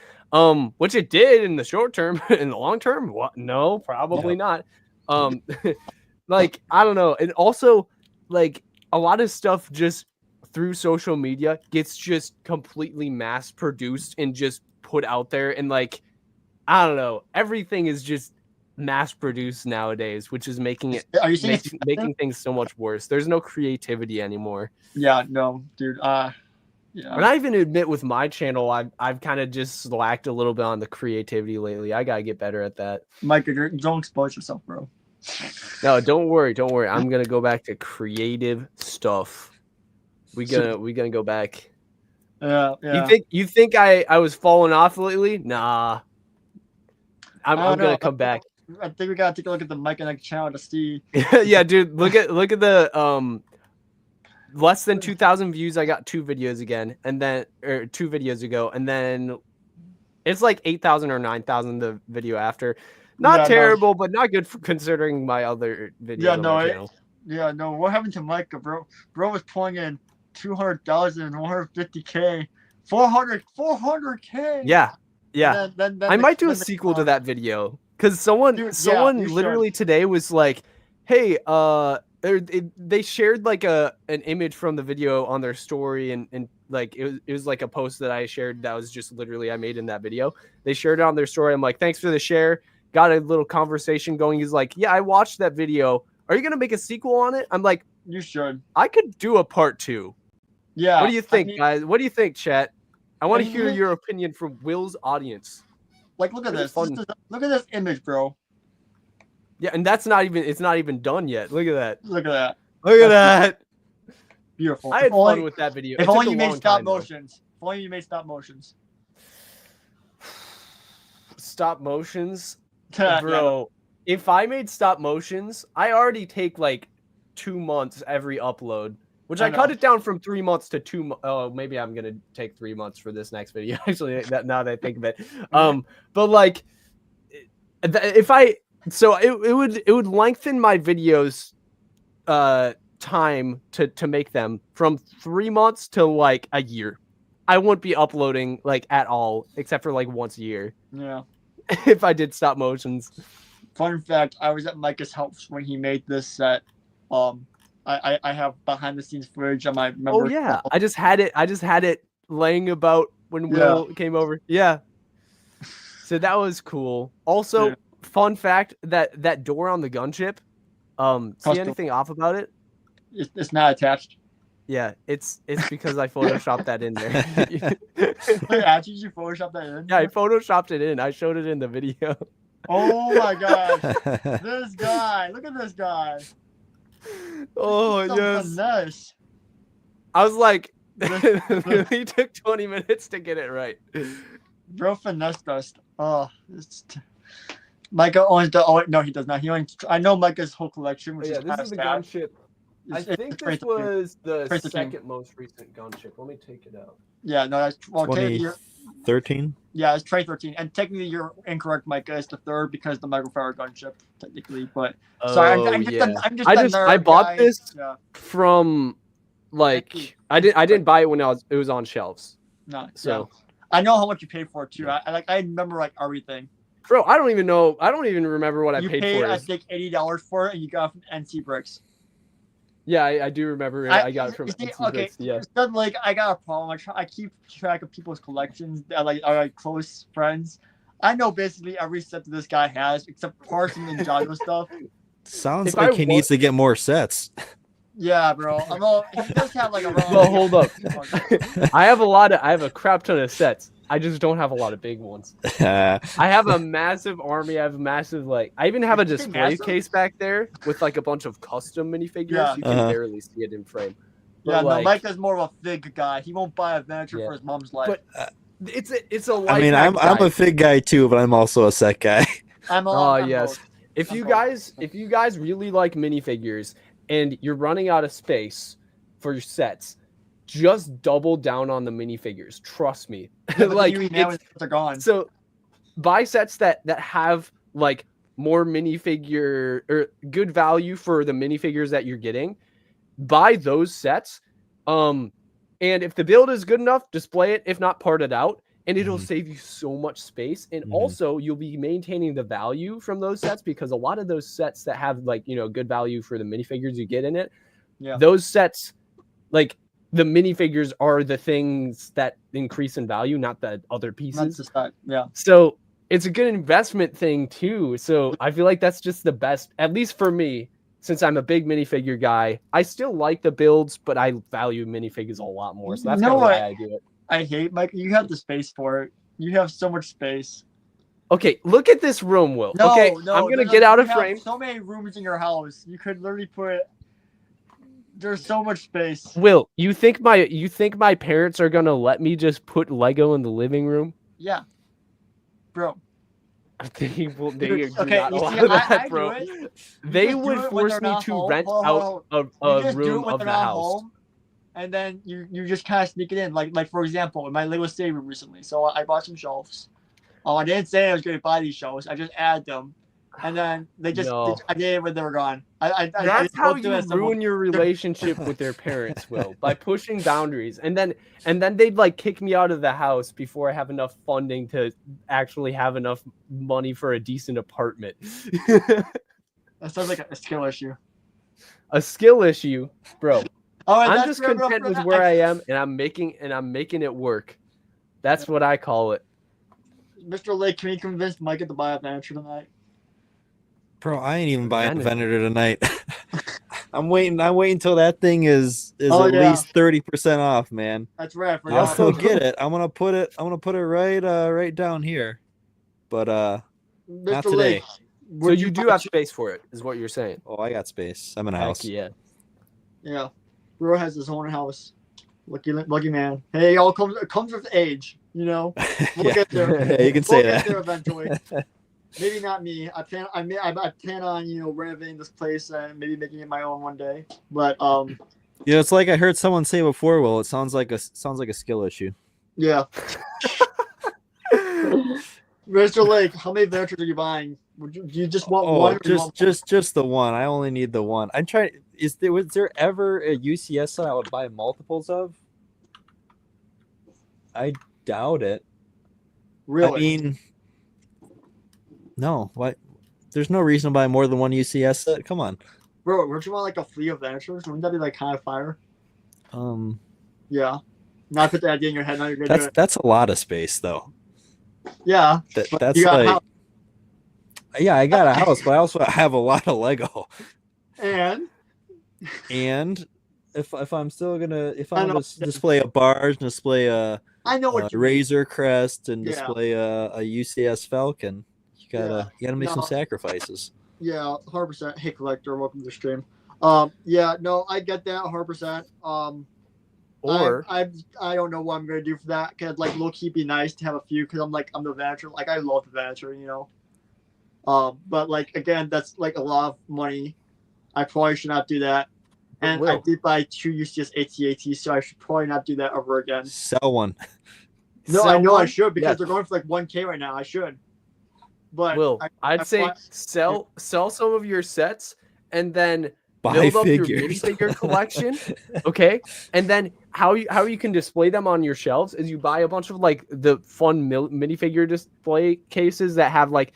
Which it did in the short term. In the long term, what? No, probably not. Like I don't know, and also like a lot of stuff just through social media gets just completely mass produced and just put out there, and like I don't know, everything is just mass produced nowadays, which is making it Are you saying it's making things so much worse. There's no creativity anymore. Yeah, no, dude. Yeah. And I even admit with my channel, I've kind of just slacked a little bit on the creativity lately. I gotta get better at that. Mike, don't expose yourself, bro. No, don't worry. I'm gonna go back to creative stuff. We gonna go back. Yeah. You think I was falling off lately? Nah. I'm I don't gonna know. come back. I think we gotta take a look at the Mike and Ike channel to see. Yeah, dude. Look at the less than 2,000 views. I got 2 videos again, and then 2 videos ago, and then it's like 8,000 or 9,000 the video after. Not Yeah, no. terrible, but not good for considering my other videos. Yeah, on no, my it- channel. Yeah, no. What happened to Micah, bro? Bro was pulling in 200,000, 150K, 400K. Yeah. Then I might do a then sequel to that video because someone Dude, yeah, you should. literally today was like, "Hey, they shared like an image from the video on their story, and like it was like a post that I shared that was just literally I made in that video. They shared it on their story. I'm like, thanks for the share. Got a little conversation going. He's like, yeah, I watched that video. Are you gonna make a sequel on it? I'm like, You should. I could do a part 2. Yeah. What do you think, I mean, guys? What do you think, chat? I want to I hear mean- your opinion from Will's audience. Like, look at It's this. fun. Look at this image, bro. Yeah, and it's not even done yet. Look at that. Look at that. Look at that. Beautiful. I had fun with that video. If It took only a you made long stop time, though. motions. If only you made stop motions. Stop motions, Yeah, bro. If I made stop motions, I already take like 2 months every upload, which I I cut know. it down from 3 months to 2. Oh, maybe I'm gonna take 3 months for this next video. Actually, now that I think of it, but like, if I it would lengthen my videos, time to make them from 3 months to like a year. I wouldn't be uploading like at all, except for like once a year. Yeah. If I did stop motions. Fun fact: I was at Micah's house when he made this set. I have behind the scenes footage on my member. Oh yeah, I just had it laying about when Will came over. Yeah. So that was cool. Also, Yeah. fun fact that door on the gunship. See Custom. anything off about it? It's not attached. Yeah, it's because I photoshopped that in there. Wait, actually, you photoshopped that in? Yeah, I photoshopped it in. I showed it in the video. Oh my gosh, this guy! Look at this guy. Oh Some yes. finesse. I was like, This- it really took 20 minutes to get it right. Bro finessed us. Oh, Micah owns the. Oh no, he does not. He owns. I know Micah's whole collection, which Yeah, is this is the gunship. I think this was the 2013. second most recent gunship. Let me take it out. Yeah, no, that's well. Technically, 2013. yeah, it's 2013, and technically you're incorrect, Micah. It's the third because the microfire gunship, technically. But sorry, I'm just, yeah. I'm just. I a just- nerd I bought guy. this- Yeah, From like I didn't buy it when it was on shelves. no. So Yeah. I know how much you paid for it too. I remember like everything. bro, I don't even remember what I You paid paid for I it. think $80 for it, and you got it from NC Bricks. Yeah, I do remember it. I got it from you see, NC okay. Bricks, yeah. Then, like, I got a problem. I keep track of people's collections that are like close friends. I know basically every set that this guy has, except parts and Ninjago stuff. Sounds If like I he wa- needs to get more sets. Yeah, bro. Although he does have like a. Well, hold up. I have a crap ton of sets. I just don't have a lot of big ones. I have a massive army. I have a massive I even have a Is it display massive? case back there with like a bunch of custom minifigures. Yeah. You can Uh-huh. barely see it in frame. Yeah, But, no, Micah's more of a fig guy. He won't buy a miniature Yeah. for his mom's life. But it's a life I mean, hack, I'm a guys. fig guy too, but I'm also a set guy. I'm Oh on yes. both. If I'm you both. guys really like minifigures and you're running out of space for your sets, just double down on the minifigures. Trust me. Yeah, but like you now it's- they're gone. so buy sets that have like more minifigure or good value for the minifigures that you're getting. Buy those sets. And if the build is good enough, display it. If not, part it out. And it'll Mhm. save you so much space. And Mhm. also you'll be maintaining the value from those sets because a lot of those sets that have good value for the minifigures you get in it, Yeah. those sets, like the minifigures are the things that increase in value, not the other Not pieces. just that. Yeah. So it's a good investment thing too. So I feel like that's just the best, at least for me, since I'm a big minifigure guy. I still like the builds, but I value minifigures a lot more. So that's You kind know of why what? I do it. I hate Mike. You have the space for it. You have so much space. Okay, look at this room, Will. No, okay, no. I'm gonna there's get a- out you of have frame. So many rooms in your house. You could literally put. There's so much space. Will, you think my parents are gonna let me just put Lego in the living room? Yeah, bro. They will. They Dude, do okay, not you allow see, that, I do bro. it. You They just do would it when force they're me not to home. rent Hold on, out hold a on. You just do room it when of they're the not house. home, and then you just kind of sneak it in. Like for example, in my Lego stay room recently. So I bought some shelves. I didn't say I was going to buy these shelves. I just added them, and then No. I did it when they were gone. I That's just how don't do you it simple. ruin your relationship with their parents, Will, by pushing boundaries. And then they'd like kick me out of the house before I have enough funding to actually have enough money for a decent apartment. That sounds like a skill issue. A skill issue, bro. All right, I'm that's just fair enough content for with that. where I am, and I'm making it work. That's what I call it. Mr. Lake, can we convince Micah to buy a Vanisher tonight? Bro, I ain't even buying a Venator. Venator tonight. I'm waiting until that thing is Oh, at yeah. least 30% off, man. That's right. I I'll forgot. still get it. I'm gonna put it right down here. But not Mr. today. Lake, So would you do buy have two- space for it, is what you're saying. Oh, I got space. I'm in a Heck house. yeah. Yeah, Bro has his own house. Lucky man. Hey, it all comes with age, you know. We'll Yeah. get there. Yeah, you can say We'll get that. there eventually. Maybe not me. I plan on renovating this place and maybe making it my own one day. But Yeah, it's like I heard someone say before. Well, it sounds like a skill issue. yeah. Mr. Lake, how many ventures are you buying? Do you just want one? Or do you want just the one. I only need the one. I'm trying. Was there ever a UCS set I would buy multiples of? I doubt it. really? I mean, no. What? There's no reason to buy more than one UCS set. Come on. Bro, don't you want like a fleet of ventures? Wouldn't that be like kind of fire? Yeah. Not put the idea in your head. Now you're gonna do it. That's a lot of space though. Yeah. but That's you got a like, house. yeah, I got a house, but I also have a lot of Lego. And And if I'm still gonna I know. display a barge, display a I know what you mean. Razor Crest, and Yeah. display a UCS Falcon, you gotta make some No. sacrifices. Yeah, 100%. Hey, collector, welcome to the stream. Yeah, no, I get that 100%. Or I don't know what I'm gonna do for that. Cause like low key be nice to have a few. Cause I'm the Vanisher. Like I love the Vanisher, you know. But like again, that's like a lot of money. I probably should not do that. And I Will. did buy 2 UCS AT-AT, so I should probably not do that ever again. Sell one. No, Sell I know I one? should because Yes. they're going for like 1K right now. I should. But Will, I'd I say bought- sell some of your sets and then Buy build up your figures. minifigure collection. Okay, and then how you can display them on your shelves is you buy a bunch of like the fun minifigure display cases that have like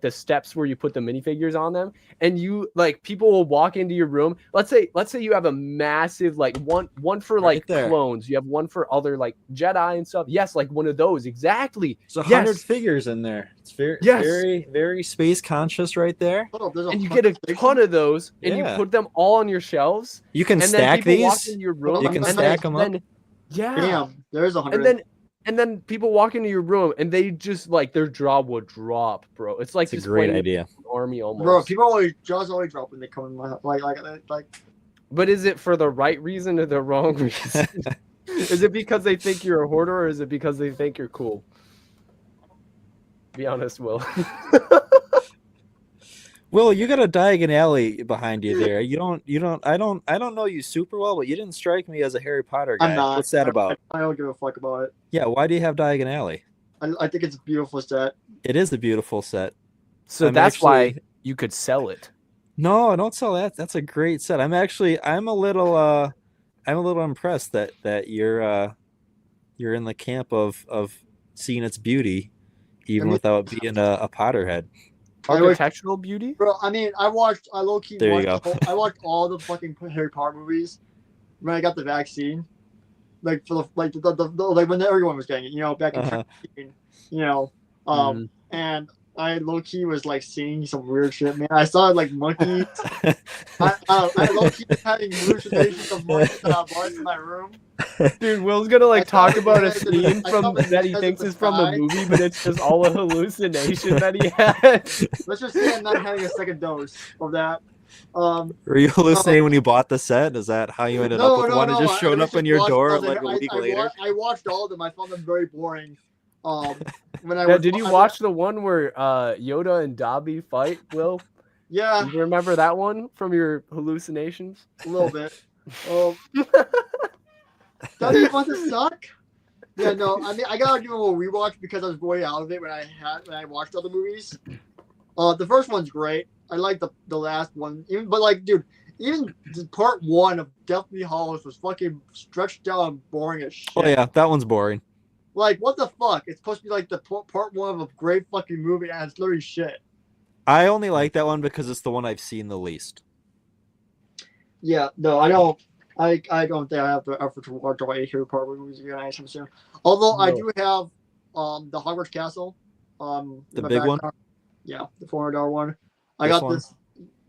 the steps where you put the minifigures on them, and you like people will walk into your room. Let's say you have a massive like one for Right like there. clones. You have one for other like Jedi and stuff. Yes, like one of those exactly. There's Yes. 100 figures in there. It's very Yes. very very space conscious right there. Hold up, there's And you get a 100 ton of those, and Yeah. you put them all on your shelves. You can And then stack people walk these. into your room. You can and stack then, 'em up. then- Yeah. Damn, there's 100. And then people walk into your room and they just like their jaw would drop, bro. It's like It's a just great playing idea. an army almost. Bro, people always jaws always drop when they come in my house. Like But is it for the right reason or the wrong reason? Is it because they think you're a hoarder, or is it because they think you're cool? Be honest, Will. Will, you got a Diagon Alley behind you there. I don't know you super well, but you didn't strike me as a Harry Potter guy. I'm not. What's that about? I don't give a fuck about it. Yeah, why do you have Diagon Alley? I think it's a beautiful set. It is a beautiful set. So I'm that's why actually- you could sell it. No, don't sell that. That's a great set. I'm a little impressed that you're in the camp of seeing its beauty, even I mean- without being a Potterhead. I always- Architectural beauty? Bro, I mean, I low key There you watched go. I watched all the fucking Harry Potter movies when I got the vaccine. like for the like when everyone was getting it, you know, back in Uh-huh. 2015, you know, Mhm. and I low key was like seeing some weird shit, man. I saw like monkeys. I low key was having hallucinations of monkeys that I was in my room. Dude, Will's gonna I like saw talk about a bananas in the, scene I saw from that he bananas in thinks the is from a sky. movie, but it's just all a hallucination that he had. Let's just say I'm not having a second dose of that. Were you No, hallucinating when you bought the set? Is that how you ended up with one? It just I showed up just on your watched door all the. like a week later. I watched all of them. I found them very boring. When I Yeah, was did you watch the one where Yoda and Dobby fight, Will? Yeah, Do you remember that one from your hallucinations? a little bit. Dobby wants to suck. Yeah, no. I mean, I gotta give him a rewatch because I was way out of it when I watched other movies. The first one's great. I like the last one, but like, dude, even part one of Deathly Hallows was fucking stretched out and boring as shit. Oh yeah, that one's boring. Like, what the fuck? It's supposed to be like the part one of a great fucking movie, and it's literally shit. I only like that one because it's the one I've seen the least. Yeah, no, I don't. I don't think I have the effort to watch all 8 Harry Potter movies again anytime soon. Although I No. do have the Hogwarts Castle. The in my big one? background. Yeah, the $400 one. I This got one? this.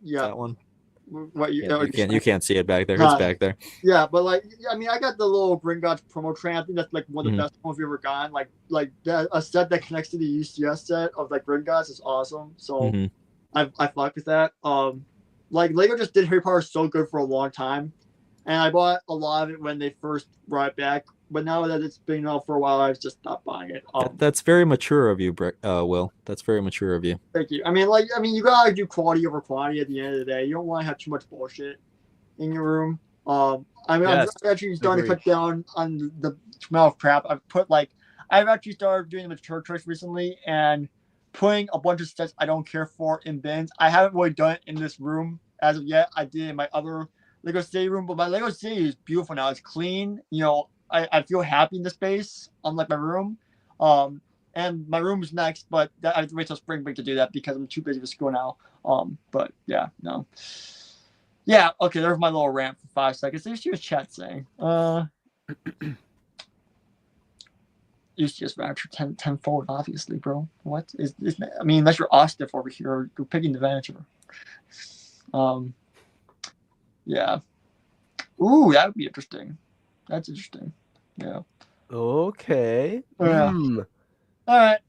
Yeah, That one. what you? Yeah, you can't see it back there. Nah. It's back there. Yeah, but like, I mean, I got the little Gringotts promo train. I think that's like one of the Mhm. best ones we've ever gotten. Like that, a set that connects to the UCS set of like Gringotts is awesome. So Mhm. I fuck with that. Like Lego just did Harry Potter so good for a long time, and I bought a lot of it when they first brought it back. But now that it's been out for a while, I've just stopped buying it. That's very mature of you, Will. That's very mature of you. Thank you. I mean, you gotta do quality over quantity at the end of the day. You don't want to have too much bullshit in your room. I mean, Yes, I'm actually starting to agreed. cut down on the amount of crap. I've actually started doing the mature choice recently and putting a bunch of sets I don't care for in bins. I haven't really done it in this room as of yet. I did in my other Lego City room, but my Lego City is beautiful now. It's clean. You know, I feel happy in the space, unlike my room. And my room is next, but I have to wait till spring break to do that because I'm too busy with school now. But yeah, no. Yeah, okay, there's my little rant for 5 seconds. There's your chat saying. UCS Rapture tenfold, obviously, bro. What is I mean, unless you're Ostiff over here, you're picking the Vanisher. Yeah. Ooh, that would be interesting. That's interesting. Yeah. Okay. Yeah. Hmm. All right.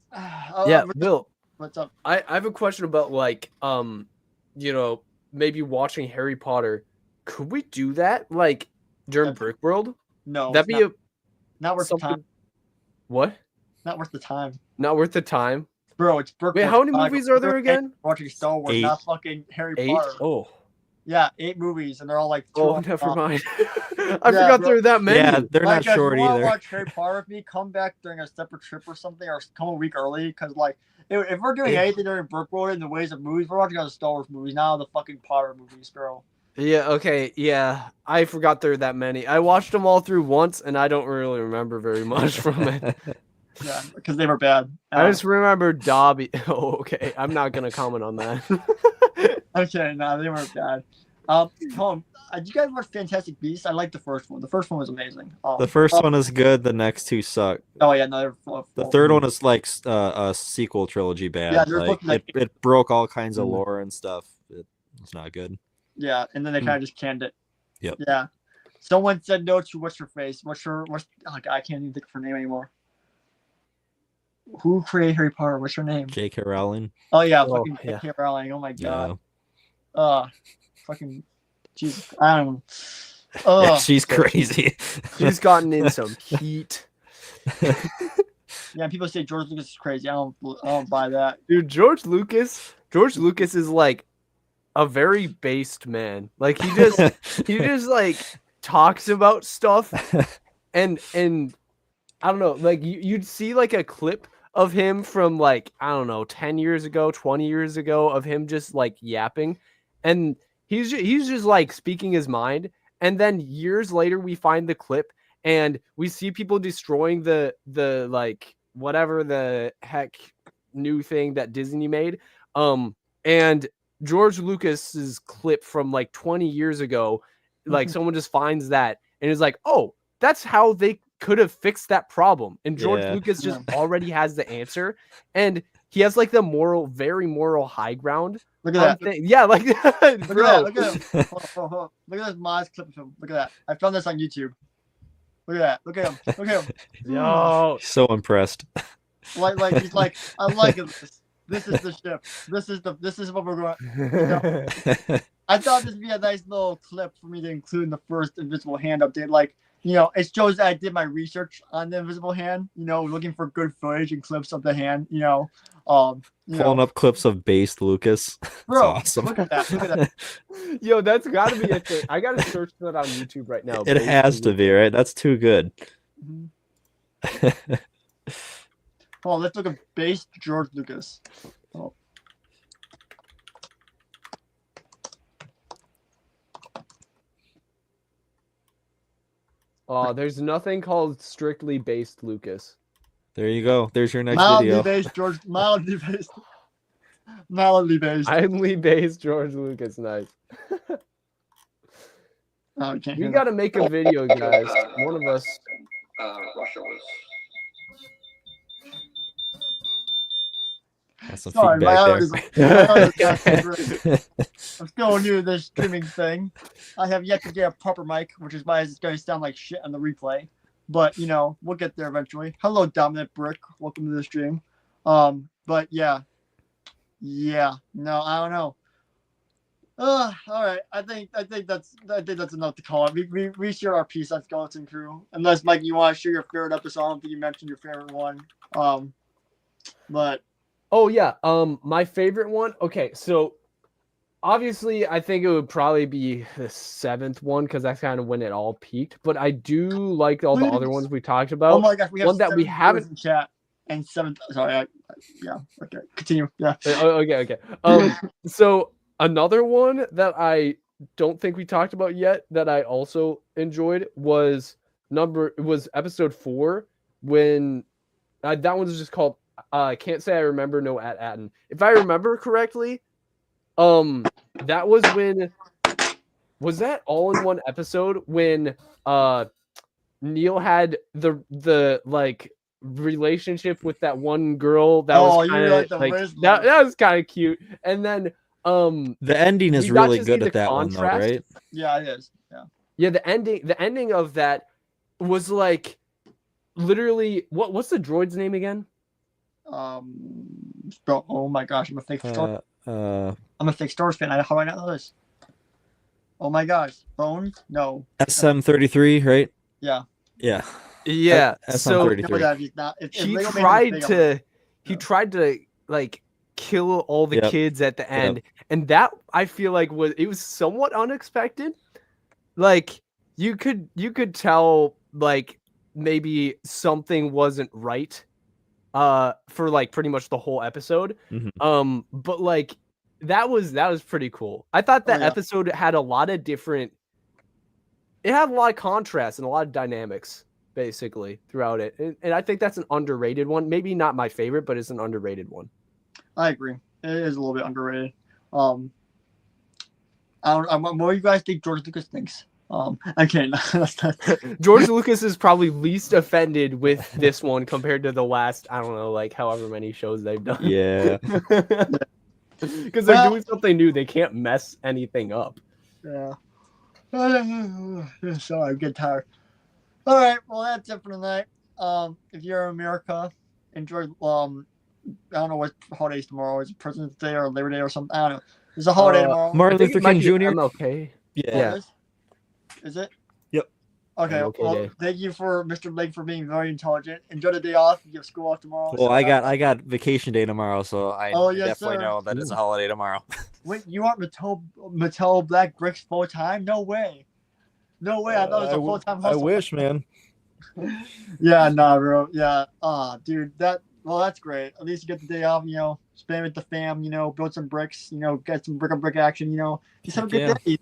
Yeah, Will, What's up? I have a question about like you know, maybe watching Harry Potter. Could we do that like during That's- Brick World? No, That'd it's be not worth the something. time. What? Not worth the time. Not worth the time. Bro, it's Brookwood. Wait, how many Chicago. movies are there We're again? watching Star Wars, 8. not fucking Harry 8? Potter. Oh. Yeah, 8 movies, and they're all like 2 Oh, hours never long. mind. I Yeah, forgot bro. there were that many. Yeah, they're Like, not short if you want to either. watch Harry Potter with me, come back during a separate trip or something, or come a week early. Because like, if we're doing anything during Brookwood in the ways of movies, we're watching the Star Wars movies, not the fucking Potter movies, bro. Yeah, okay, yeah. I forgot there were that many. I watched them all through once, and I don't really remember very much from it. Yeah, because they were bad. I just remember Dobby. Oh, okay. I'm not gonna comment on that. Okay, no, they weren't bad. Tom, did you guys watch Fantastic Beasts? I liked the first one. The first one was amazing. The first one is good. The next 2 suck. Oh yeah, no, they're The third one is like a sequel trilogy bad. Yeah, they're like, looking like- it broke all kinds of Mhm. lore and stuff. It's not good. Yeah, and then they kind of just canned it. Yep. Yeah. Someone said no to what's her face. Oh God, I can't even think of her name anymore. Who created Harry Potter? What's her name? J.K. Rowling. Oh yeah, Oh, fucking yeah. J.K. Rowling. Oh my Yeah. god. Fucking Jesus. I don't know. Yeah, she's crazy. She's gotten in some heat. Yeah, people say George Lucas is crazy. I don't buy that. Dude, George Lucas is like a very based man. Like he just like talks about stuff and I don't know, like you'd see like a clip of him from like, I don't know, 10 years ago, 20 years ago of him just like yapping, and he's just like speaking his mind, and then years later we find the clip and we see people destroying the like whatever the heck new thing that Disney made, and George Lucas's clip from like 20 years ago, like someone just finds that and is like, oh, that's how they could have fixed that problem. And George Yeah. Lucas just already has the answer, and he has like the very moral high ground. Look at that. Yeah, like Look at that. bro. Look at him. Hold on. Look at this Moz clip of him. Look at that. I found this on YouTube. Look at that. Look at him. Look at him. Yo, So impressed. Like he's like, I like this. This is the ship. This is what we're going. I thought this would be a nice little clip for me to include in the first Invisible Hand update. Like, it shows that I did my research on the Invisible Hand. Looking for good footage and clips of the hand. Pulling up clips of based Lucas. Bro, awesome. look at that. Look at that. yo, that's gotta be a thing. I gotta search that on YouTube right now. It has to be, right? That's too good. Mhm. Oh, let's look at base George Lucas. Oh. There's nothing called strictly based Lucas. There you go. There's your next Mildly video. based George. Mildly based. Mildly based. Idly based George Lucas, nice. Oh, we can't We hear gotta make a video, guys. One of us. Russia was. That's some Sorry, my feedback audio I'm still new to this streaming thing. I have yet to get a proper mic, which is why it's going to sound like shit on the replay. But we'll get there eventually. Hello, Dominant Brick. Welcome to the stream. But yeah, no, I don't know. All right. I think that's enough to call it. We share our piece on Skeleton Crew. Unless Mike, you want to share your favorite episode. I don't think you mentioned your favorite one. But Oh yeah, my favorite one. Okay, so obviously I think it would probably be the 7th one because that's kind of when it all peaked. But I do like all the other ones we talked about. oh my gosh, we have one that we 7 viewers haven't- in chat and 7. Sorry, yeah. Okay, continue. Yeah. Okay. So another one that I don't think we talked about yet that I also enjoyed was episode 4 when that one was just called Can't Say I Remember No at Atten. If I remember correctly, that was that all in one episode when Neil had the like relationship with that one girl that was kind of like that was kind of cute, and then The ending is we got really to good see at the that one, though, contrast. right? Yeah, it is. Yeah. Yeah, the ending of that was like literally what's the droid's name again? Bro, oh my gosh, I'm a fake Star. I'm a fake Star Wars fan. How do I not know this? Oh my gosh, Bones? No. SM33, right? Yeah. Yeah. Yeah. So SM33. Remember that if he's not. If he Lego Man was tried big, to Yeah. tried to like kill all the Yep. kids at the end, and that I feel like was somewhat unexpected. Like you could tell like maybe something wasn't right for like pretty much the whole episode. Mhm. But like that was pretty cool. I thought that yeah. episode had a lot of different, it had a lot of contrast and a lot of dynamics basically throughout it. And I think that's an underrated one. Maybe not my favorite, but it's an underrated one. I agree. It is a little bit underrated. I don't. What do you guys think George Lucas thinks? I can't. That's not. George Lucas is probably least offended with this one compared to the last, I don't know, like however many shows they've done. Yeah. Because they're Well- doing something new. They can't mess anything up. Yeah. So I'm getting tired. All right. Well, that's it for tonight. If you're in America, enjoy. I don't know what holidays tomorrow is. President's Day or Labor Day or something. I don't know. There's a holiday tomorrow. Martin I think Luther it might King be Jr. MLK. Yeah. Oh, is it? Yep. Okay. MLK Well, Day. thank you for Mr. Blake for being very intelligent. Enjoy the day off. You have school off tomorrow. Well, so I got vacation day tomorrow, so I Oh, yes, definitely sir. know that it's a holiday tomorrow. Wait, you aren't Mattel Black Bricks full time? No way. No way. I thought it was a full time hustle. man. Yeah, nah, bro. Yeah. Dude, that's great. At least you get the day off, spend it with the fam, build some bricks, get some brick on brick action, just have a good Heck day,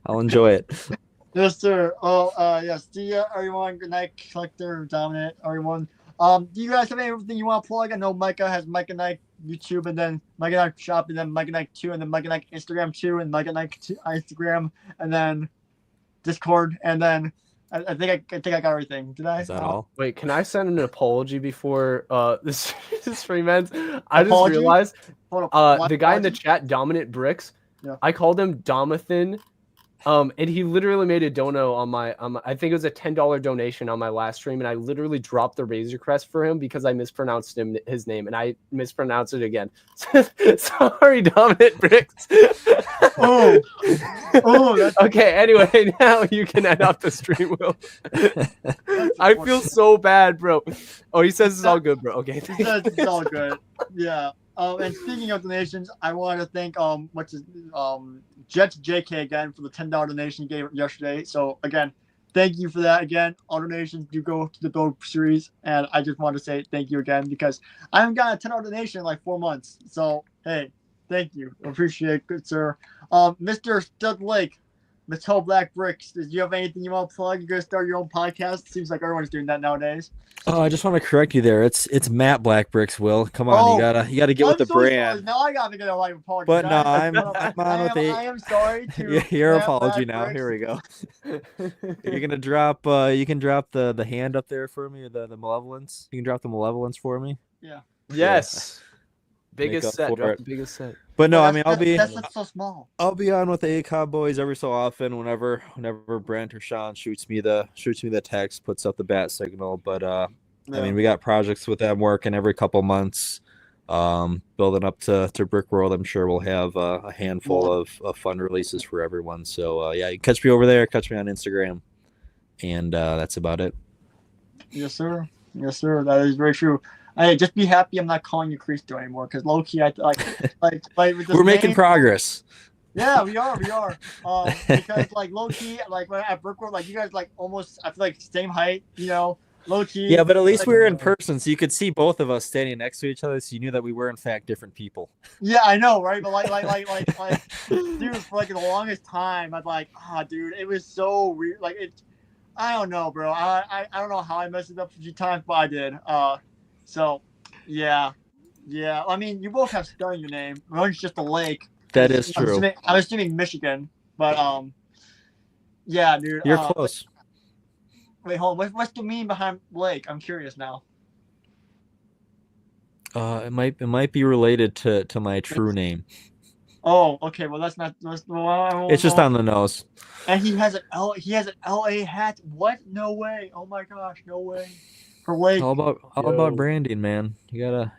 I'll enjoy it. Yes, sir. Oh, yeah. See ya, everyone. Good night, Collector, Dominant, everyone. Do you guys have anything you want to plug? I know Micah has Micah Knight YouTube, and then Micah Knight Shop, and then Micah Knight 2, and then Micah Knight Instagram 2, and Micah Knight Instagram, and then Discord, and then I think I got everything. Did I? Is that all? Wait, can I send an apology before this stream ends? I just Apology? realized Hold on. the guy in the Apology? chat, Dominant Bricks, Yeah. I called him Domathan. And he literally made a dono on my I think it was a $10 donation on my last stream, and I literally dropped the Razor Crest for him because I mispronounced his name, and I mispronounced it again. Sorry, Dominant Bricks. Oh, that's Okay, anyway, now you can end off the stream, Will. I feel unfortunate. so bad, bro. Oh, he says it's all good, bro. Okay. It's all good. Yeah. And speaking of donations, I want to thank Jets JK again for the $10 donation he gave yesterday. So again, thank you for that. Again, all donations do go to the Build series, and I just want to say thank you again because I haven't gotten a $10 donation in like 4 months. So hey, thank you, appreciate it, good sir. Mr. Stud Lake, Mattel Black Bricks, do you have anything you want to plug? You're gonna start your own podcast? Seems like everyone's doing that nowadays. Oh, I just want to correct you there. It's Matt Black Bricks. Will, come on, Oh, you gotta get with the I'm so sorry. brand. Now I gotta get a live apology. But no, guys. I'm on with I am sorry to Yeah, your Matt apology Black now. Bricks. Here we go. You're gonna drop. You can drop the hand up there for me, or the malevolence. You can drop the malevolence for me. Yes. Make Biggest up set. for Drop it. the biggest set. But no, But I mean that's so small. I'll be on with the ACOB boys every so often. Whenever Brent or Sean shoots me the text, puts up the bat signal. But I mean, we got projects with them working every couple months. Building up to Brick World, I'm sure we'll have a handful of fun releases for everyone. So yeah, you can catch me over there. Catch me on Instagram, and that's about it. Yes, sir. Yes, sir. That is very true. I just be happy I'm not calling you Cristo anymore because low key I like with this We're making name- progress. Yeah, we are. Because like low key, like when at Brickworld, like you guys like almost I feel like same height, low key. Yeah, but at least like, we were in person, so you could see both of us standing next to each other, so you knew that we were in fact different people. Yeah, I know, right? But like, dude, for like the longest time, I'd like, dude, it was so weird. Like I don't know, bro. I don't know how I messed it up a few times, but I did. So yeah. I mean, you both have star in your name. One's just a lake. That is true. I'm assuming Michigan, but yeah, dude. You're close. Wait, hold on. What's the meaning behind lake? I'm curious now. It might be related to my true name. Oh, okay. Well, It's just on the nose. And he has an LA hat. What? No way. Oh my gosh, no way. For lake. All about branding, man. You gotta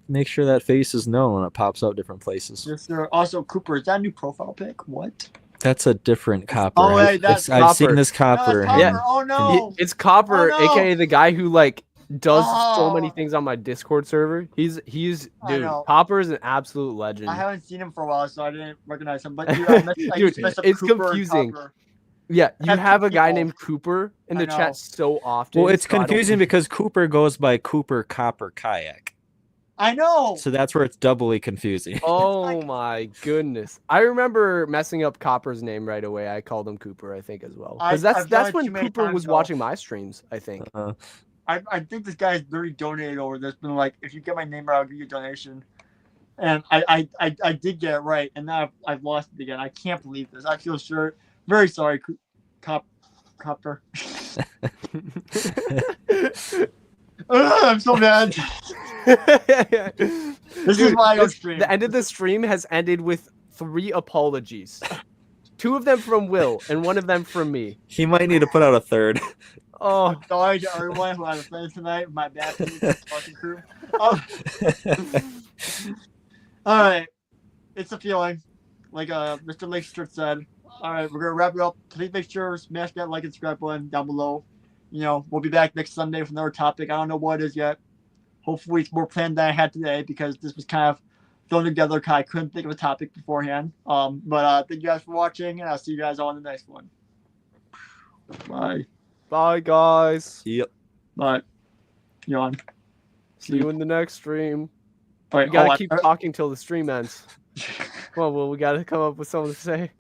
make sure that face is known when it pops out different places. Yes, sir. Also, Cooper, is that a new profile pic? What? That's a different copper. Oh, wait, that's I've seen Copper. this copper. No, that's Yeah. Copper. Oh no. It's Copper, Oh, no. aka the guy who like does so many Oh. things on my Discord server. He's I dude. know. Copper is an absolute legend. I haven't seen him for a while, so I didn't recognize him. But dude, I Dude, just messed up it's Cooper and confusing. Copper. Yeah, you have have two a guy people. named Cooper in I the know. chat so often. Well, it's so I don't- confusing because Cooper goes by Cooper Copper Kayak, I know. so that's where it's doubly confusing. Oh like- my goodness! I remember messing up Copper's name right away. I called him Cooper, I think, as well, because I've done that's it when too many Cooper times, was though. watching my streams. I think. I think this guy's literally donated over this. Been like, if you get my name right, I'll give you a donation. And I did get it right, and now I've lost it again. I can't believe this. I feel sure. Very sorry, Copper. I'm so mad. This is why I don't stream. The end of the stream has ended with 3 apologies. 2 of them from Will and 1 of them from me. He might need to put out a third. Oh, Sorry to everyone who had a friend tonight. My bad fucking crew. All right, it's a feeling, like Mr. Lakestrip said. All right, we're gonna wrap it up. Please make sure smash that like and subscribe button down below. We'll be back next Sunday with another topic. I don't know what it is yet. Hopefully, it's more planned than I had today because this was kind of thrown together. I couldn't think of a topic beforehand. But thank you guys for watching, and I'll see you guys on the next one. Bye. bye guys. Yep. Bye. Yawn. See you in the next stream. All right, We gotta keep talking till the stream ends. Well, we gotta come up with something to say.